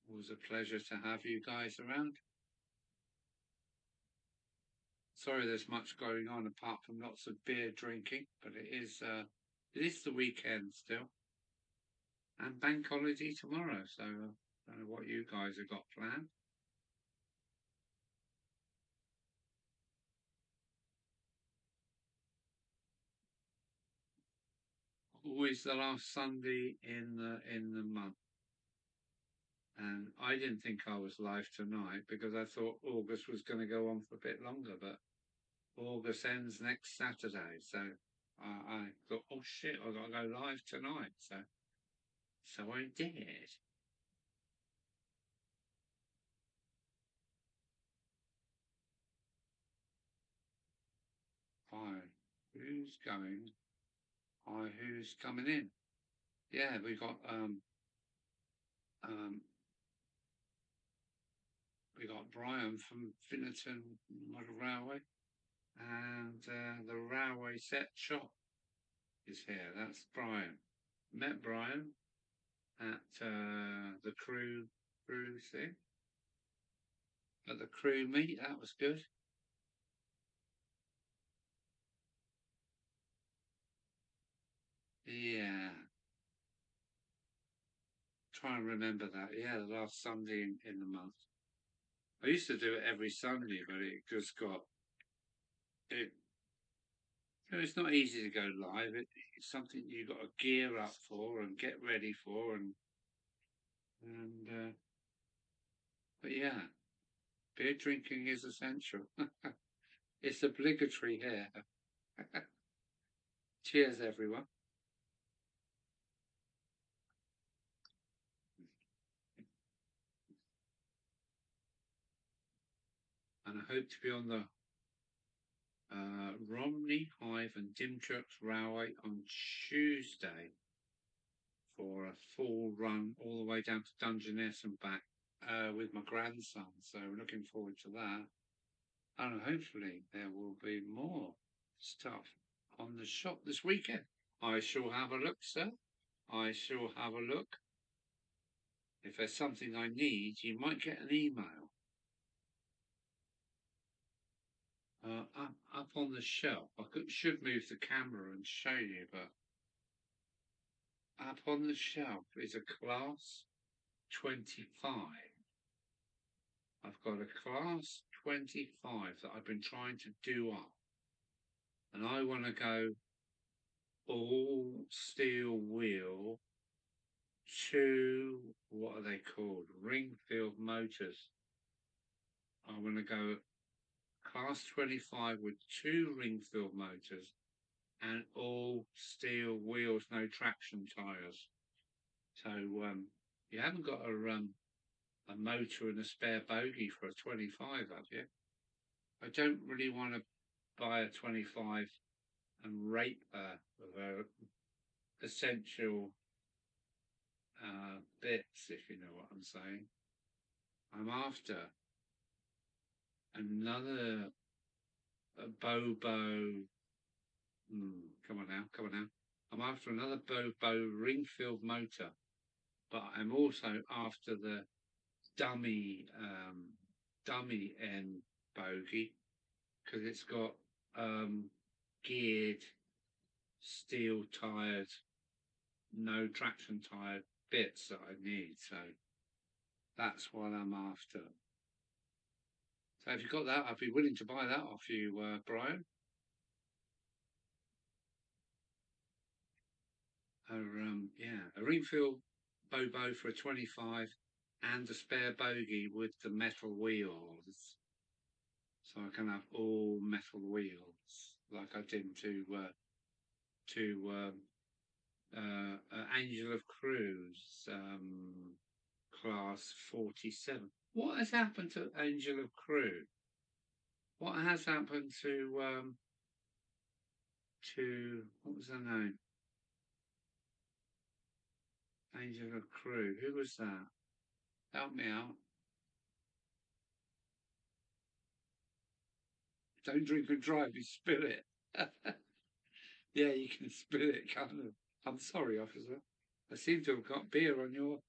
it was a pleasure to have you guys around. sorry there's much going on apart from lots of beer drinking, but it is the weekend still. And bank holiday tomorrow, so I don't know what you guys have got planned. Always the last Sunday in the month. And I didn't think I was live tonight because I thought August was going to go on for a bit longer, but August ends next Saturday. So I thought, oh shit, I've got to go live tonight. So I did. Hi, who's going? Hi, who's coming in? Yeah, we got Brian from Finnerton Model Railway, and the Railway Set Shop is here. That's Brian. Met Brian at the crew thing, at the crew meet. That was good. Yeah. Try and remember that. Yeah, the last Sunday in the month. I used to do it every Sunday, but it just got it. You know, it's not easy to go live. It's something you got to gear up for and get ready for, and but yeah, beer drinking is essential. It's obligatory here. Cheers, everyone. And I hope to be on the Romney, Hive and Dymchurch Railway on Tuesday for a full run all the way down to Dungeness and back with my grandson. So looking forward to that. And hopefully there will be more stuff on the shop this weekend. I shall have a look, sir. I shall have a look. If there's something I need, you might get an email. Up on the shelf. Should move the camera and show you, but up on the shelf is a class 25. I've got a class 25 that I've been trying to do up, and I want to go all steel wheel to, what are they called, Ringfield motors. I want to go class 25 with 2 Ringfield motors and all steel wheels, no traction tyres. So you haven't got a motor and a spare bogie for a 25, have you? I don't really want to buy a 25 and rape her with her essential bits, if you know what I'm saying. I'm after another Bobo. Come on now. I'm after another Bobo Ringfield motor, but I'm also after the dummy end bogie because it's got geared steel tired, no traction tired bits that I need. So that's what I'm after. So if you've got that, I'd be willing to buy that off you, Brian. A Ringfield Bobo for a 25 and a spare bogie with the metal wheels. So I can have all metal wheels like I did to Angel of Cruise, class 47. What has happened to Angel of Crew? What has happened to what was her name? Angel of Crew. Who was that? Help me out. Don't drink and drive, you spill it. Yeah, you can spill it, can't you? I'm sorry, officer. I seem to have got beer on your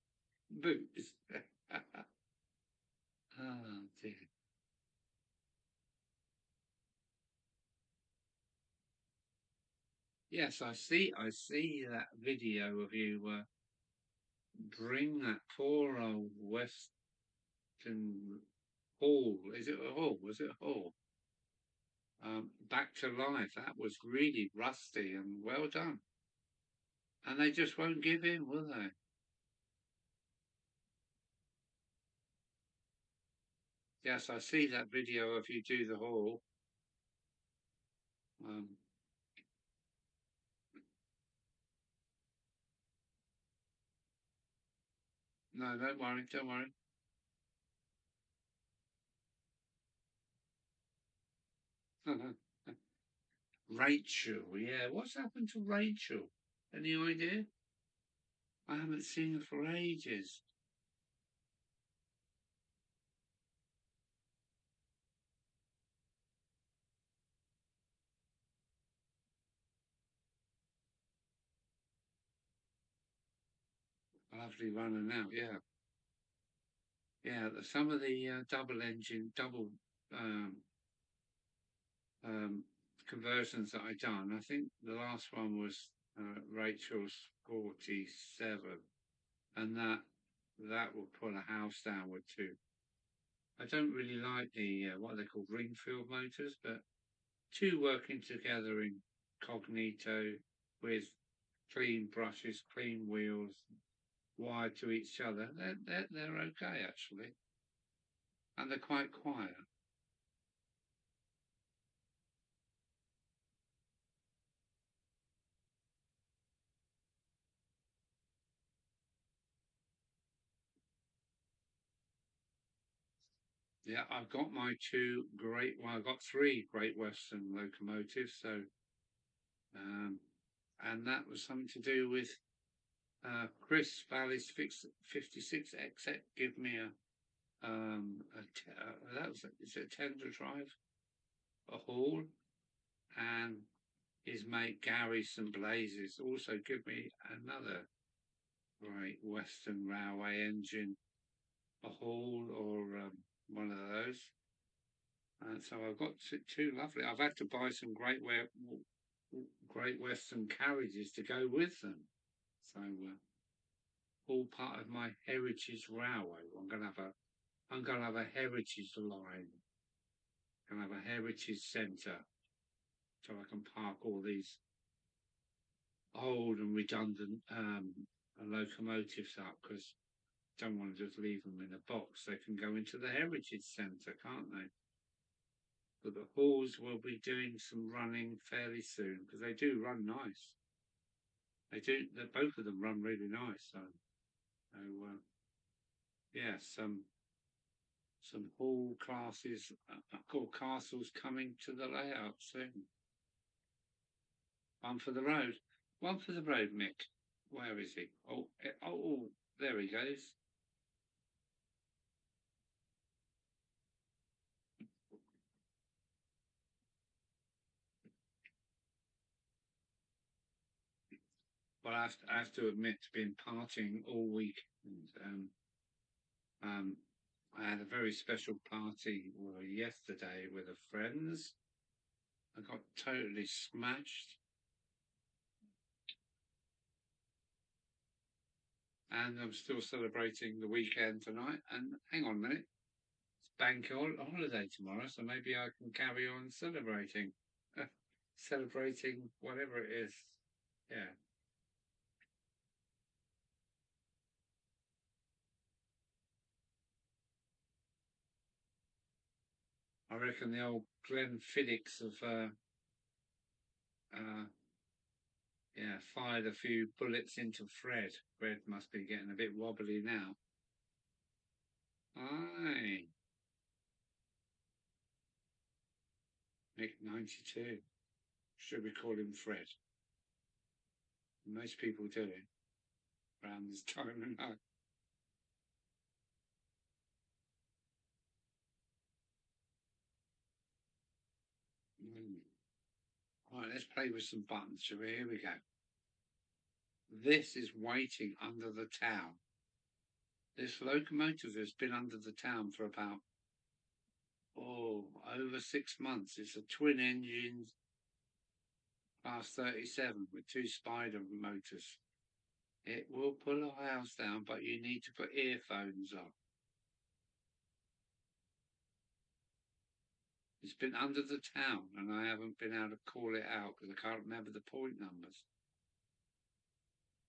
boots. Oh, dear. Yes, I see that video of you bring that poor old Western Hall. Is it a hall? Was it a hall? Back to life. That was really rusty and well done. And they just won't give in, will they? Yes, I see that video of you do the hall. No, don't worry, don't worry. Rachel, yeah. What's happened to Rachel? Any idea? I haven't seen her for ages. Lovely runner now, yeah. Yeah, some of the double um, um, conversions that I done. I think the last one was Rachel's 47, and that will pull a house downward too. I don't really like the what they call Ringfield motors, but two working together in cognito with clean brushes, clean wheels, wired to each other. They're okay actually, and they're quite quiet. Yeah, I've got my I've got three Great Western locomotives. So, and that was something to do with Chris Valley's 56XX give me that was it's a tender drive, a haul, and his mate Gary St Blazes also give me another Great Western Railway engine, a haul or one of those. And so I've got two lovely. I've had to buy some Great Western carriages to go with them. So all part of my heritage railway. I'm gonna have a heritage line. I'm gonna have a heritage centre, so I can park all these old and redundant locomotives up because don't want to just leave them in a box. They can go into the heritage centre, can't they? But the halls will be doing some running fairly soon because they do run nice. They do. Both of them run really nice. So yeah, some hall classes called castles coming to the layout soon. One for the road. One for the road, Mick. Where is he? Oh, there he goes. Well, I have to admit, been partying all week. And, I had a very special party yesterday with a friends. I got totally smashed. And I'm still celebrating the weekend tonight. And hang on a minute, it's bank holiday tomorrow, so maybe I can carry on celebrating, celebrating whatever it is. Yeah, I reckon the old Glenfiddich of yeah fired a few bullets into Fred. Fred must be getting a bit wobbly now. Aye, Nick 92. Should we call him Fred? Most people do it around this time of night. Mm. Right, let's play with some buttons, shall we? Here we go. This is waiting under the town. This locomotive has been under the town for about, over 6 months. It's a twin engine Class 37 with 2 spider motors. It will pull a house down, but you need to put earphones on. It's been under the town, and I haven't been able to call it out because I can't remember the point numbers.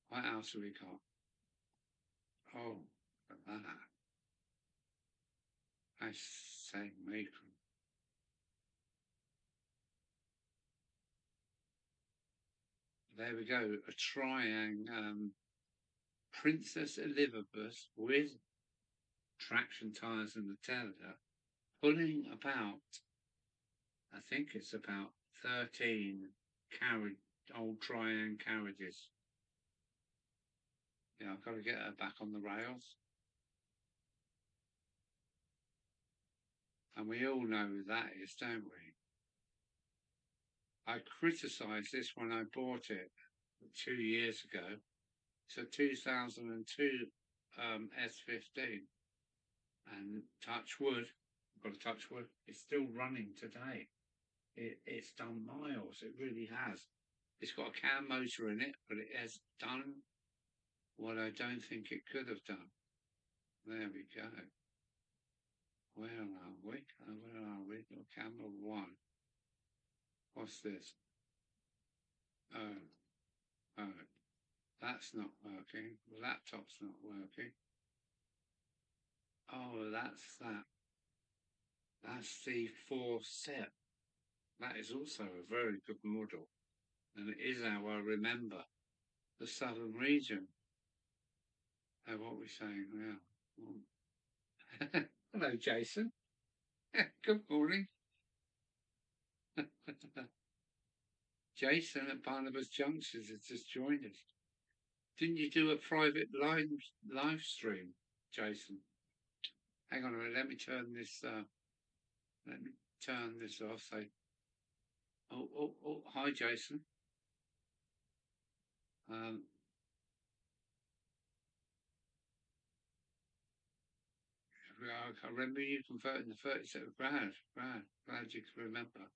What else have we got? Oh, look at that. I say matron. There we go. A triangle. Princess Elizabeth with traction tyres and the tether, pulling about, I think it's about 13 old triangle carriages. Yeah, I've got to get her back on the rails. And we all know who that is, don't we? I criticised this when I bought it 2 years ago. It's a 2002 S15. And touch wood, I've got to touch wood, it's still running today. It's done miles, it really has. It's got a cam motor in it, but it has done what I don't think it could have done. There we go. Where are we? Where are we? Camera 1. What's this? Oh, that's not working. The laptop's not working. Oh, that's that. That's the 4 set. That is also a very good model. And it is how I remember the southern region. What are we saying now? Hello, Jason. Good morning. Jason at Barnabas Junction has just joined us. Didn't you do a private live stream, Jason? Hang on a minute. Let me turn this. Let me turn this off. Say, oh, hi, Jason. I remember you converting the 37. Glad you can remember.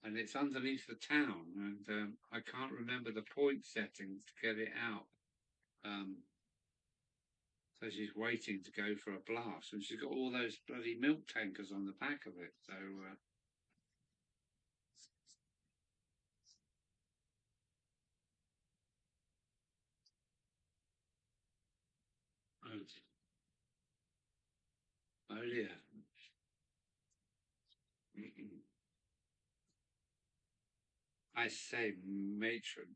And it's underneath the town, and I can't remember the point settings to get it out. So she's waiting to go for a blast, and she's got all those bloody milk tankers on the back of it. So oh dear. I say matron.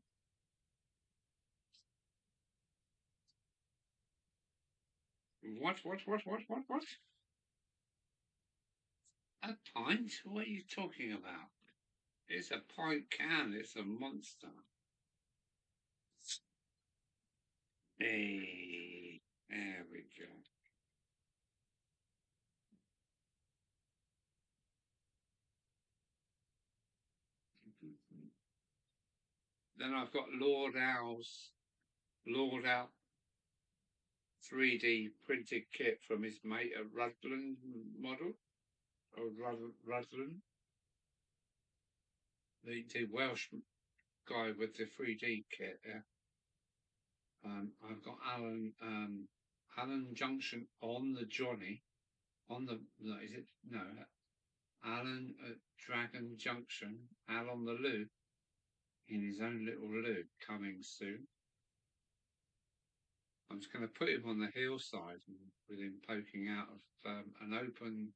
What? A pint? What are you talking about? It's a pint can. It's a monster. Hey, there we go. Then I've got Lord Owl 3D printed kit from his mate at Rutland model, or Rutland, the Welsh guy with the 3D kit. Yeah. I've got Alan Junction on the Johnny, on the is it no Alan at Dragon Junction, Al on the loo, in his own little loo, coming soon. I'm just going to put him on the hillside with him poking out of an open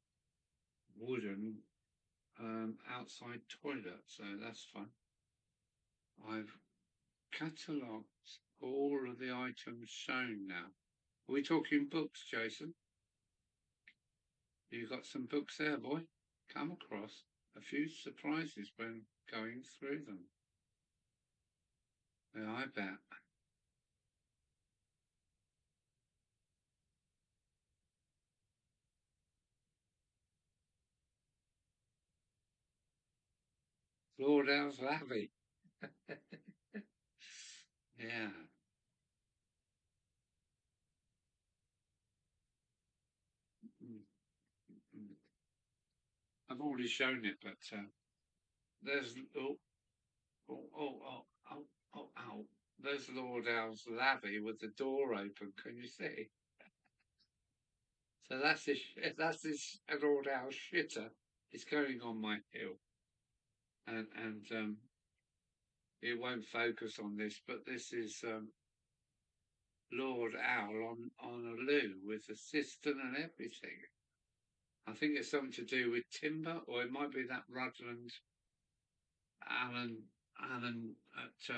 wooden outside toilet, so that's fun. I've catalogued all of the items shown now. Are we talking books, Jason? You got some books there, boy? Come across a few surprises when going through them. Yeah, I bet. Lord Owl's Abbey. Yeah. I've already shown it, but there's Oh. There's Lord Al's lavvy with the door open. Can you see? So that's this Lord Al shitter. It's going on my hill, and it won't focus on this, but this is Lord Owl on a loo with a cistern and everything. I think it's something to do with timber, or it might be that Rutland Alan at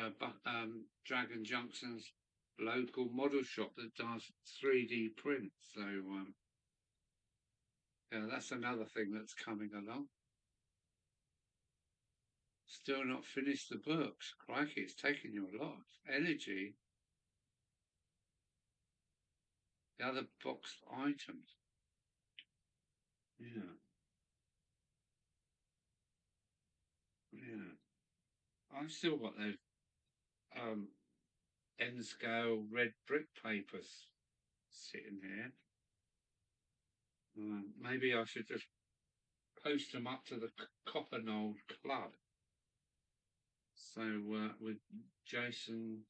Dragon Junction's local model shop that does 3D prints. So yeah, that's another thing that's coming along. Still not finished the books. Crikey, it's taking you a lot of energy. The other box items. Yeah. I've still got those N scale red brick papers sitting here. Maybe I should just post them up to the Coppernold Club. So with Jason,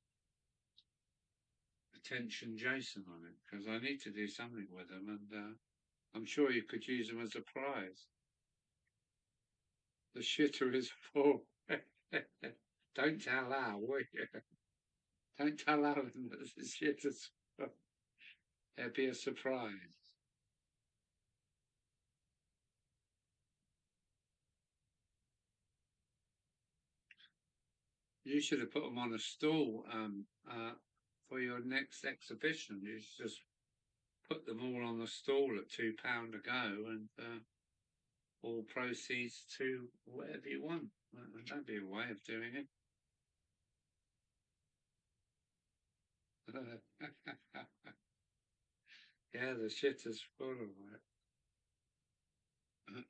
attention Jason on it, because I need to do something with them, and I'm sure you could use them as a prize. The shitter is full. Don't tell Al, will you? Don't tell Alan that the shitter's full. There'll be a surprise. You should have put them on a stall for your next exhibition. You should just put them all on the stall at £2 a go, and all proceeds to whatever you want. That'd be a way of doing it. Yeah, the shitter's full of it.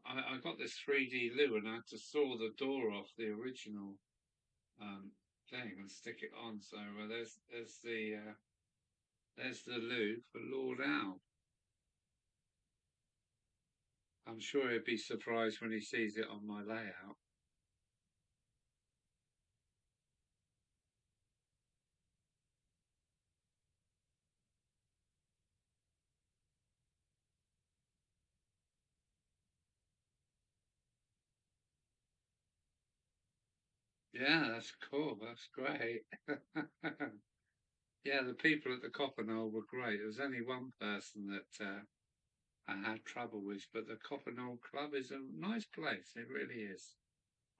I got this 3D loo, and I had to saw the door off the original thing and stick it on. So there's the loo for Lord Owl. I'm sure he'd be surprised when he sees it on my layout. Yeah, that's cool. That's great. Yeah, the people at the Coppernold were great. There was only one person that I had trouble with, but the Coppernold Club is a nice place. It really is.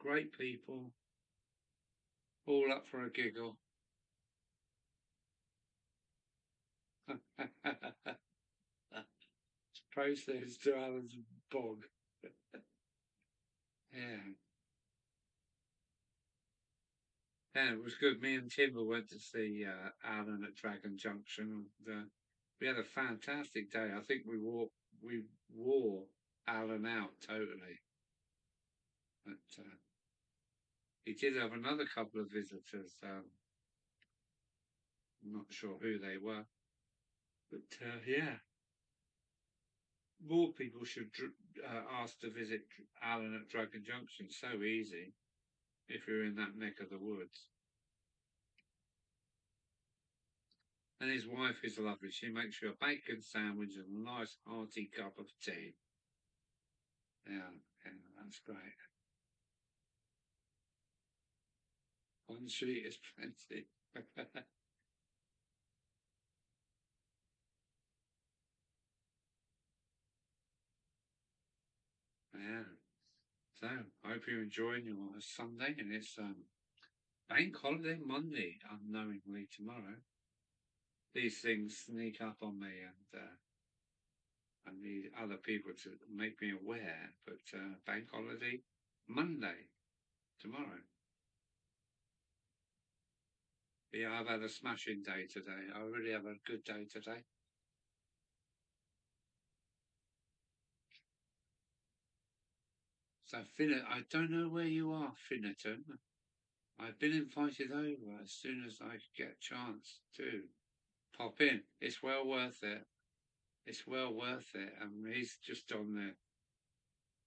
Great people, all up for a giggle. Process to Alan's bog. Yeah. Yeah, it was good. Me and Timber went to see Alan at Dragon Junction. And, we had a fantastic day. I think we wore Alan out totally. But he did have another couple of visitors. I'm not sure who they were, but yeah, more people should ask to visit Alan at Dragon Junction. So easy if you're in that neck of the woods. And his wife is lovely. She makes you a bacon sandwich and a nice hearty cup of tea. Yeah, that's great. One sheet is plenty. Yeah. So I hope you're enjoying your Sunday, and it's bank holiday Monday, unknowingly tomorrow. These things sneak up on me, and I need other people to make me aware. But bank holiday Monday tomorrow. Yeah, I've had a smashing day today. I really have a good day today. So, I don't know where you are, Finnerton. I've been invited over as soon as I get a chance to pop in. It's well worth it. It's well worth it. He's just on there.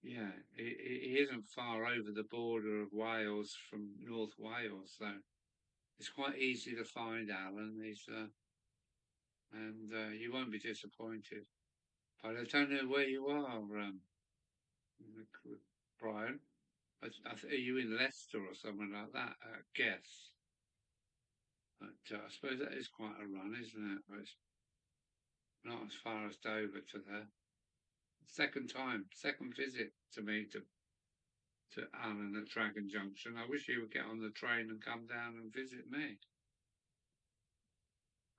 yeah, it isn't far over the border of Wales from North Wales, so it's quite easy to find Alan. And you won't be disappointed. But I don't know where you are, Brian. Are you in Leicester or something like that? I guess. But I suppose that is quite a run, isn't it? But it's not as far as Dover to there. Second visit to me to Alan at Dragon Junction. I wish he would get on the train and come down and visit me.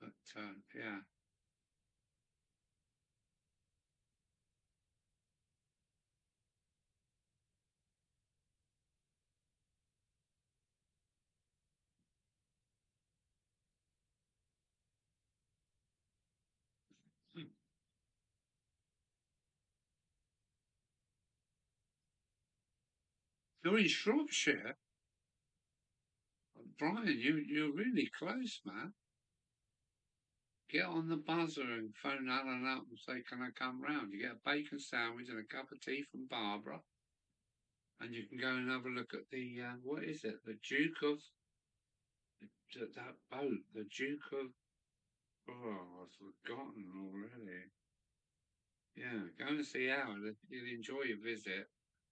But yeah. You're in Shropshire, Brian. You're really close, man. Get on the buzzer and phone Alan up and say, "Can I come round?" You get a bacon sandwich and a cup of tea from Barbara, and you can go and have a look at the what is it? The Duke of that boat, the Duke of. Oh, I've forgotten already. Yeah, go and see Alan. You'll enjoy your visit,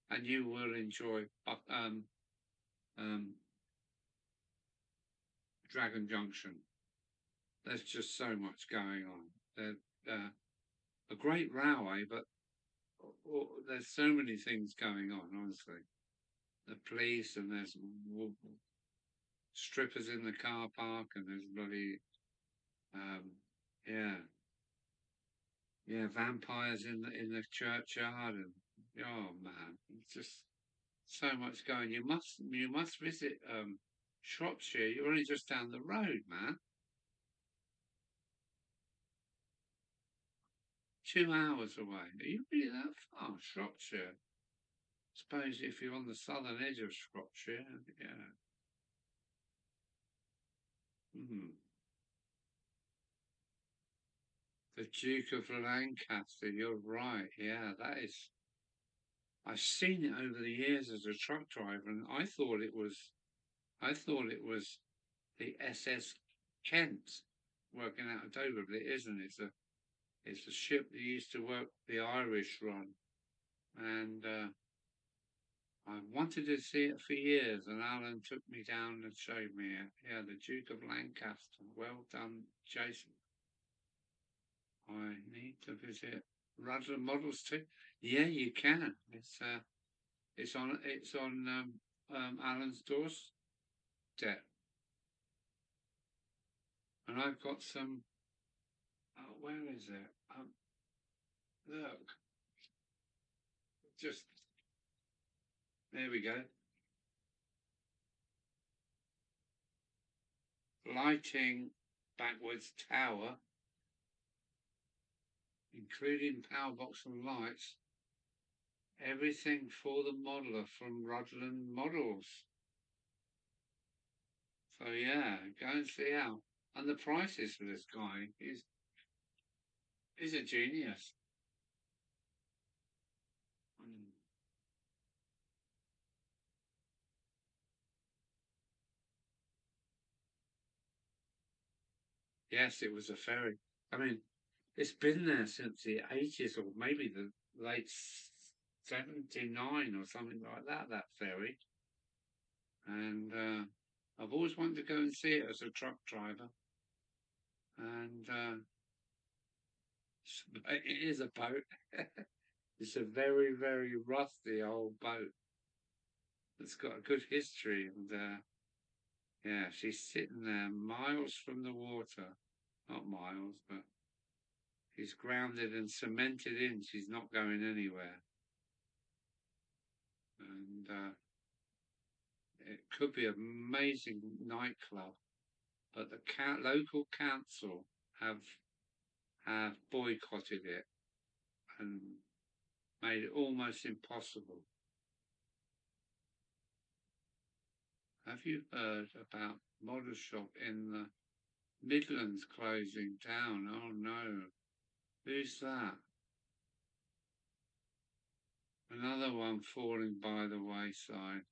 and you will enjoy um, Dragon Junction. There's just so much going on. They're a great railway, but there's so many things going on. Honestly, the police and there's strippers in the car park, and there's bloody um, yeah, yeah, vampires in the churchyard, and oh man, it's just so much going. You must visit Shropshire. You're only just down the road, man. 2 hours away. Are you really that far, Shropshire? Suppose if you're on the southern edge of Shropshire, yeah. Hmm. The Duke of Lancaster. You're right. Yeah, that is. I've seen it over the years as a truck driver, and I thought it was the SS Kent working out of Dover, but it isn't. It's a ship that used to work the Irish run, and I wanted to see it for years, and Alan took me down and showed me it. Yeah, the Duke of Lancaster. Well done, Jason. I need to visit Rudland Models too. Yeah, you can. It's on Alan's doorstep, and I've got some. Where is it? Look, just there we go. Lighting backwards tower, including power box and lights. Everything for the modeler from Rudland Models. So yeah, go and see out. And the prices for this guy is a genius. Mm. Yes, it was a ferry. I mean, it's been there since the 80s or maybe the late 79 or something like that, that ferry. And I've always wanted to go and see it as a truck driver. And it is a boat. It's a very, very rusty old boat. It's got a good history, and yeah, she's sitting there miles from the water. Not miles, but she's grounded and cemented in. She's not going anywhere. And it could be an amazing nightclub, but the local council have boycotted it and made it almost impossible. Have you heard about Model Shop in the Midlands closing down? Oh no. Who's that? Another one falling by the wayside.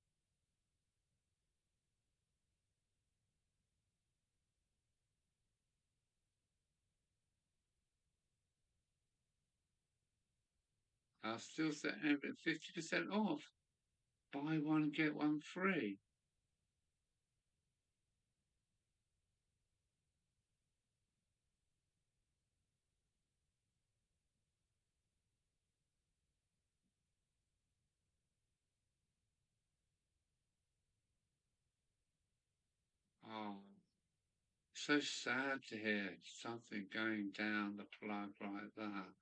I'll still set 50% off. Buy one, get one free. Oh, so sad to hear something going down the plug like that.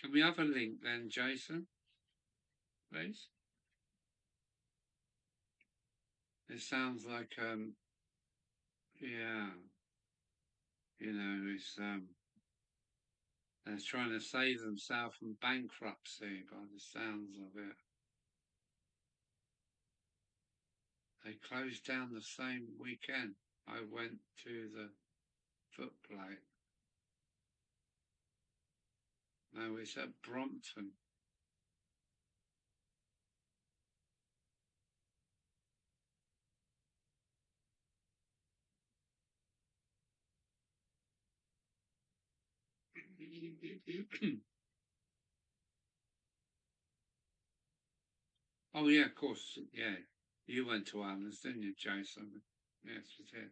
Can we have a link then, Jason? Please? It sounds like, yeah, it's, they're trying to save themselves from bankruptcy by the sounds of it. They closed down the same weekend I went to the footplate. No, it's at Brompton. Oh yeah, of course. Yeah, you went to Alan's, didn't you, Jason? Yes, we did.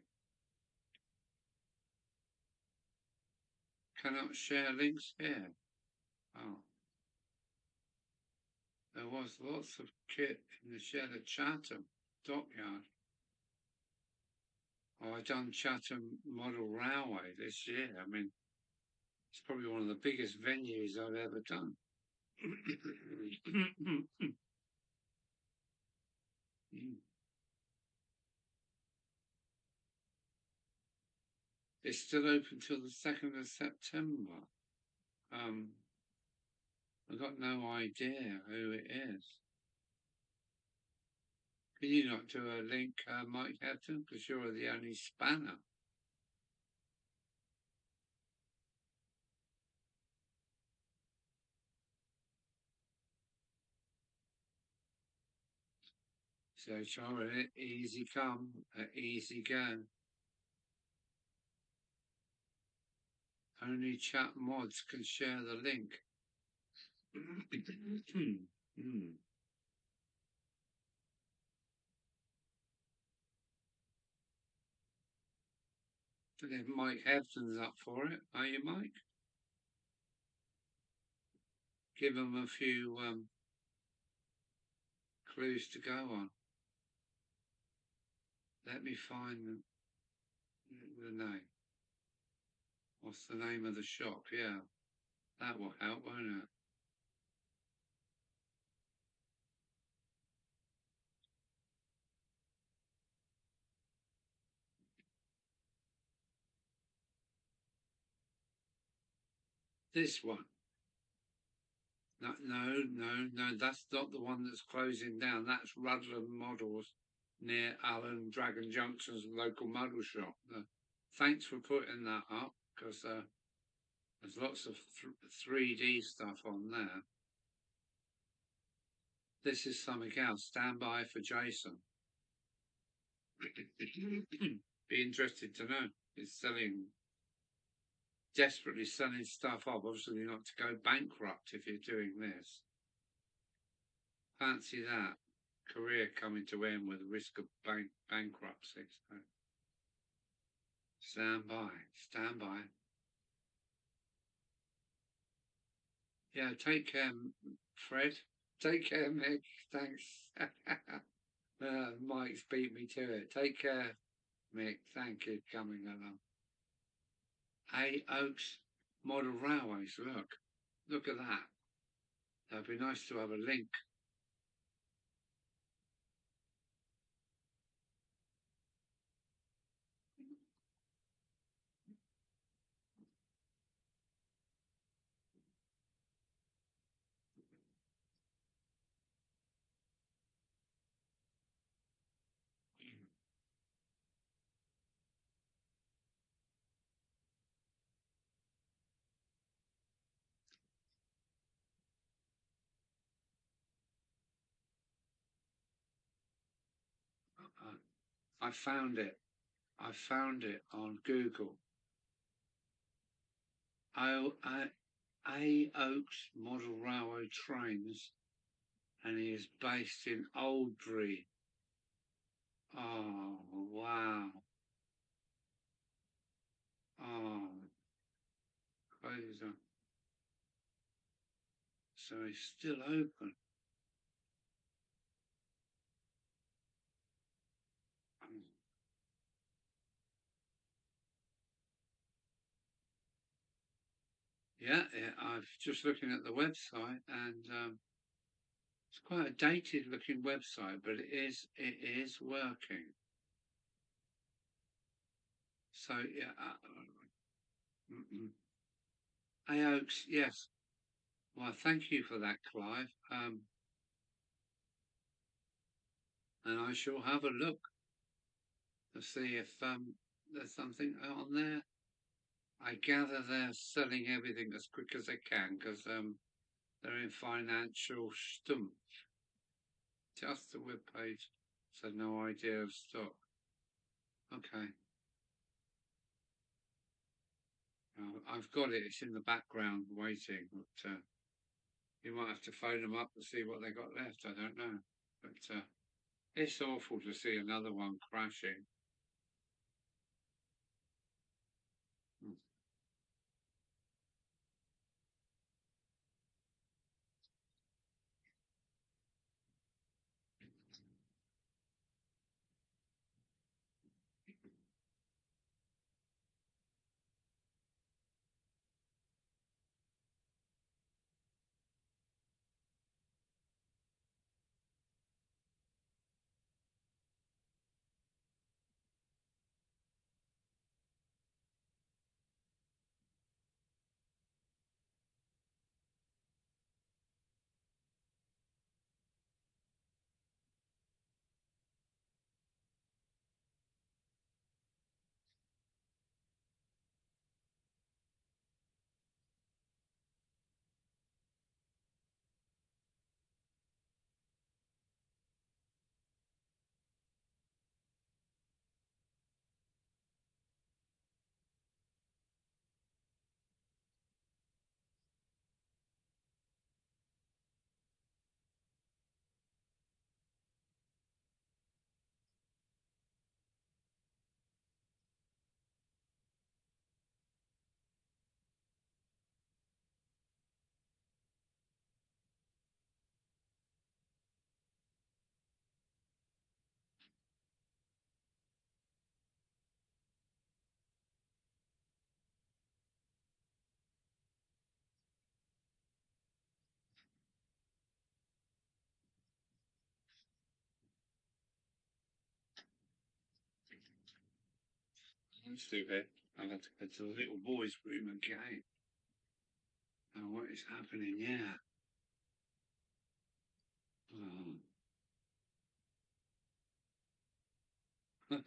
Cannot share links here. Oh, there was lots of kit in the shed at Chatham Dockyard. Oh, I done Chatham Model Railway this year. I mean, it's probably one of the biggest venues I've ever done. It's still open till the 2nd of September. I've got no idea who it is. Can you not do a link, Mike Hampton? Because you're the only spanner. So try it, easy come, easy go. Only chat mods can share the link. But if Mike Hampton's up for it, are you, Mike? Give him a few clues to go on. Let me find the name. What's the name of the shop? Yeah, that will help, won't it? This one. No, that's not the one that's closing down. That's Rudland Models near Alan Dragon Junction's local model shop. Thanks for putting that up, because there's lots of 3D stuff on there. This is something else. Stand by for Jason. Be interested to know. It's desperately selling stuff up, obviously not to go bankrupt if you're doing this. Fancy that. Career coming to end with the risk of bankruptcy. So stand by. Yeah, take care, Fred. Take care, Mick. Thanks. Mike's beat me to it. Take care, Mick. Thank you for coming along. A Oaks Model Railways. Look at that. That'd be nice to have a link. I found it. I found it on Google. A Oaks Model Railway Trains, and he is based in Oldbury. Oh, wow. Oh, crazy. So he's still open. Yeah, I've just looking at the website, and it's quite a dated looking website, but it is working. So yeah, Oaks, yes. Well, thank you for that, Clive. And I shall have a look to see if there's something on there. I gather they're selling everything as quick as they can because they're in financial stump. Just the web page, so no idea of stock. Okay. I've got it. It's in the background waiting. But you might have to phone them up to see what they got left. I don't know. But it's awful to see another one crashing. Hmm. Let's do it. I'll have to go to the little boy's room again. Oh, what is happening? Yeah. Oh.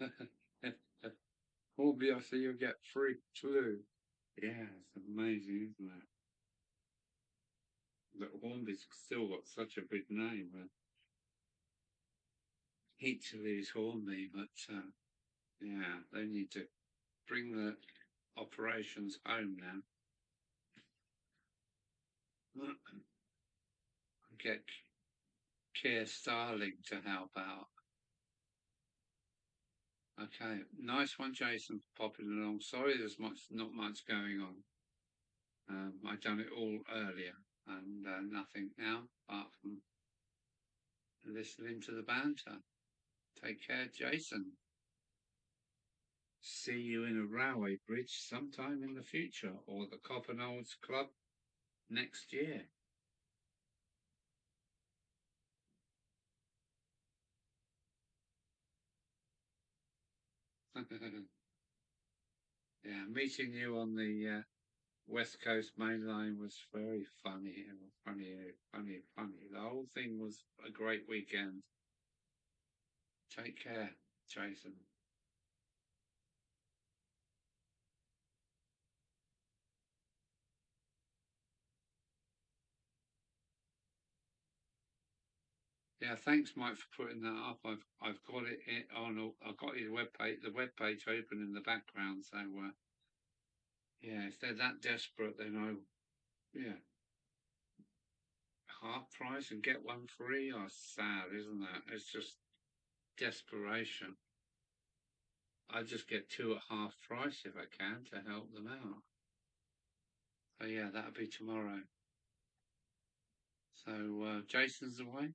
Obviously, you'll get free flu. Yeah, it's amazing, isn't it? That Hornby's still got such a big name. Hate to lose Hornby, but yeah, they need to bring the operations home now. Get Keir Starling to help out. Okay, nice one, Jason, popping along. Sorry, there's not much going on. I've done it all earlier, and nothing now apart from listening to the banter. Take care, Jason. see you in a railway bridge sometime in the future, or the Copper Knolls Club next year. Yeah, meeting you on the West Coast Main Line was very funny. Funny. The whole thing was a great weekend. Take care, Jason. Yeah, thanks, Mike, for putting that up. I've got it on. I've got his webpage, the webpage open in the background. So yeah, if they're that desperate, then yeah, half price and get one free. Oh, sad, isn't that? It's just desperation. I just get two at half price if I can to help them out. So yeah, that'll be tomorrow. So Jason's away.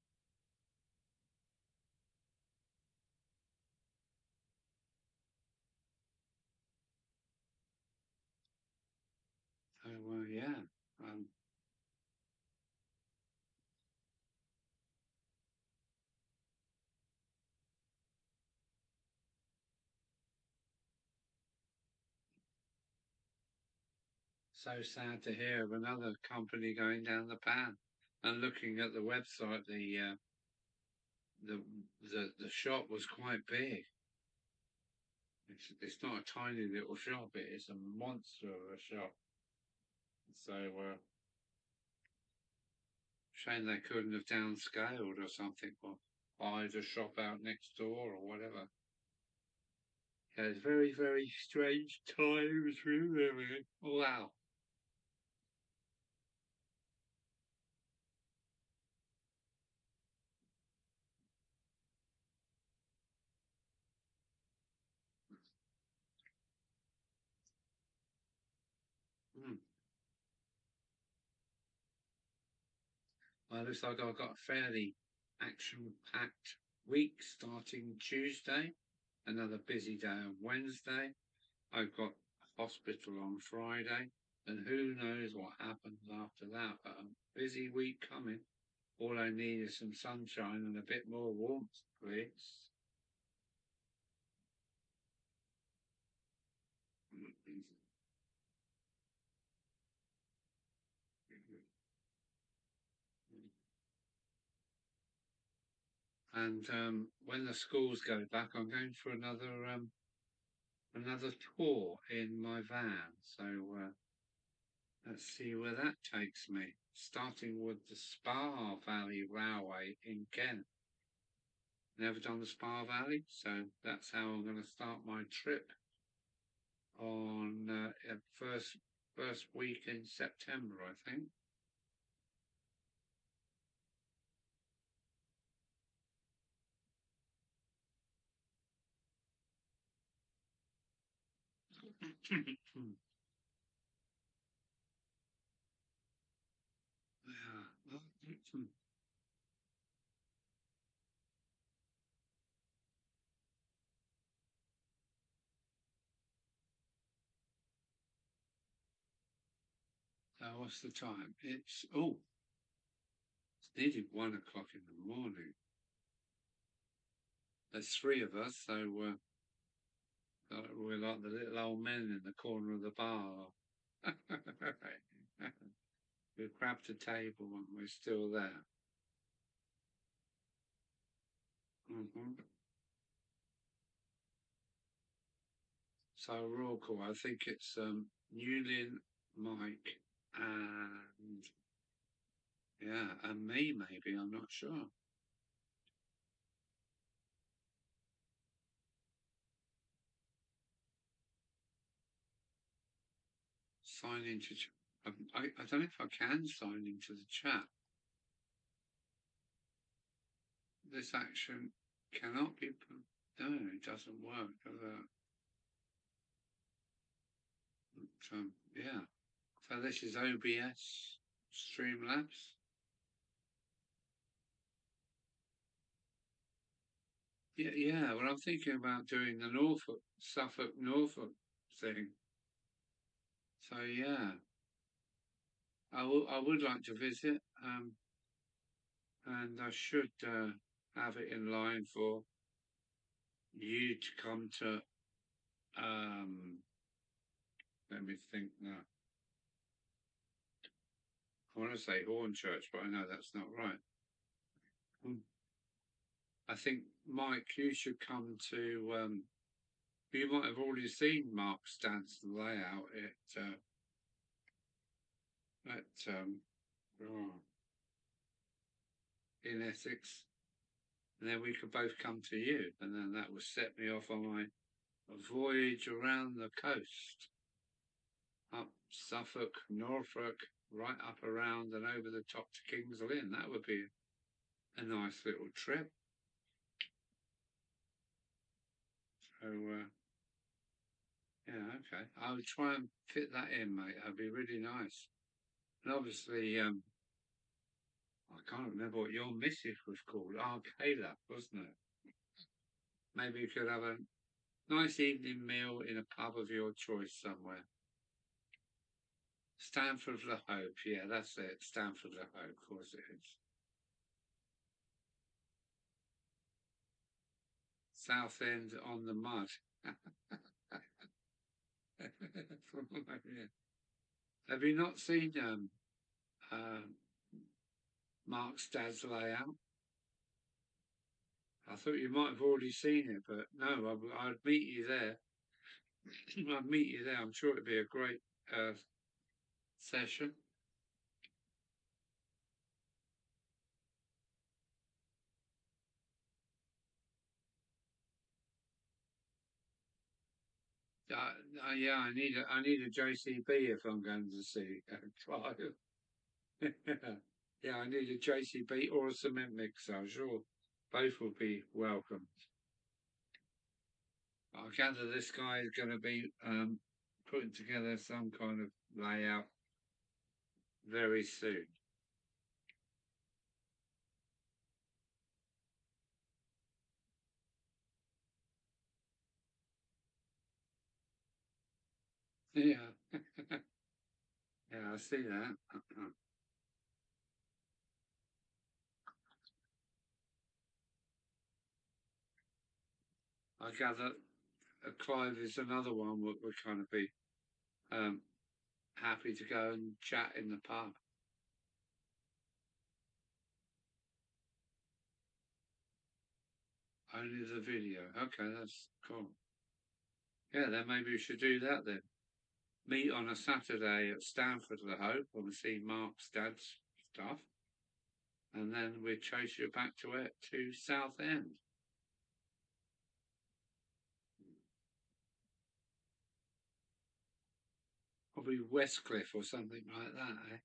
So yeah, so sad to hear of another company going down the pan. And looking at the website, the shop was quite big. It's not a tiny little shop. It is a monster of a shop. So shame they couldn't have downscaled or something, or buy the shop out next door or whatever. Yeah, it's very strange times through there. Wow. Mm. Well, it looks like I've got a fairly action-packed week starting Tuesday. Another busy day on Wednesday. I've got hospital on Friday, and who knows what happens after that. But a busy week coming. All I need is some sunshine and a bit more warmth, please. And when the schools go back, I'm going for another tour in my van. So let's see where that takes me. Starting with the Spa Valley Railway in Kent. Never done the Spa Valley, so that's how I'm going to start my trip on first week in September, I think. Yeah. What's the time? It's nearly 1 o'clock in the morning. There's three of us, so we're like the little old men in the corner of the bar. We've grabbed a table and we're still there. Mm-hmm. So roll call. I think it's Newlin, Mike, and yeah, and me maybe. I'm not sure. Sign into. I don't know if I can sign into the chat. This action cannot be. No, it doesn't work. Yeah. So this is OBS Streamlabs. Yeah. Well, I'm thinking about doing the Norfolk thing. So yeah, I would like to visit, and I should have it in line for you to come to. Um, Let me think now. I want to say Hornchurch, but I know that's not right. I think Mike, you should come to. You might have already seen Mark's dad's layout at oh, in Essex, and then we could both come to you, and then that would set me off on my voyage around the coast, up Suffolk, Norfolk, right up around and over the top to King's Lynn. That would be a nice little trip. So yeah, okay. I would try and fit that in, mate. That'd be really nice. And obviously, I can't remember what your missus was called. Kayla, wasn't it? Maybe you could have a nice evening meal in a pub of your choice somewhere. Stanford Le Hope, yeah, that's it. Stanford Le Hope, of course it is. Southend on the Mud. Have you not seen Mark's dad's layout? I thought you might have already seen it, but no, I'd meet you there. I'd meet you there. I'm sure it'd be a great session. Yeah, I need a JCB if I'm going to see Clive. Yeah, I need a JCB or a cement mixer. I'm sure both will be welcome. I gather this guy is going to be putting together some kind of layout very soon. Yeah, yeah, I see that. I gather Clive is another one that would kind of be um, happy to go and chat in the pub. Only the video. Okay, that's cool. Yeah, then maybe we should do that then. Meet on a Saturday at Stanford, I hope, and see Mark's dad's stuff. And then we chase you back to it to Southend. Probably Westcliff or something like that, eh?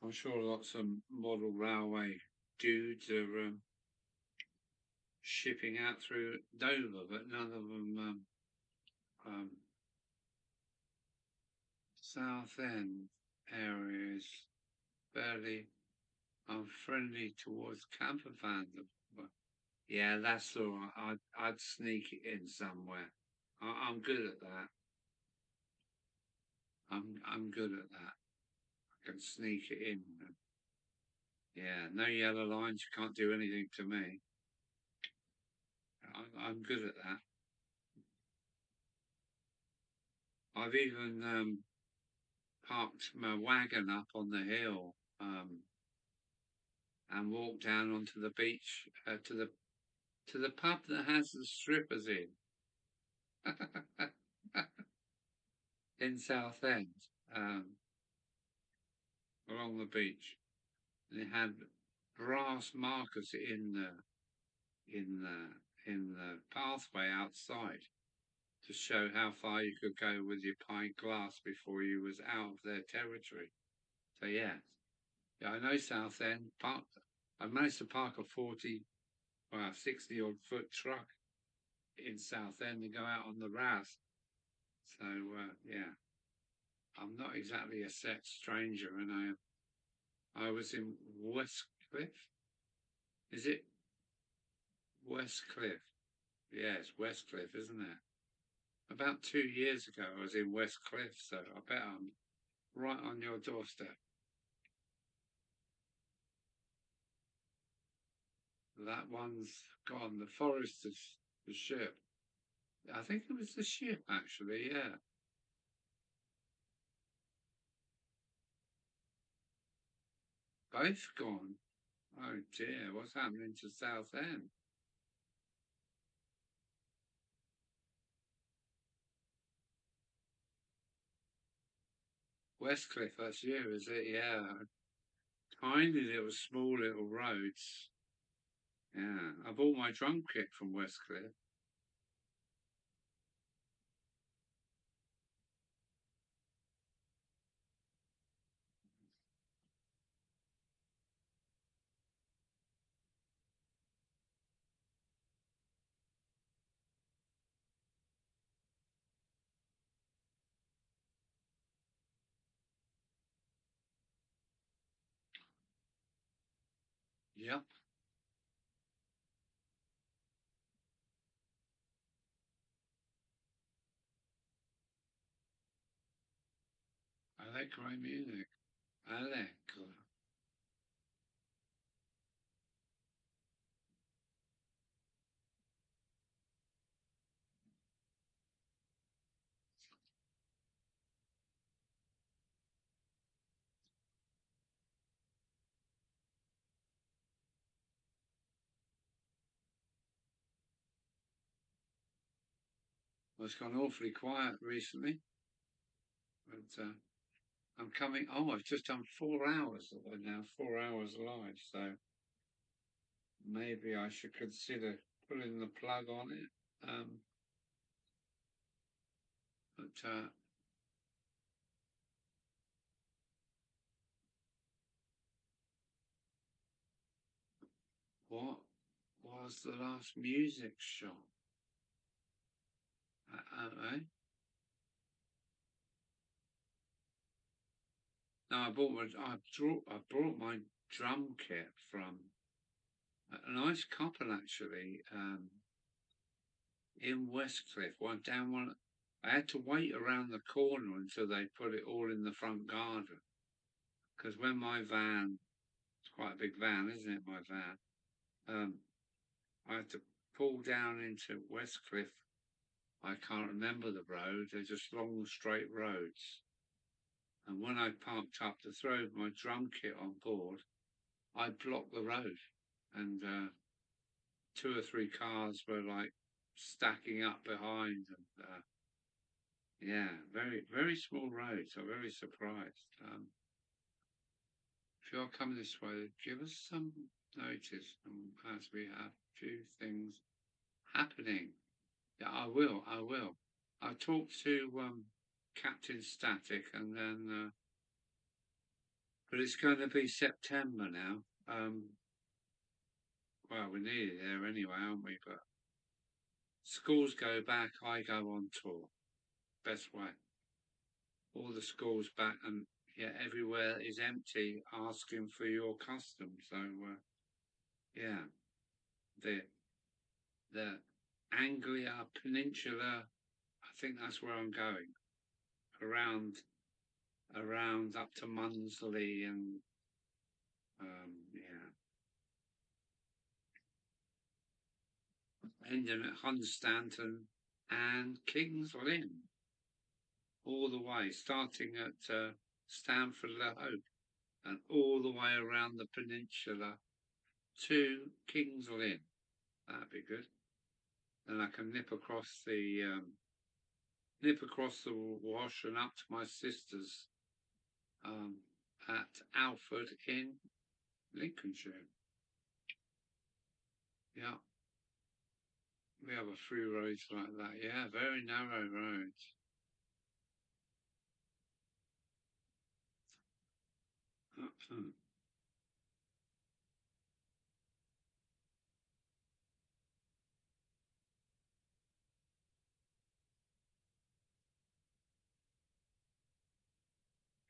I'm sure lots of model railway dudes are shipping out through Dover, but none of them Southend area is fairly unfriendly towards camper vans. Yeah, that's all right. I'd sneak it in somewhere. I'm good at that. I'm good at that. I can sneak it in. Yeah, no yellow lines. You can't do anything to me. I'm good at that. I've even parked my wagon up on the hill and walked down onto the beach to the to the pub that has the strippers in. In Southend, along the beach. And it had brass markers in the pathway outside to show how far you could go with your pint glass before you was out of their territory. So yeah, I know Southend. I managed to park a 60 odd foot truck in Southend and go out on the Raz. So yeah, I'm not exactly a set stranger, and I was in Westcliff. Is it Westcliff? Yeah, it's Westcliff, isn't it? About 2 years ago, I was in Westcliff, so I bet I'm right on your doorstep. That one's gone. The Forest is the ship. I think it was the ship, actually, yeah. Both gone. Oh dear, what's happening to Southend? Westcliff, that's you, is it? Yeah. Tiny little, small little roads. Yeah, I bought my drum kit from Westcliff. Yep. I like great music. Allegro. Well, it's gone awfully quiet recently, but I'm coming. Oh, I've just done 4 hours now, 4 hours live, so maybe I should consider pulling the plug on it. But what was the last music shop? Eh? No, I brought my drum kit from a nice couple actually in Westcliff. I had to wait around the corner until they put it all in the front garden because when my van, it's quite a big van, isn't it? My van. I had to pull down into Westcliff. I can't remember the road. They're just long straight roads. And when I parked up to throw my drum kit on board, I blocked the road, and 2 or 3 cars were like stacking up behind, and yeah, very very small roads. I'm very surprised. If you're coming this way, give us some notice, as we have a few things happening. Yeah, I will. I will. I talked to Captain Static, and then, but it's going to be September now. Well, we're nearly there anyway, aren't we? But schools go back, I go on tour. Best way. All the schools back, and yeah, everywhere is empty, asking for your custom. So yeah, the the Anglia Peninsula. I think that's where I'm going. Around up to Munsley and yeah, ending at Hunstanton and King's Lynn, all the way, starting at Stamford Le Hope and all the way around the peninsula to King's Lynn. That'd be good. Then I can nip across the wash and up to my sister's at Alford in Lincolnshire. Yeah, we have a few roads like that. Yeah, very narrow roads.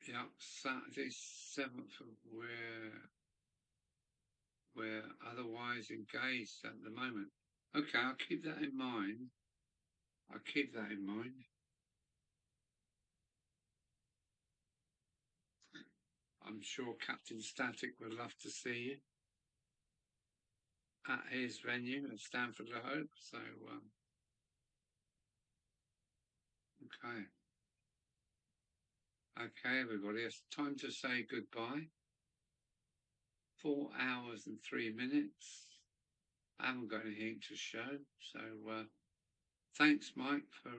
Yeah, Saturday 7th of we're otherwise engaged at the moment. Okay, I'll keep that in mind. I'll keep that in mind. I'm sure Captain Static would love to see you at his venue at Stanford La Hope. So, okay. Okay, everybody, it's time to say goodbye. 4 hours and 3 minutes. I haven't got anything to show. So, thanks, Mike, for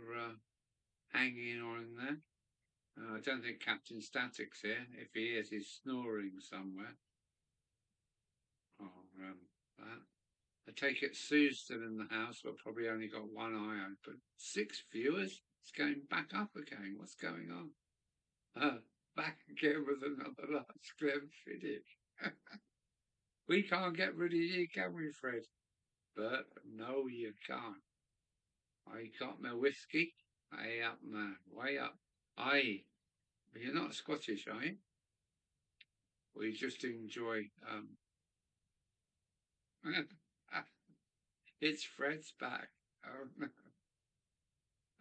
hanging on in there. I don't think Captain Static's here. If he is, he's snoring somewhere. Or that. I take it Sue's still in the house, but probably only got one eye open. 6 viewers? It's going back up again. What's going on? Back again with another large Glenfiddich. We can't get rid of you, can we, Fred? But no, you can't. I got my whiskey. Way up, man. Way up. Aye. But you're not Scottish, are you? Or you just enjoy it's Fred's back. Oh no.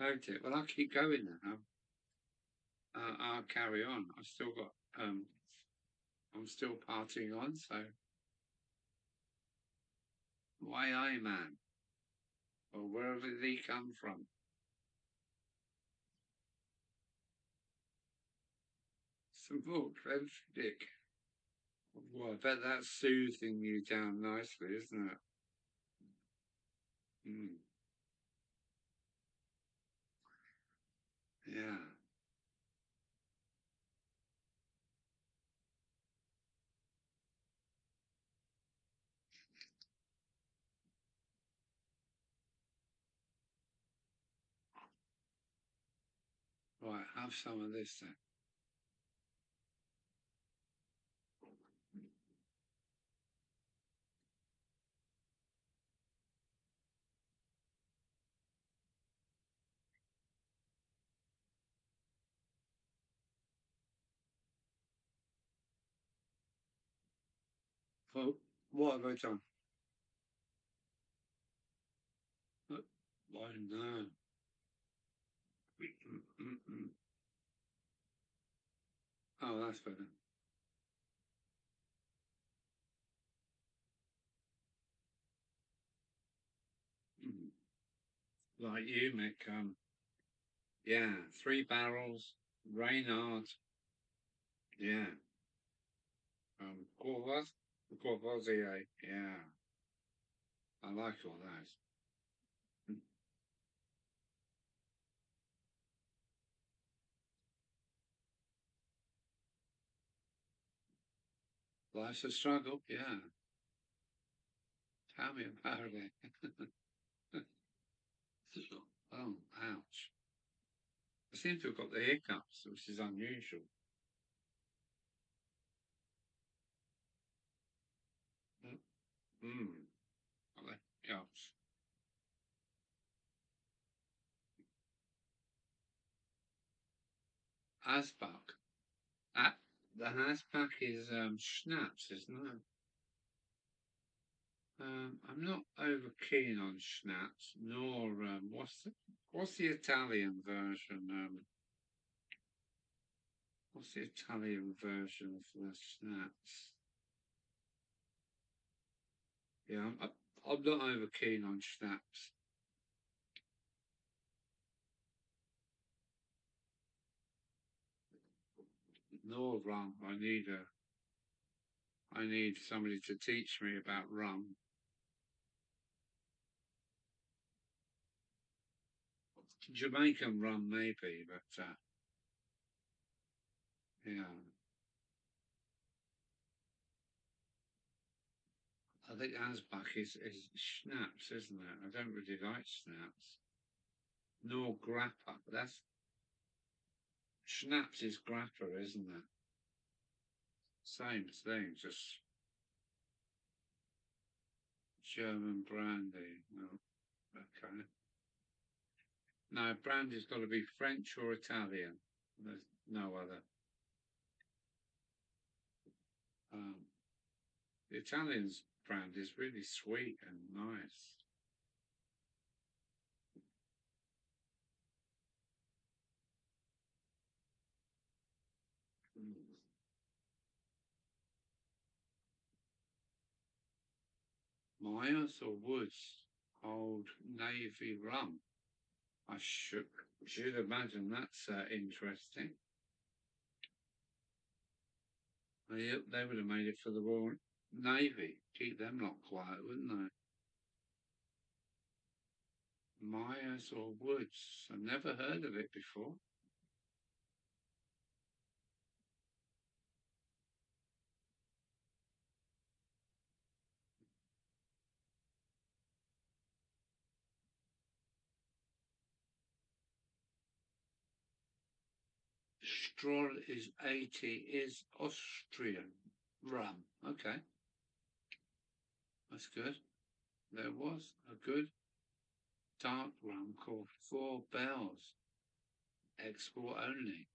Okay, well I'll keep going now. I'll carry on. I've still got I'm still partying on, so why I man? Or where did he come from? Some more Dick. Well, I bet that's soothing you down nicely, isn't it? Mm. Yeah. Right, have some of this then. Well, what have I done? Why no? Oh, that's better. Mm. Like you, Mick. Yeah, 3 barrels, Reynard. Yeah. Courvoisier. Yeah. I like all those. Mm. Life's a struggle. Yeah. Tell me about it. Oh, ouch. I seem to have got the hiccups, which is unusual. Mm. Got the hiccups. Asbach. The Asbach is schnapps, isn't it? I'm not over keen on schnapps, nor what's the Italian version? What's the Italian version for the schnapps? Yeah, I'm not over keen on schnapps. Nor rum. I need somebody to teach me about rum. Jamaican rum maybe, but yeah. I think Asbach is schnapps, isn't it? I don't really like schnapps. Nor grappa. That's schnapps is grappa, isn't it? Same thing, just German brandy. No, okay. No, brandy's got to be French or Italian. There's no other. The Italian's brand is really sweet and nice. Myers or Woods Old Navy rum. I should imagine that's interesting. They would have made it for the Royal Navy. Keep them lot quiet, wouldn't they? Myers or Woods. I've never heard of it before. Stroll is 80, is Austrian rum. Okay. That's good. There was a good dark rum called Four Bells. Export only.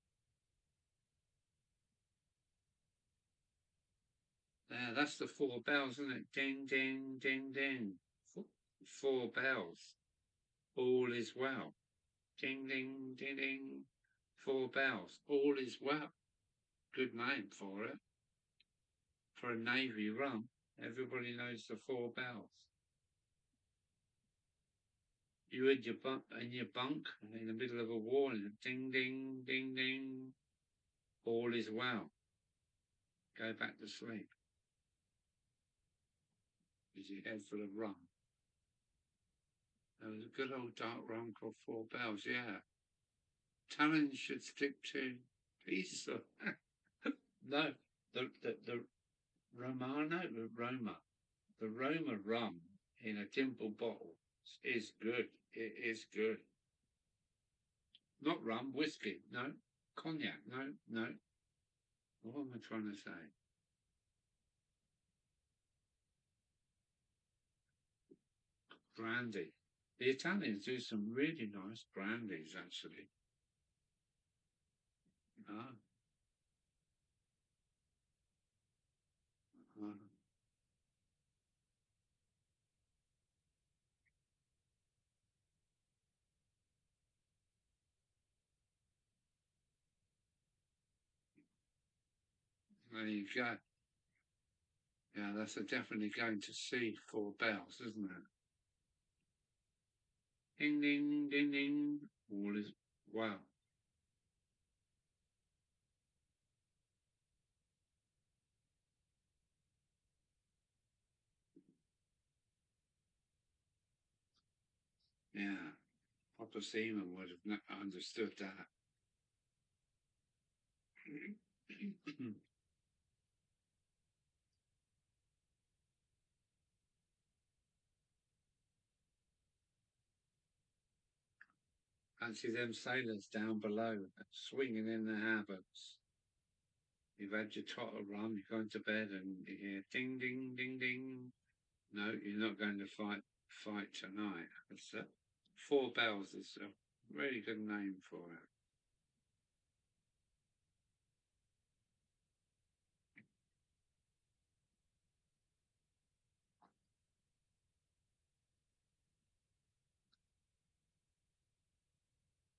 There, that's the Four Bells, isn't it? Ding, ding, ding, ding. Four bells. All is well. Ding, ding, ding, ding. Four bells. All is well. Good name for it. For a Navy rum, everybody knows the Four Bells. You in your bunk in the middle of a war, and ding, ding, ding, ding. All is well. Go back to sleep. Is your head full of rum? There was a good old dark rum called Four Bells, yeah. Talent should stick to pieces of no, the Romano, the Roma rum in a dimple bottle is good. It is good. Not rum, whiskey, no. Cognac, no. What am I trying to say? Brandy. The Italians do some really nice brandies, actually. Ah. Ah. There you go. Yeah, that's definitely going to see Four Bells, isn't it? Ding, ding, ding, ding. All is well. Yeah, Papa Seaman would have understood that. Fancy them sailors down below, swinging in their hammocks. You've had your tot of rum, you're going to bed, and you hear ding, ding, ding, ding. No, you're not going to fight tonight. It's Four Bells is a really good name for it.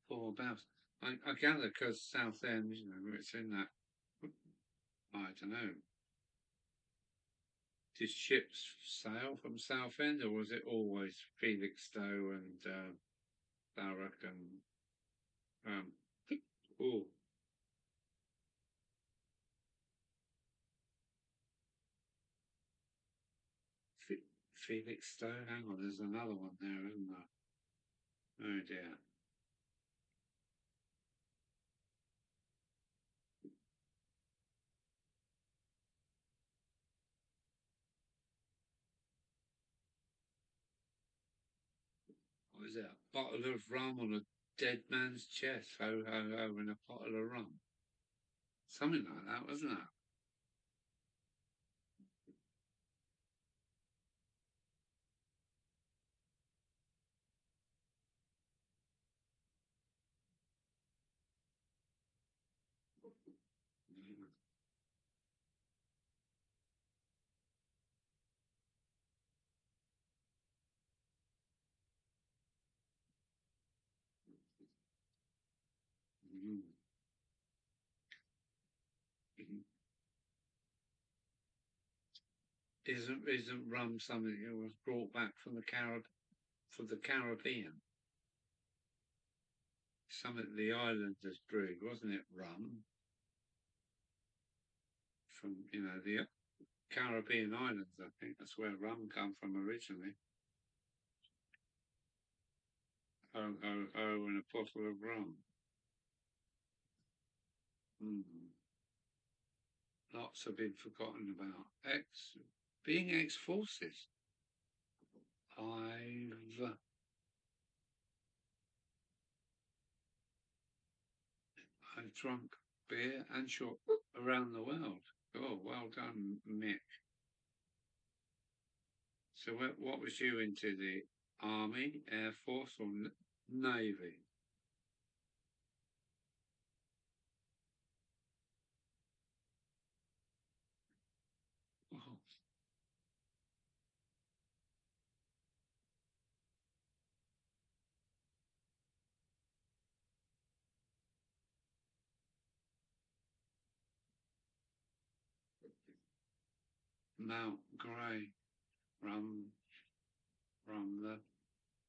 Four Bells. I gather because Southend, it's in that. I don't know. Did ships sail from Southend, or was it always Felixstowe and Thurrock and oh, Felixstowe? Hang on, there's another one there, isn't there? Oh dear. was it? A bottle of rum on a dead man's chest. Ho, ho, ho, and a bottle of rum. Something like that, wasn't it? Mm. Isn't rum something that was brought back from the Caribbean? Something the islanders brewed, wasn't it? Rum from the Caribbean islands. I think that's where rum come from originally. Ho ho ho, and a bottle of rum. Mm. Lots have been forgotten about. Being ex-forces. I've drunk beer and shot around the world. Oh, well done, Mick. So what was you into, the Army, Air Force or Navy? Oh, Mount Grey from the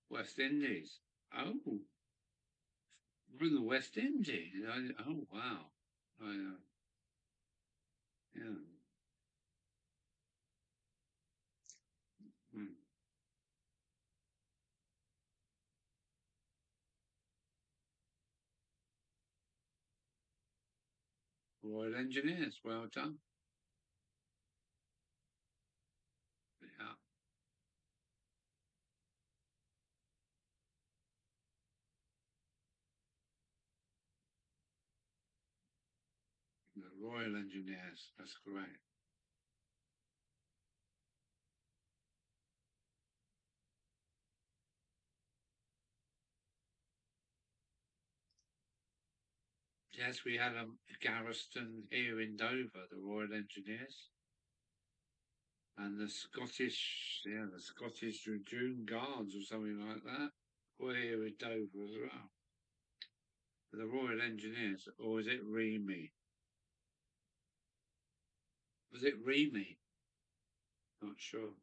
West Indies. Oh, from the West Indies. Oh, wow. Yeah. Hmm. Royal Engineers. Well done. Yeah. The Royal Engineers. That's great. Yes, we had a garrison here in Dover, the Royal Engineers, and the Scottish Dragoon Guards or something like that were here in Dover as well. The Royal Engineers, or was it Remy? Was it Remy? Not sure.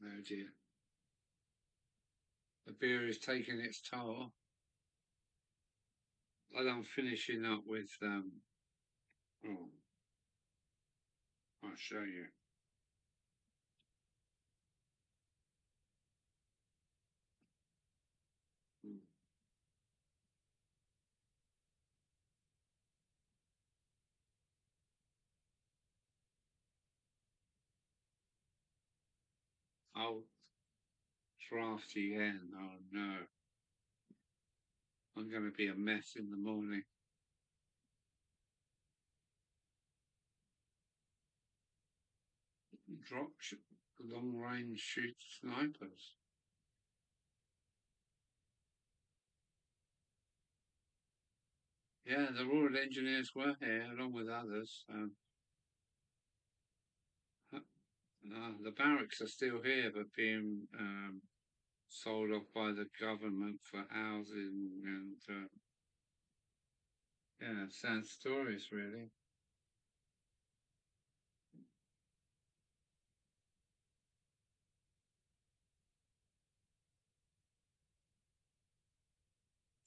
Oh dear. The beer is taking its toll. And I'm finishing up with oh, I'll show you. Mm. Oh, drafty hen. Oh no. I'm going to be a mess in the morning. Drop long range shoot snipers. Yeah, the Royal Engineers were here along with others. The barracks are still here, but being sold off by the government for housing and yeah, sad stories really.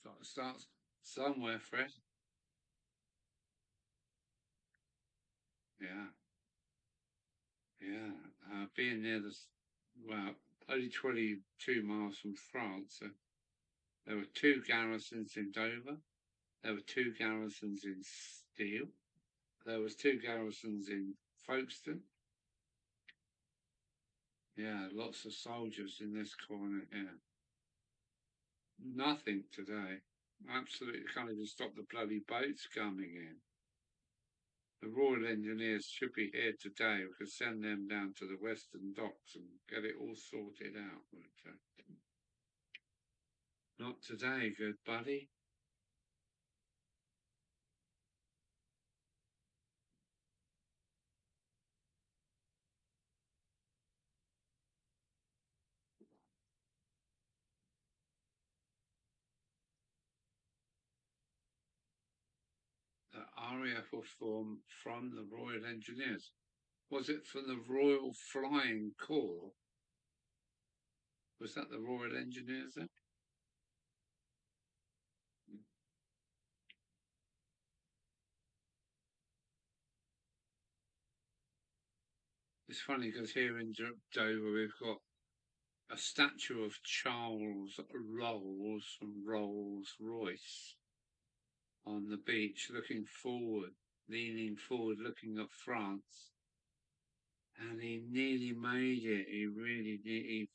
Got to start somewhere, Fred. Yeah. Being near only 22 miles from France. So there were two garrisons in Dover. There were two garrisons in Steel. There was two garrisons in Folkestone. Yeah, lots of soldiers in this corner here. Nothing today. Absolutely can't even stop the bloody boats coming in. The Royal Engineers should be here today. We could send them down to the Western Docks and get it all sorted out. But, not today, good buddy. The RAF was formed from the Royal Engineers. Was it from the Royal Flying Corps? Was that the Royal Engineers then? It's funny because here in Dover we've got a statue of Charles Rolls from Rolls-Royce on the beach, looking forward, leaning forward, looking at France. And he nearly made it. He really did.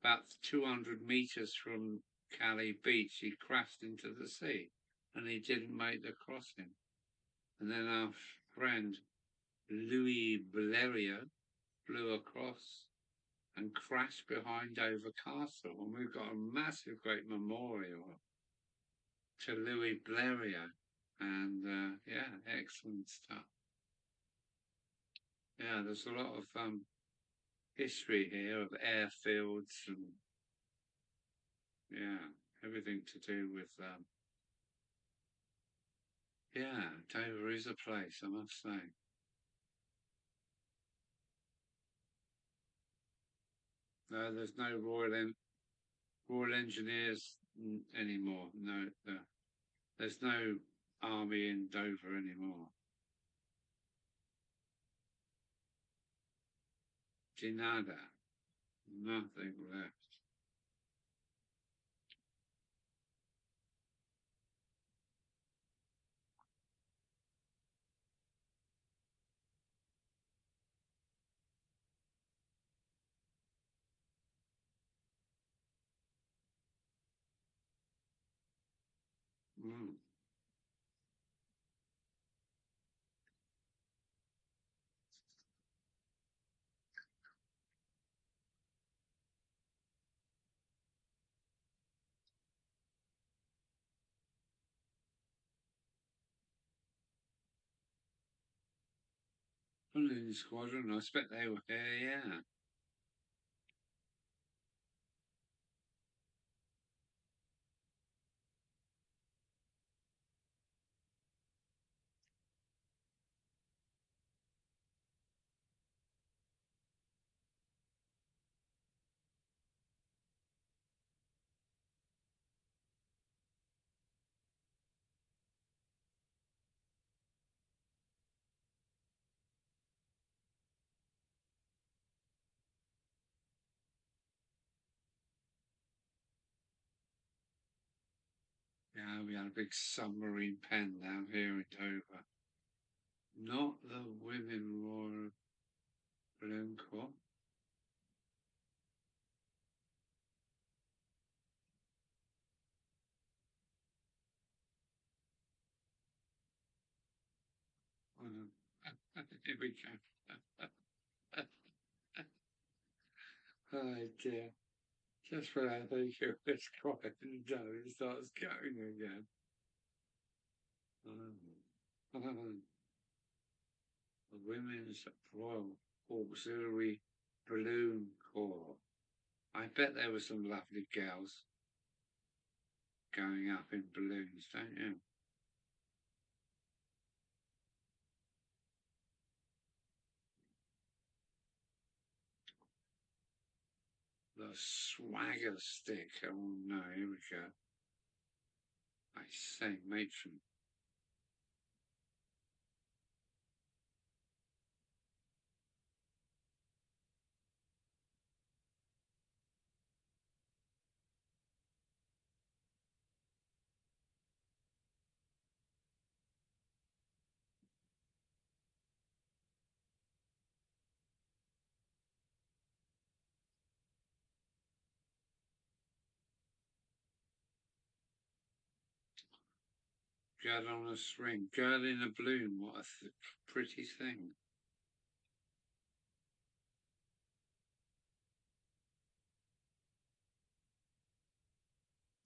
About 200 meters from Calais Beach, he crashed into the sea and he didn't make the crossing. And then our friend Louis Blériot flew across and crashed behind Dover Castle. And we've got a massive, great memorial to Louis Blériot. And yeah, excellent stuff. Yeah, there's a lot of history here of airfields and yeah, everything to do with yeah, Dover is a place, I must say. No, there's no Royal Engineers anymore. No, there's no army in Dover anymore. Nada, nothing left. Mm. Only the squadron, I expect they were here, yeah. Yeah, we had a big submarine pen down here in Dover. Not the Women Royal Balloon Corps. Here we go. Oh dear. Just when I think it's quiet and down, it starts going again. The Women's Royal Auxiliary Balloon Corps. I bet there were some lovely girls going up in balloons, don't you? The swagger stick. Oh no, here we go. I say, matron. Girl on a swing. Girl in a bloom. What a pretty thing.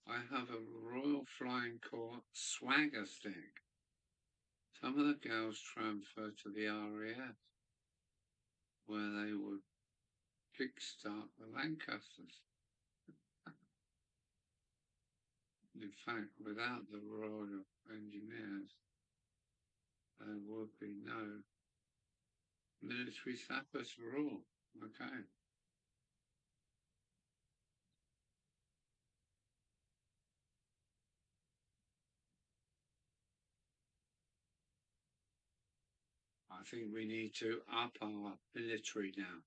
I have a Royal Flying Corps swagger stick. Some of the girls transferred to the RAF, where they would kickstart the Lancasters. In fact, without the Royal Engineers, there would be no military sappers for all. Okay. I think we need to up our military now.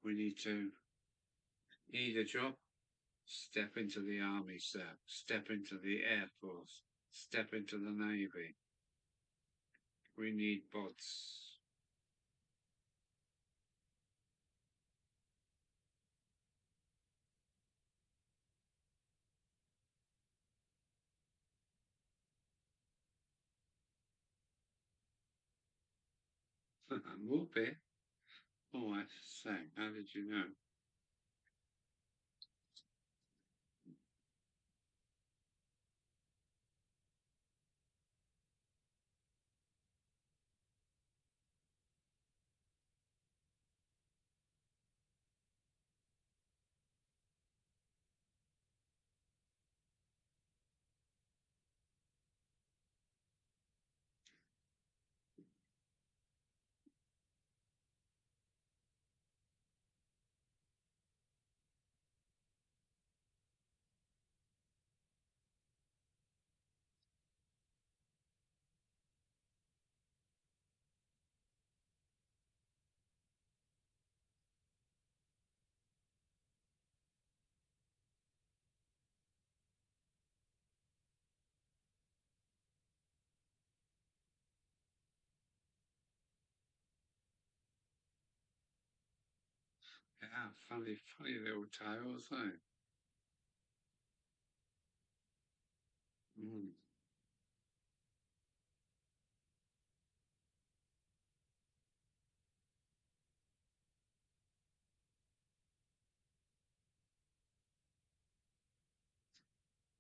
We need a job, step into the army, sir. Step into the Air Force. Step into the Navy. We need bots. Whoopee. Oh, I say, how did you know? Yeah, funny little tales, eh? Mm.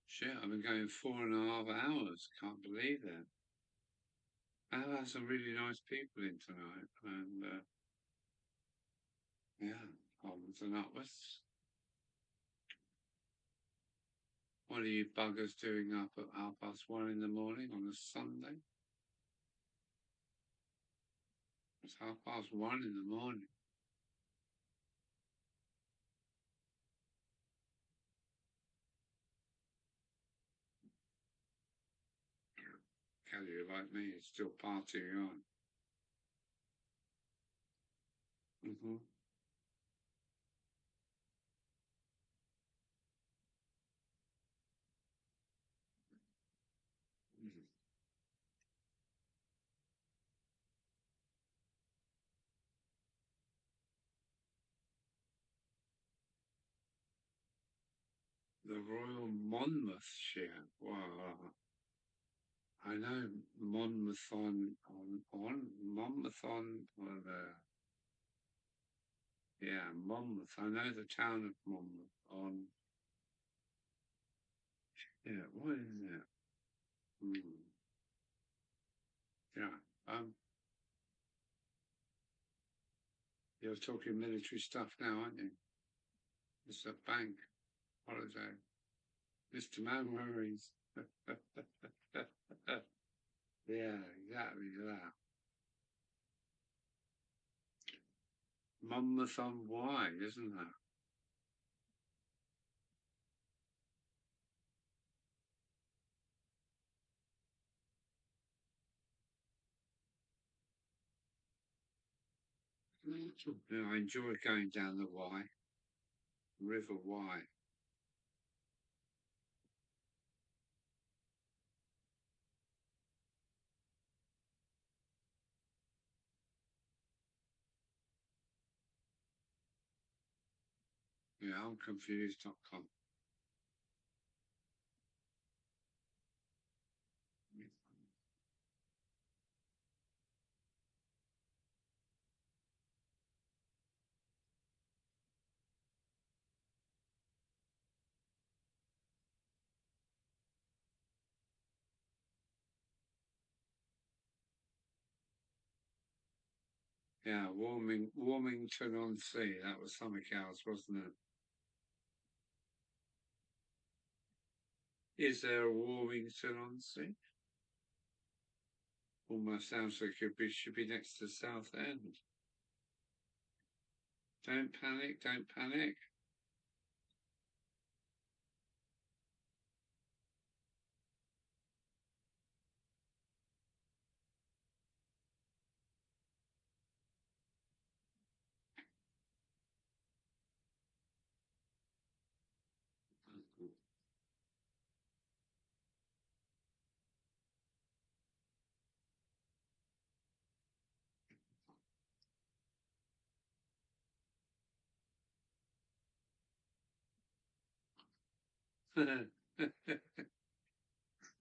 Shit, I've been going 4.5 hours. Can't believe that. I've had some really nice people in tonight, and yeah, onwards and upwards. What are you buggers doing up at 1:30 in the morning on a Sunday? It's 1:30 in the morning. Kelly, like me, is still partying on. Mm-hmm. Mm-hmm. The Royal Monmouth share. Wow. I know Monmouth on Monmouth on yeah, Monmouth. I know the town of Monmouth on yeah, what is it? Hmm. Yeah. You're talking military stuff now, aren't you? It's a bank holiday. Mr. Man worries. Yeah, exactly that. Monmouth on Y, isn't that? Yeah, I enjoy going down the Y, River Y. Yeah, I'm confused.com. Yeah, Warmington-on-Sea. That was something else, wasn't it? Is there a Warmington-on-Sea? Almost sounds like it should be next to Southend. Don't panic, don't panic.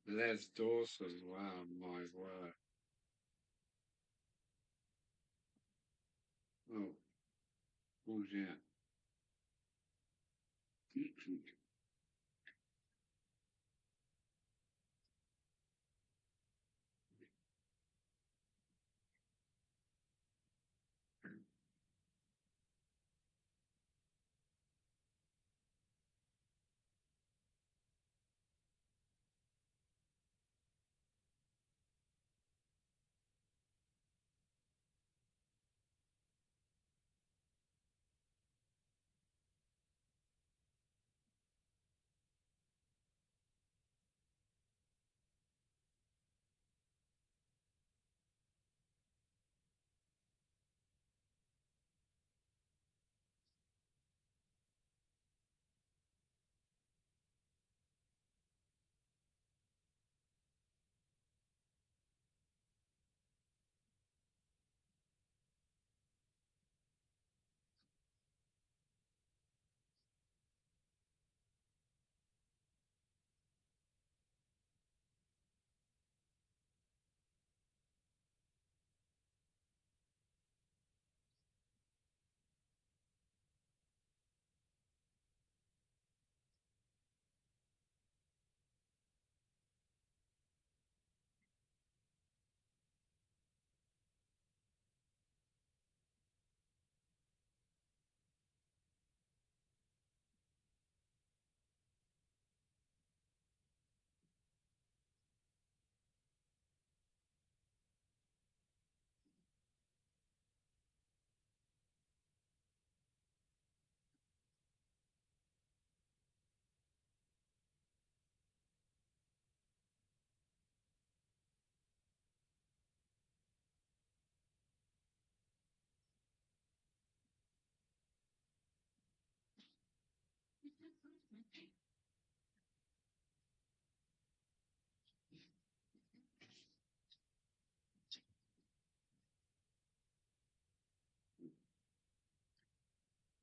Les Dawson, wow, my word. Oh, oh yeah.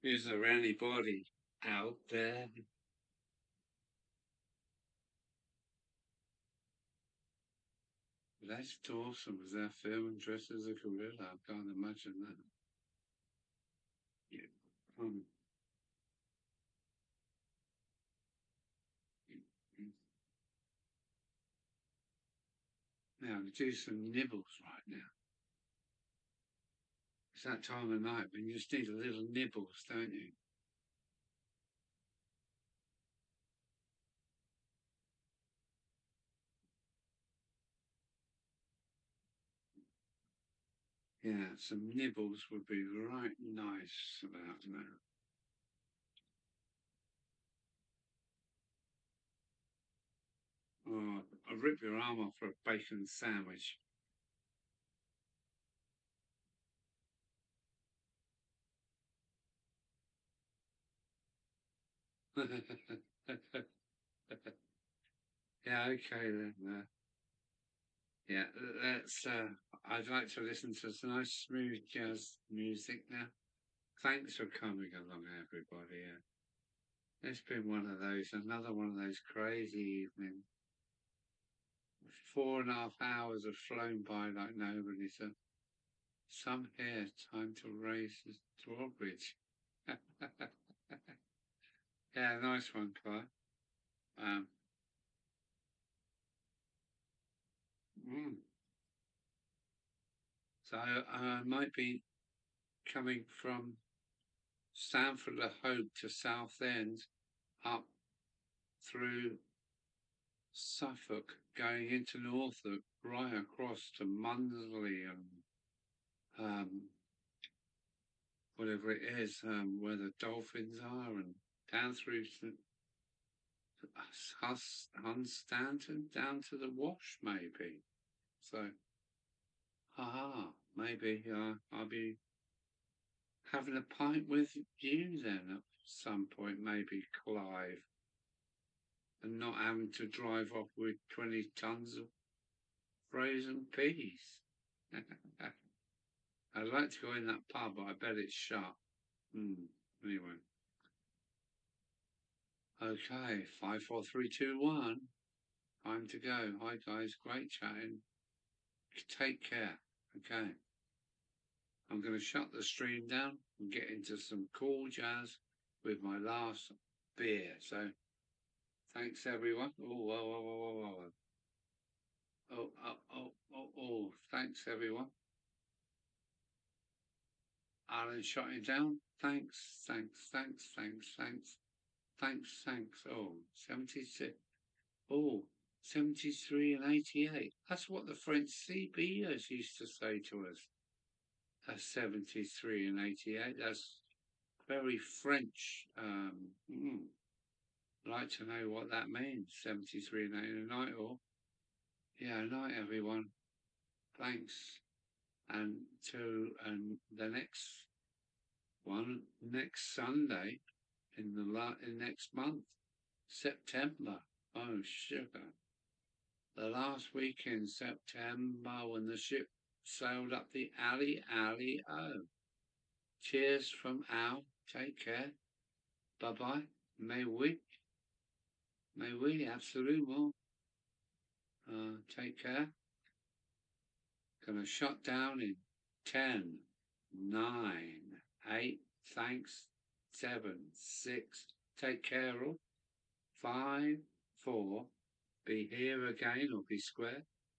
Is there anybody out there? Les Dawson was there filming dressed as a gorilla. I can't imagine that. Yeah. Now, do some nibbles right now. It's that time of night when you just need a little nibbles, don't you? Yeah, some nibbles would be right nice about now. Oh, I'll rip your arm off for a bacon sandwich. Yeah, okay then. Yeah, let's. I'd like to listen to some nice smooth jazz music now. Thanks for coming along, everybody. It's been one of those, another one of those crazy evenings. 4.5 hours have flown by like nobody. So some here, time to raise the drawbridge. Yeah, nice one, Clive. Um, mm. So I might be coming from Stanford Le Hope to Southend, up through Suffolk, going into Norfolk, right across to Munderley and whatever it is, where the dolphins are, and down through to Hunstanton, down to the Wash, maybe. So, maybe I'll be having a pint with you then at some point, maybe, Clive, and not having to drive off with 20 tons of frozen peas. I'd like to go in that pub, but I bet it's shut. Anyway. Okay, 5, 4, 3, 2, 1. Time to go. Hi guys, great chatting. Take care. Okay. I'm going to shut the stream down and get into some cool jazz with my last beer. So, thanks everyone. Thanks everyone. Alan shutting down. Thanks. Oh, 76. Oh, 73 and 88. That's what the French CBers used to say to us. 73 and 88. That's very French. Like to know what that means. 73 and 88 night, or night everyone. Thanks. And to the next one next Sunday in next month, September. Oh sugar. The last week in September when the ship sailed up the alley. Oh. Cheers from Al. Take care. Bye-bye. May we, absolutely. Take care. Gonna shut down in 10, 9, 8, thanks, 7, 6, take care all. 5, 4, be here again or be square.